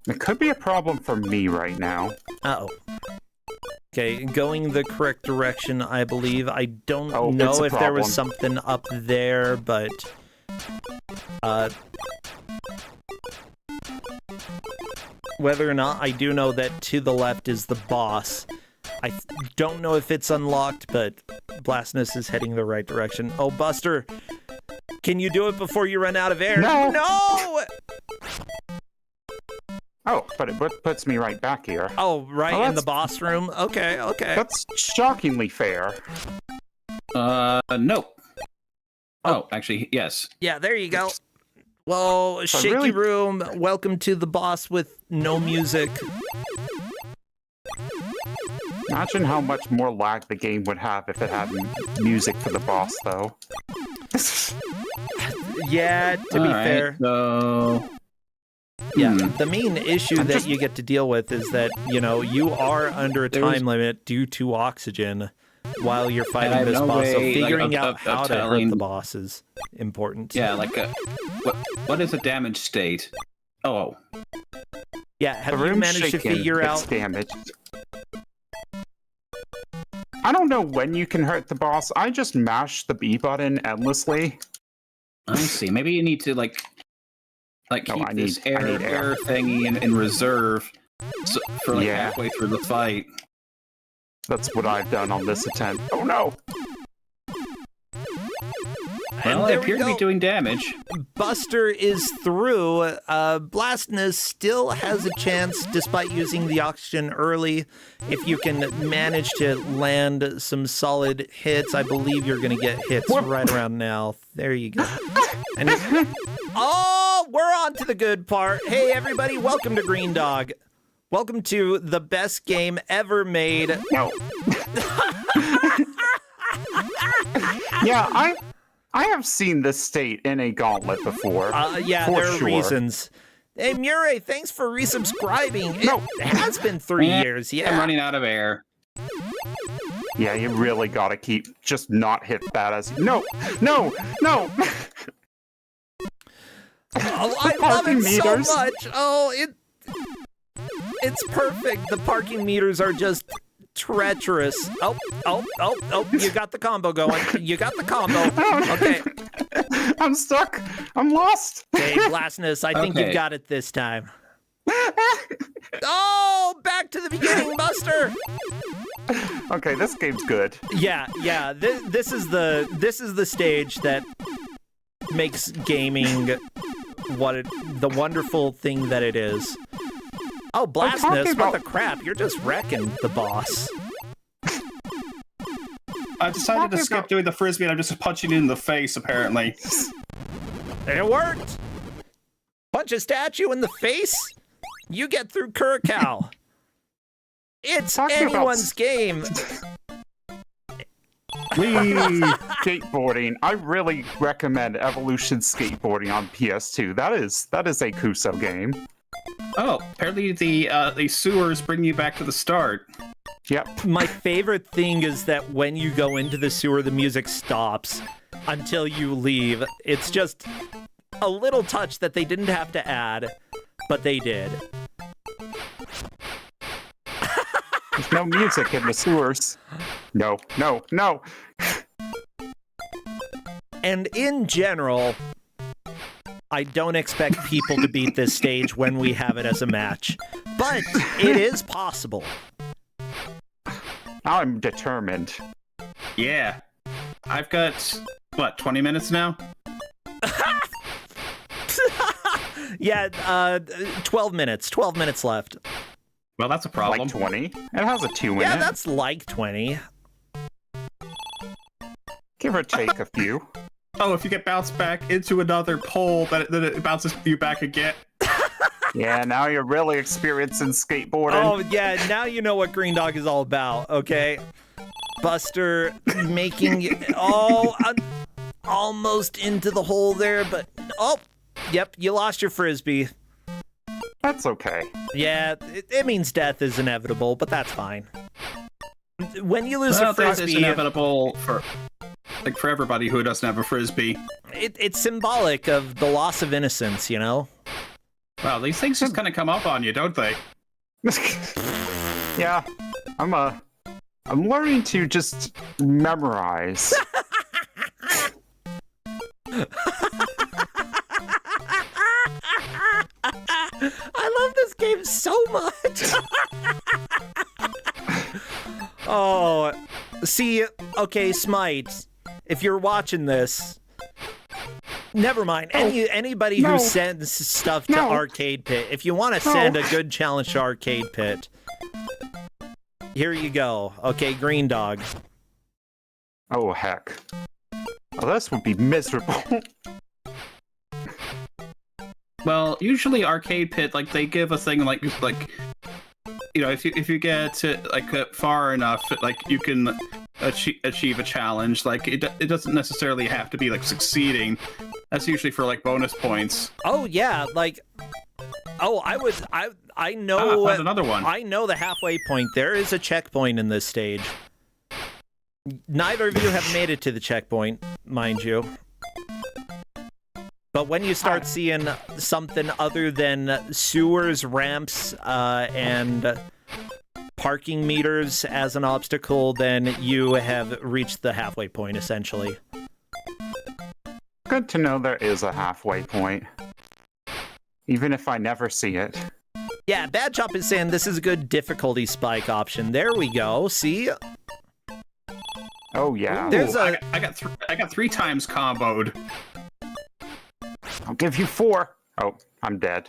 It could be a problem for me right now. Uh-oh. Okay, going the correct direction, I believe. I don't know if there was something up there, but... whether or not, I do know that to the left is the boss. I don't know if it's unlocked, but Blastinus is heading the right direction. Oh, Buster, can you do it before you run out of air? No! No! Oh, but it puts me right back here. Oh, right in the boss room? Okay, okay. That's shockingly fair. No. Oh, actually, yes. Yeah, there you go. Well, shaky room, welcome to the boss with no music. Imagine how much more lag the game would have if it had music for the boss, though. Yeah, to be fair. So... Yeah, the main issue that you get to deal with is that, you know, you are under a time limit due to oxygen while you're fighting this boss, so figuring out how to hurt the boss is important. Yeah, like, what is a damage state? Oh. Yeah, have you managed to figure out... damaged. I don't know when you can hurt the boss. I just mash the B button endlessly. I see. Maybe you need to, like keep this air thingy in reserve for halfway through the fight. That's what I've done on this attempt. Oh no! Well, I appear to be doing damage. Buster is through. Blastinus still has a chance, despite using the oxygen early. If you can manage to land some solid hits, I believe you're going to get hits right around now. There you go. And oh, we're on to the good part. Hey, everybody, welcome to Greendog. Welcome to the best game ever made. No. Yeah, I have seen this state in a gauntlet before. Yeah, for there are sure. reasons. Hey, Murray, thanks for resubscribing. No. It has been 3 years, yeah. I'm running out of air. Yeah, you really gotta just not hit that as... No! Oh, I love it meters. so much. Oh, it's perfect. The parking meters are just treacherous. Oh, you got the combo going. You got the combo. Okay. I'm stuck. I'm lost. Okay, Blastinus, I think you've got it this time. Oh, back to the beginning, Buster. Okay, this game's good. Yeah. This is the stage that makes gaming the wonderful thing that it is. Oh, Blastinus, what the crap? You're just wrecking the boss. I decided to skip doing the frisbee and I'm just punching it in the face, apparently. It worked! Punch a statue in the face? You get through Curacao. It's anyone's game. Skateboarding. I really recommend Evolution Skateboarding on PS2. That is a Kuso game. Oh, apparently the sewers bring you back to the start. Yep. My favorite thing is that when you go into the sewer, the music stops until you leave. It's just a little touch that they didn't have to add, but they did. There's no music in the sewers. No. And in general, I don't expect people to beat this stage when we have it as a match, but it is possible. I'm determined. Yeah. I've got, 20 minutes now? Yeah, 12 minutes. 12 minutes left. Well, that's a problem. Like 20? It has a 2 in Yeah, it. that's like 20. Give or take a few. Oh, if you get bounced back into another pole, then it bounces you back again. Yeah, now you're really experiencing skateboarding. Oh, yeah, now you know what Greendog is all about, okay? Buster making... almost into the hole there, but... Oh, yep, you lost your frisbee. That's okay. Yeah, it means death is inevitable, but that's fine. When you lose a frisbee... It's inevitable for everybody who doesn't have a frisbee. It's symbolic of the loss of innocence, you know? Wow, these things just kind of come up on you, don't they? Yeah, I'm learning to just memorize. I love this game so much. Oh, see, okay, Smite, if you're watching this, never mind. Anybody who sends stuff to Arcade Pit, if you want to send a good challenge to Arcade Pit, here you go. Okay, Greendog. Oh, heck. Oh, this would be miserable. Well, usually Arcade Pit, they give a thing like you know, if you get to far enough, you can achieve a challenge. It doesn't necessarily have to be succeeding. That's usually for bonus points. Oh yeah, I know. That's another one. I know the halfway point. There is a checkpoint in this stage. Neither of you have made it to the checkpoint, mind you. But when you start seeing something other than sewers, ramps, and parking meters as an obstacle, then you have reached the halfway point, essentially. Good to know there is a halfway point. Even if I never see it. Yeah, Bad Chop is saying this is a good difficulty spike option. There we go, see? Oh, yeah. There's I got 3 times comboed. I'll give you 4. Oh, I'm dead.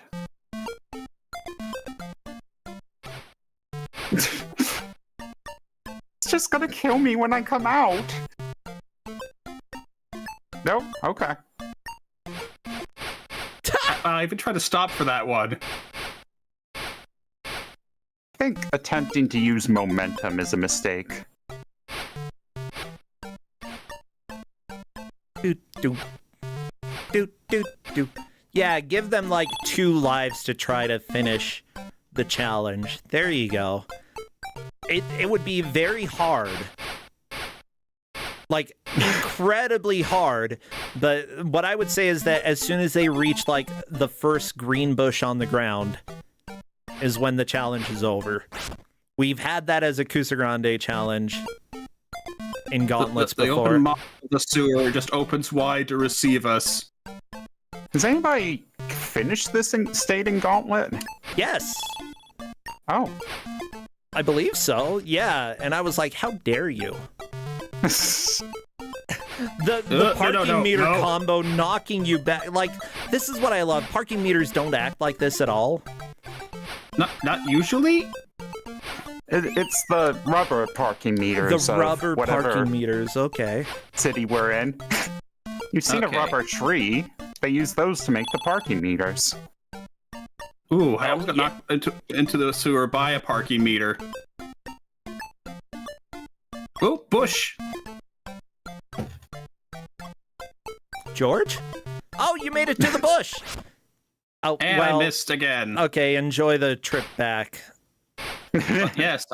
It's just gonna kill me when I come out. Nope, okay. I even tried to stop for that one. I think attempting to use momentum is a mistake. Doot, doot. Doot, doot, doot. Yeah, give them like 2 lives to try to finish the challenge. There you go. It would be very hard. Like, incredibly hard. But what I would say is that as soon as they reach, like, the first green bush on the ground is when the challenge is over. We've had that as a Kusogrande challenge in Gauntlets before. The open mouth of the sewer just opens wide to receive us. Has anybody finished this state in Gauntlet? Yes. Oh. I believe so, yeah. And I was like, how dare you? The parking meter combo knocking you back. Like, this is what I love. Parking meters don't act like this at all. Not usually? It's the rubber parking meters. The rubber parking meters, okay. City we're in. You've seen a rubber tree. They use those to make the parking meters. Ooh, I almost got knocked into the sewer by a parking meter. Oh, bush! George? Oh, you made it to the bush! Oh, and well, I missed again. Okay, enjoy the trip back. Yes,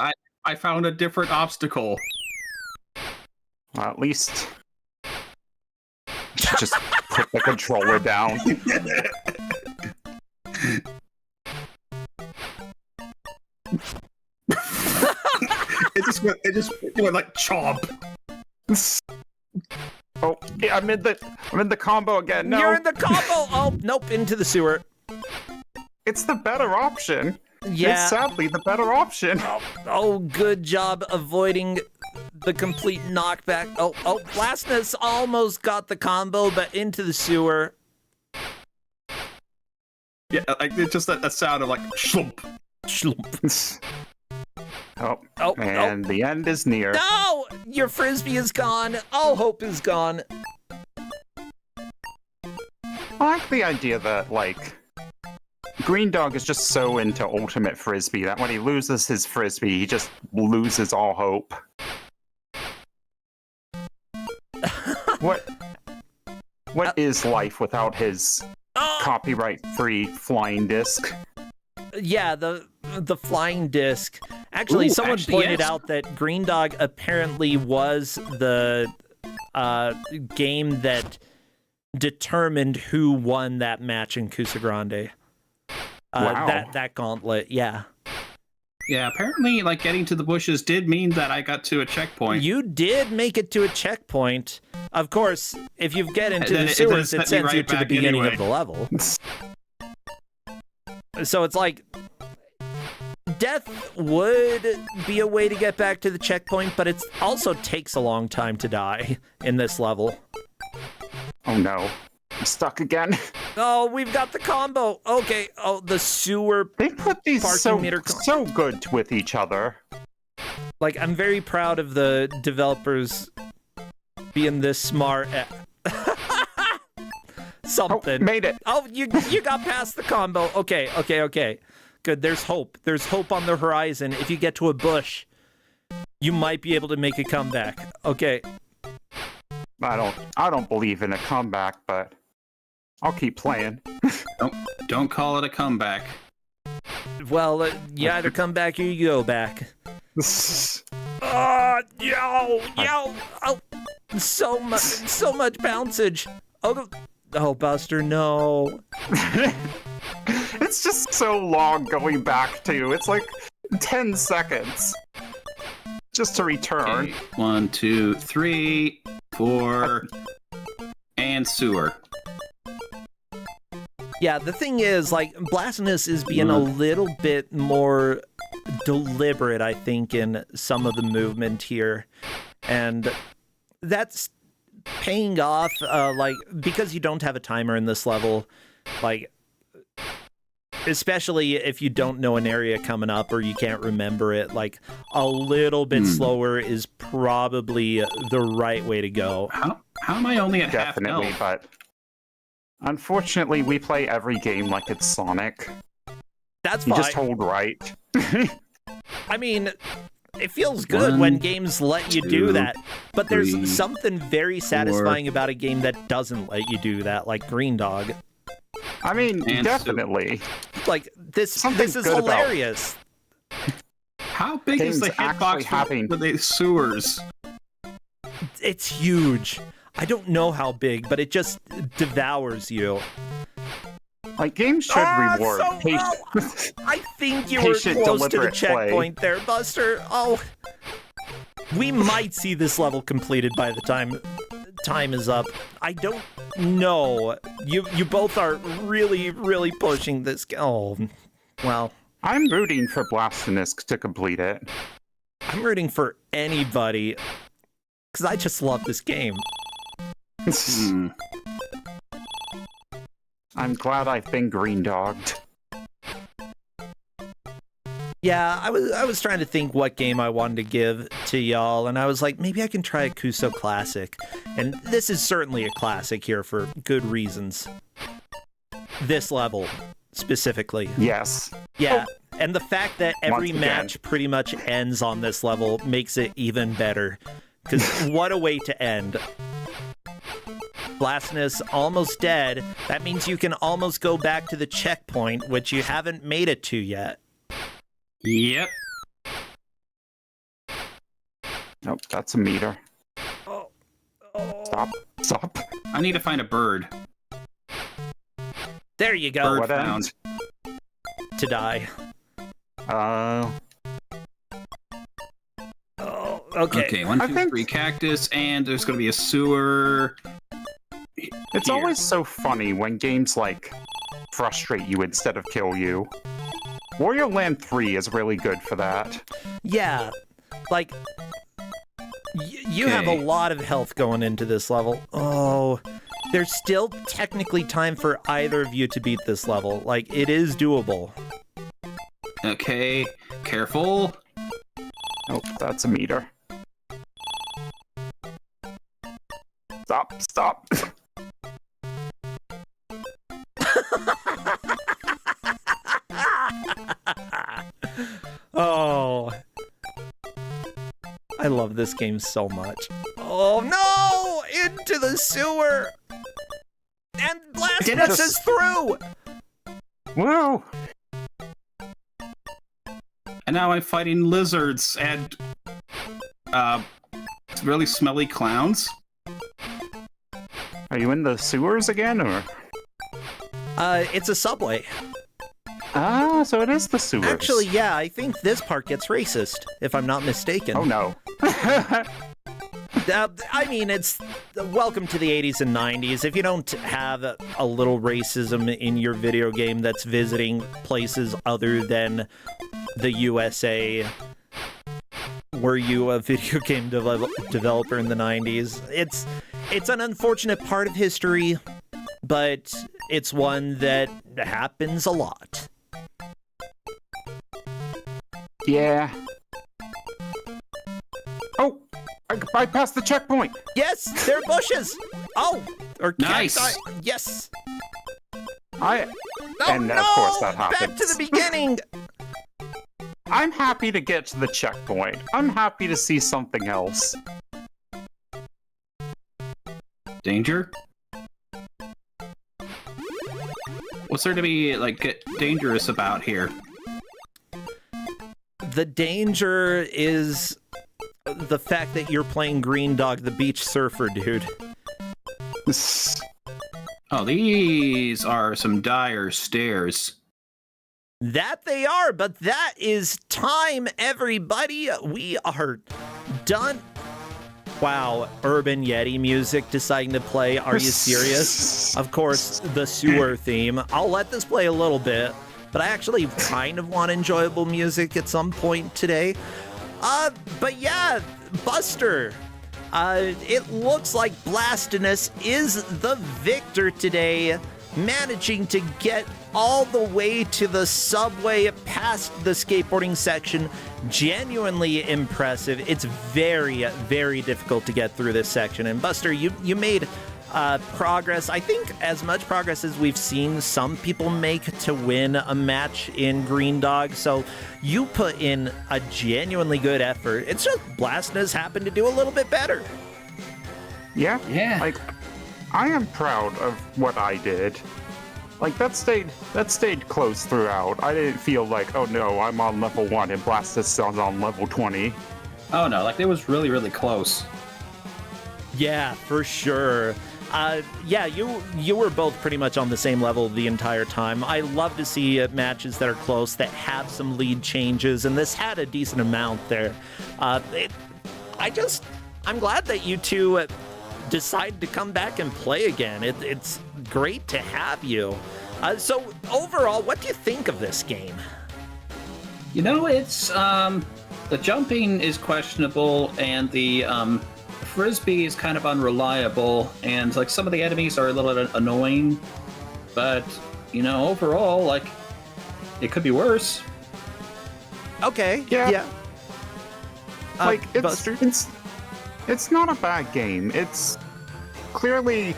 I found a different obstacle. Well, at least... just put the controller down. it just went like chomp. Oh, yeah, I'm in the combo again. No. You're in the combo! Oh, nope, into the sewer. It's the better option. Yeah. It's sadly the better option. Oh, good job avoiding the complete knockback. Oh, Blastinus almost got the combo, but into the sewer. Yeah, like it's just that sound of like slump. Schlump. And the end is near. No! Your frisbee is gone. All hope is gone. I like the idea that, like, Greendog is just so into ultimate frisbee that when he loses his frisbee, he just loses all hope. What is life without his copyright-free flying disc? Yeah, the flying disc. Actually, someone pointed out that Greendog apparently was the game that determined who won that match in Kusogrande. Wow. That gauntlet, yeah. Yeah, apparently, like, getting to the bushes did mean that I got to a checkpoint. You did make it to a checkpoint. Of course, if you get into the sewers, it sends you to the beginning of the level. So it's like, death would be a way to get back to the checkpoint, but it also takes a long time to die in this level. Oh no. I'm stuck again. Oh, we've got the combo. Okay. Oh, the sewer. They put these so good with each other. Like, I'm very proud of the developers being this smart at something. Oh, made it. Oh, you got past the combo. Okay. Good. There's hope. There's hope on the horizon. If you get to a bush, you might be able to make a comeback. Okay. I don't believe in a comeback, but I'll keep playing. Don't call it a comeback. Well, you either come back or you go back. Oh, so much bouncage. Oh, Buster, no. It's just so long going back to. It's like 10 seconds just to return. Okay. 1, 2, 3, 4, and sewer. Yeah, the thing is, like, Blastinus is being a little bit more deliberate, I think, in some of the movement here. And that's paying off, like, because you don't have a timer in this level, like, especially if you don't know an area coming up or you can't remember it, like, a little bit slower is probably the right way to go. How am I only at Definitely, half health? But unfortunately, we play every game like it's Sonic. That's you fine. just hold right. I mean, It feels good when games let you do that. But there's 3, something very satisfying about a game that doesn't let you do that, like Greendog. I mean, And definitely. Like, this is hilarious. How big is the hitbox for the sewers? It's huge. I don't know how big, but it just devours you. Like, games should reward patience. I think you were close to the checkpoint there, Buster. Oh, we might see this level completed by the time is up. I don't know. You both are really, really pushing this. Oh, well. I'm rooting for Blastinus to complete it. I'm rooting for anybody, because I just love this game. I'm glad I've been green-dogged. Yeah, I was trying to think what game I wanted to give to y'all, and I was like, maybe I can try a Kuso Classic. And this is certainly a classic here for good reasons. This level, specifically. Yes. Yeah, and the fact that every match pretty much ends on this level makes it even better. Because what a way to end. Blastinus almost dead. That means you can almost go back to the checkpoint, which you haven't made it to yet. Yep. Nope, that's a meter. Oh. Stop. I need to find a bird. There you go. Bird found. To die. Oh, okay. Okay, 1, 2, 3 cactus, and there's going to be a sewer. It's always so funny when games, like, frustrate you instead of kill you. Warrior Land 3 is really good for that. Yeah, like, you have a lot of health going into this level. Oh, there's still technically time for either of you to beat this level. Like, it is doable. Okay, careful. Nope, that's a meter. Stop. Oh, I love this game so much. Oh no! Into the sewer! And Blastinus is through! Woo! And now I'm fighting lizards and really smelly clowns. Are you in the sewers again, or? It's a subway. Ah, so it is the sewers. Actually, yeah, I think this part gets racist, if I'm not mistaken. Oh no. I mean, it's welcome to the 80s and 90s. If you don't have a little racism in your video game that's visiting places other than the USA, were you a video game developer in the 90s? It's an unfortunate part of history, but it's one that happens a lot. Yeah. Oh! I bypassed the checkpoint! Yes, they're bushes! Oh! Or nice! Cacti. Yes! And no! Of course that happens. Back to the beginning! I'm happy to get to the checkpoint. I'm happy to see something else. Danger? What's there to be, like, dangerous about here? The danger is the fact that you're playing Greendog, the beach surfer dude. Oh, these are some dire stairs. That they are, but that is time, everybody. We are done. Wow, Urban Yeti music deciding to play. Are you serious? Of course, the sewer theme. I'll let this play a little bit, but I actually kind of want enjoyable music at some point today. But yeah, Buster, it looks like Blastinus is the victor today, managing to get all the way to the subway past the skateboarding section. Genuinely impressive. It's very, very difficult to get through this section. And Buster, you made progress. I think as much progress as we've seen some people make to win a match in Greendog. So you put in a genuinely good effort. It's just Blastinus happened to do a little bit better. Yeah. Yeah. Like, I am proud of what I did. Like, that stayed close throughout. I didn't feel like, oh no, I'm on level 1 and Blastinus is on level 20. Oh no, like it was really, really close. Yeah, for sure. Yeah, you were both pretty much on the same level the entire time. I love to see matches that are close, that have some lead changes, and this had a decent amount there. I'm glad that you two decided to come back and play again. It's great to have you. So overall, what do you think of this game? You know, it's the jumping is questionable, and the frisbee is kind of unreliable, and like some of the enemies are a little bit annoying. But you know, overall, like it could be worse. Okay. Yeah. Like Buster? it's not a bad game. It's clearly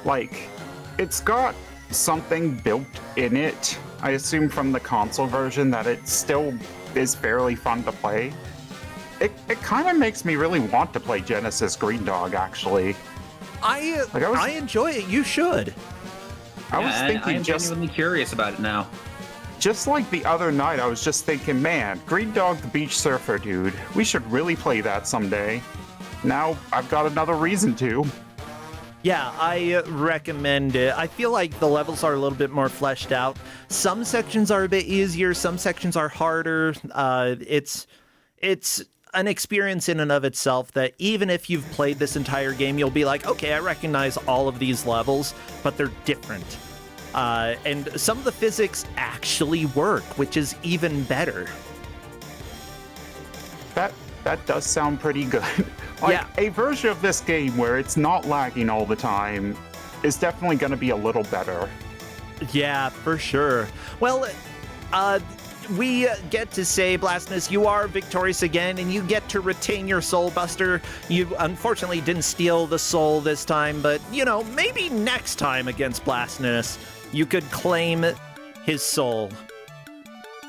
like it's got something built in it. I assume from the console version that it still is fairly fun to play. It kind of makes me really want to play Genesis Greendog, actually. I enjoy it. You should. I was thinking I am genuinely curious about it now. Just like the other night, I was just thinking, man, Greendog the Beach Surfer dude, we should really play that someday. Now I've got another reason to. Yeah, I recommend it. I feel like the levels are a little bit more fleshed out. Some sections are a bit easier, some sections are harder. It's an experience in and of itself that even if you've played this entire game, you'll be like, okay, I recognize all of these levels, but they're different. And some of the physics actually work, which is even better. That does sound pretty good. Like, yeah. A version of this game where it's not lagging all the time is definitely going to be a little better. Yeah, for sure. Well, we get to say, Blastinus, you are victorious again, and you get to retain your soul, Buster. You unfortunately didn't steal the soul this time, but, you know, maybe next time against Blastinus, you could claim his soul.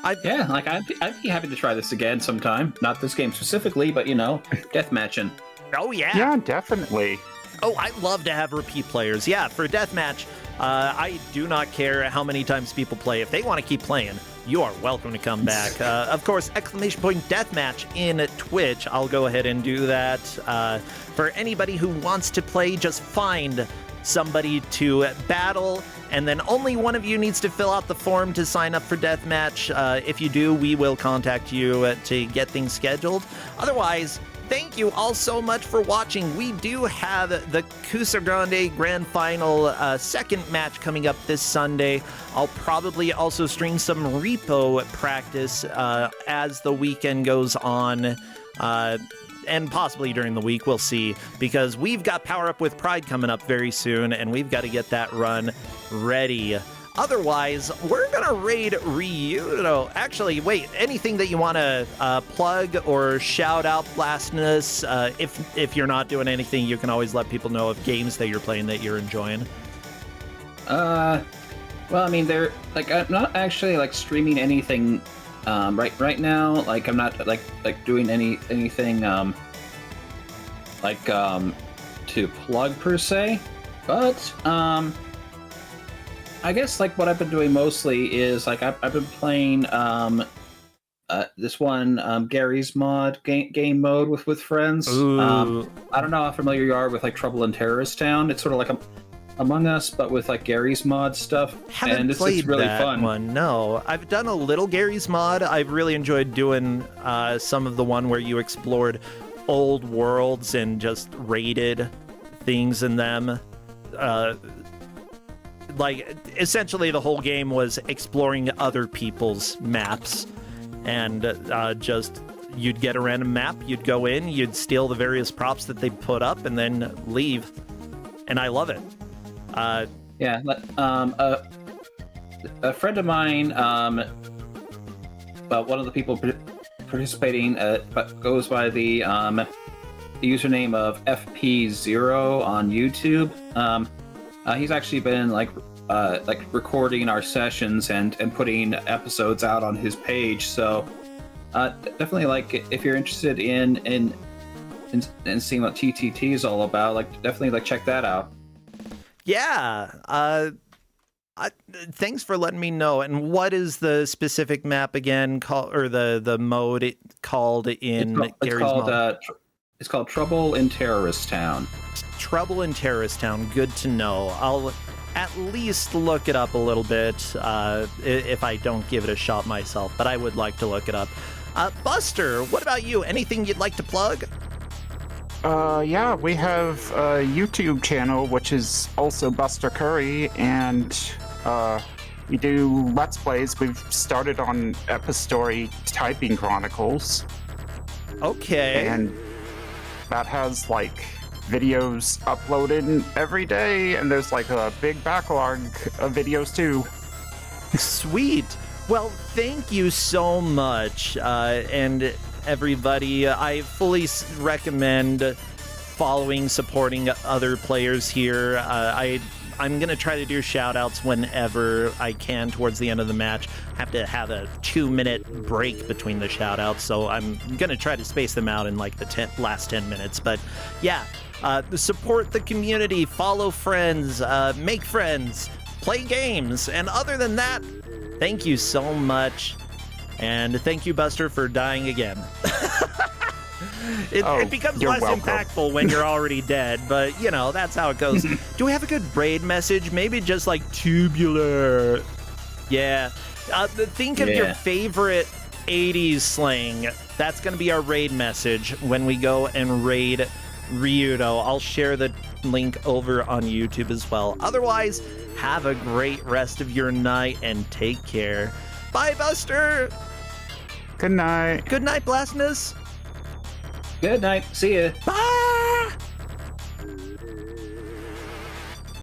I'd be happy to try this again sometime. Not this game specifically, but, you know, deathmatching. Oh, yeah. Yeah, definitely. Oh, I love to have repeat players. Yeah, for deathmatch, I do not care how many times people play. If they want to keep playing, you are welcome to come back. Of course, ! Deathmatch in Twitch. I'll go ahead and do that. For anybody who wants to play, just find somebody to battle, and then only one of you needs to fill out the form to sign up for Deathmatch. If you do, we will contact you to get things scheduled. Otherwise, thank you all so much for watching. We do have the Kusogrande Grand Final second match coming up this Sunday. I'll probably also stream some repo practice as the weekend goes on. And possibly during the week, we'll see, because we've got Power Up with Pride coming up very soon, and we've got to get that run ready. Otherwise, we're going to raid Ryu. No, actually, wait, anything that you want to plug or shout out, Blastinus? If you're not doing anything, you can always let people know of games that you're playing that you're enjoying. Well, I mean, they're like, I'm not actually like streaming anything right now. Like, I'm not like doing anything to plug per se, but I guess like what I've been doing mostly is like I've been playing this one Gary's Mod game mode with friends. Ooh. I don't know how familiar you are with like Trouble in Terrorist Town. It's sort of like Among Us, but with like Gary's Mod stuff. Haven't played it's really that fun. one. No, I've done a little Gary's Mod. I've really enjoyed doing some of the one where you explored old worlds and just raided things in them. Like, essentially the whole game was exploring other people's maps, and just you'd get a random map, you'd go in, you'd steal the various props that they put up, and then leave. And I love it. Yeah, a friend of mine, one of the people participating, goes by the username of FP0 on YouTube. He's actually been like recording our sessions and putting episodes out on his page. So definitely, like, if you're interested in seeing what TTT is all about, like, definitely, like, check that out. Yeah. Thanks for letting me know. And what is the specific map again called, or the mode called in Gary's mod? It's called Trouble in Terrorist Town. Trouble in Terrorist Town. Good to know. I'll at least look it up a little bit if I don't give it a shot myself, but I would like to look it up. Buster, what about you? Anything you'd like to plug? Yeah, we have a YouTube channel, which is also busterkuri, and we do Let's Plays. We've started on Epistory Typing Chronicles. Okay. And that has, like, videos uploaded every day, and there's, like, a big backlog of videos, too. Sweet. Well, thank you so much, and everybody. I fully recommend following, supporting other players here. I'm going to try to do shout-outs whenever I can towards the end of the match. I have to have a 2-minute break between the shout-outs, so I'm going to try to space them out in, like, the last 10 minutes. But, yeah, support the community, follow friends, make friends, play games, and other than that, thank you so much. And thank you, Buster, for dying again. It becomes less impactful when you're already dead, but, you know, that's how it goes. Do we have a good raid message? Maybe just like tubular. Yeah. Think of your favorite 80s slang. That's going to be our raid message when we go and raid Ryudo. I'll share the link over on YouTube as well. Otherwise, have a great rest of your night and take care. Bye, Buster! Good night. Good night, Blastinus. Good night. See ya. Bye!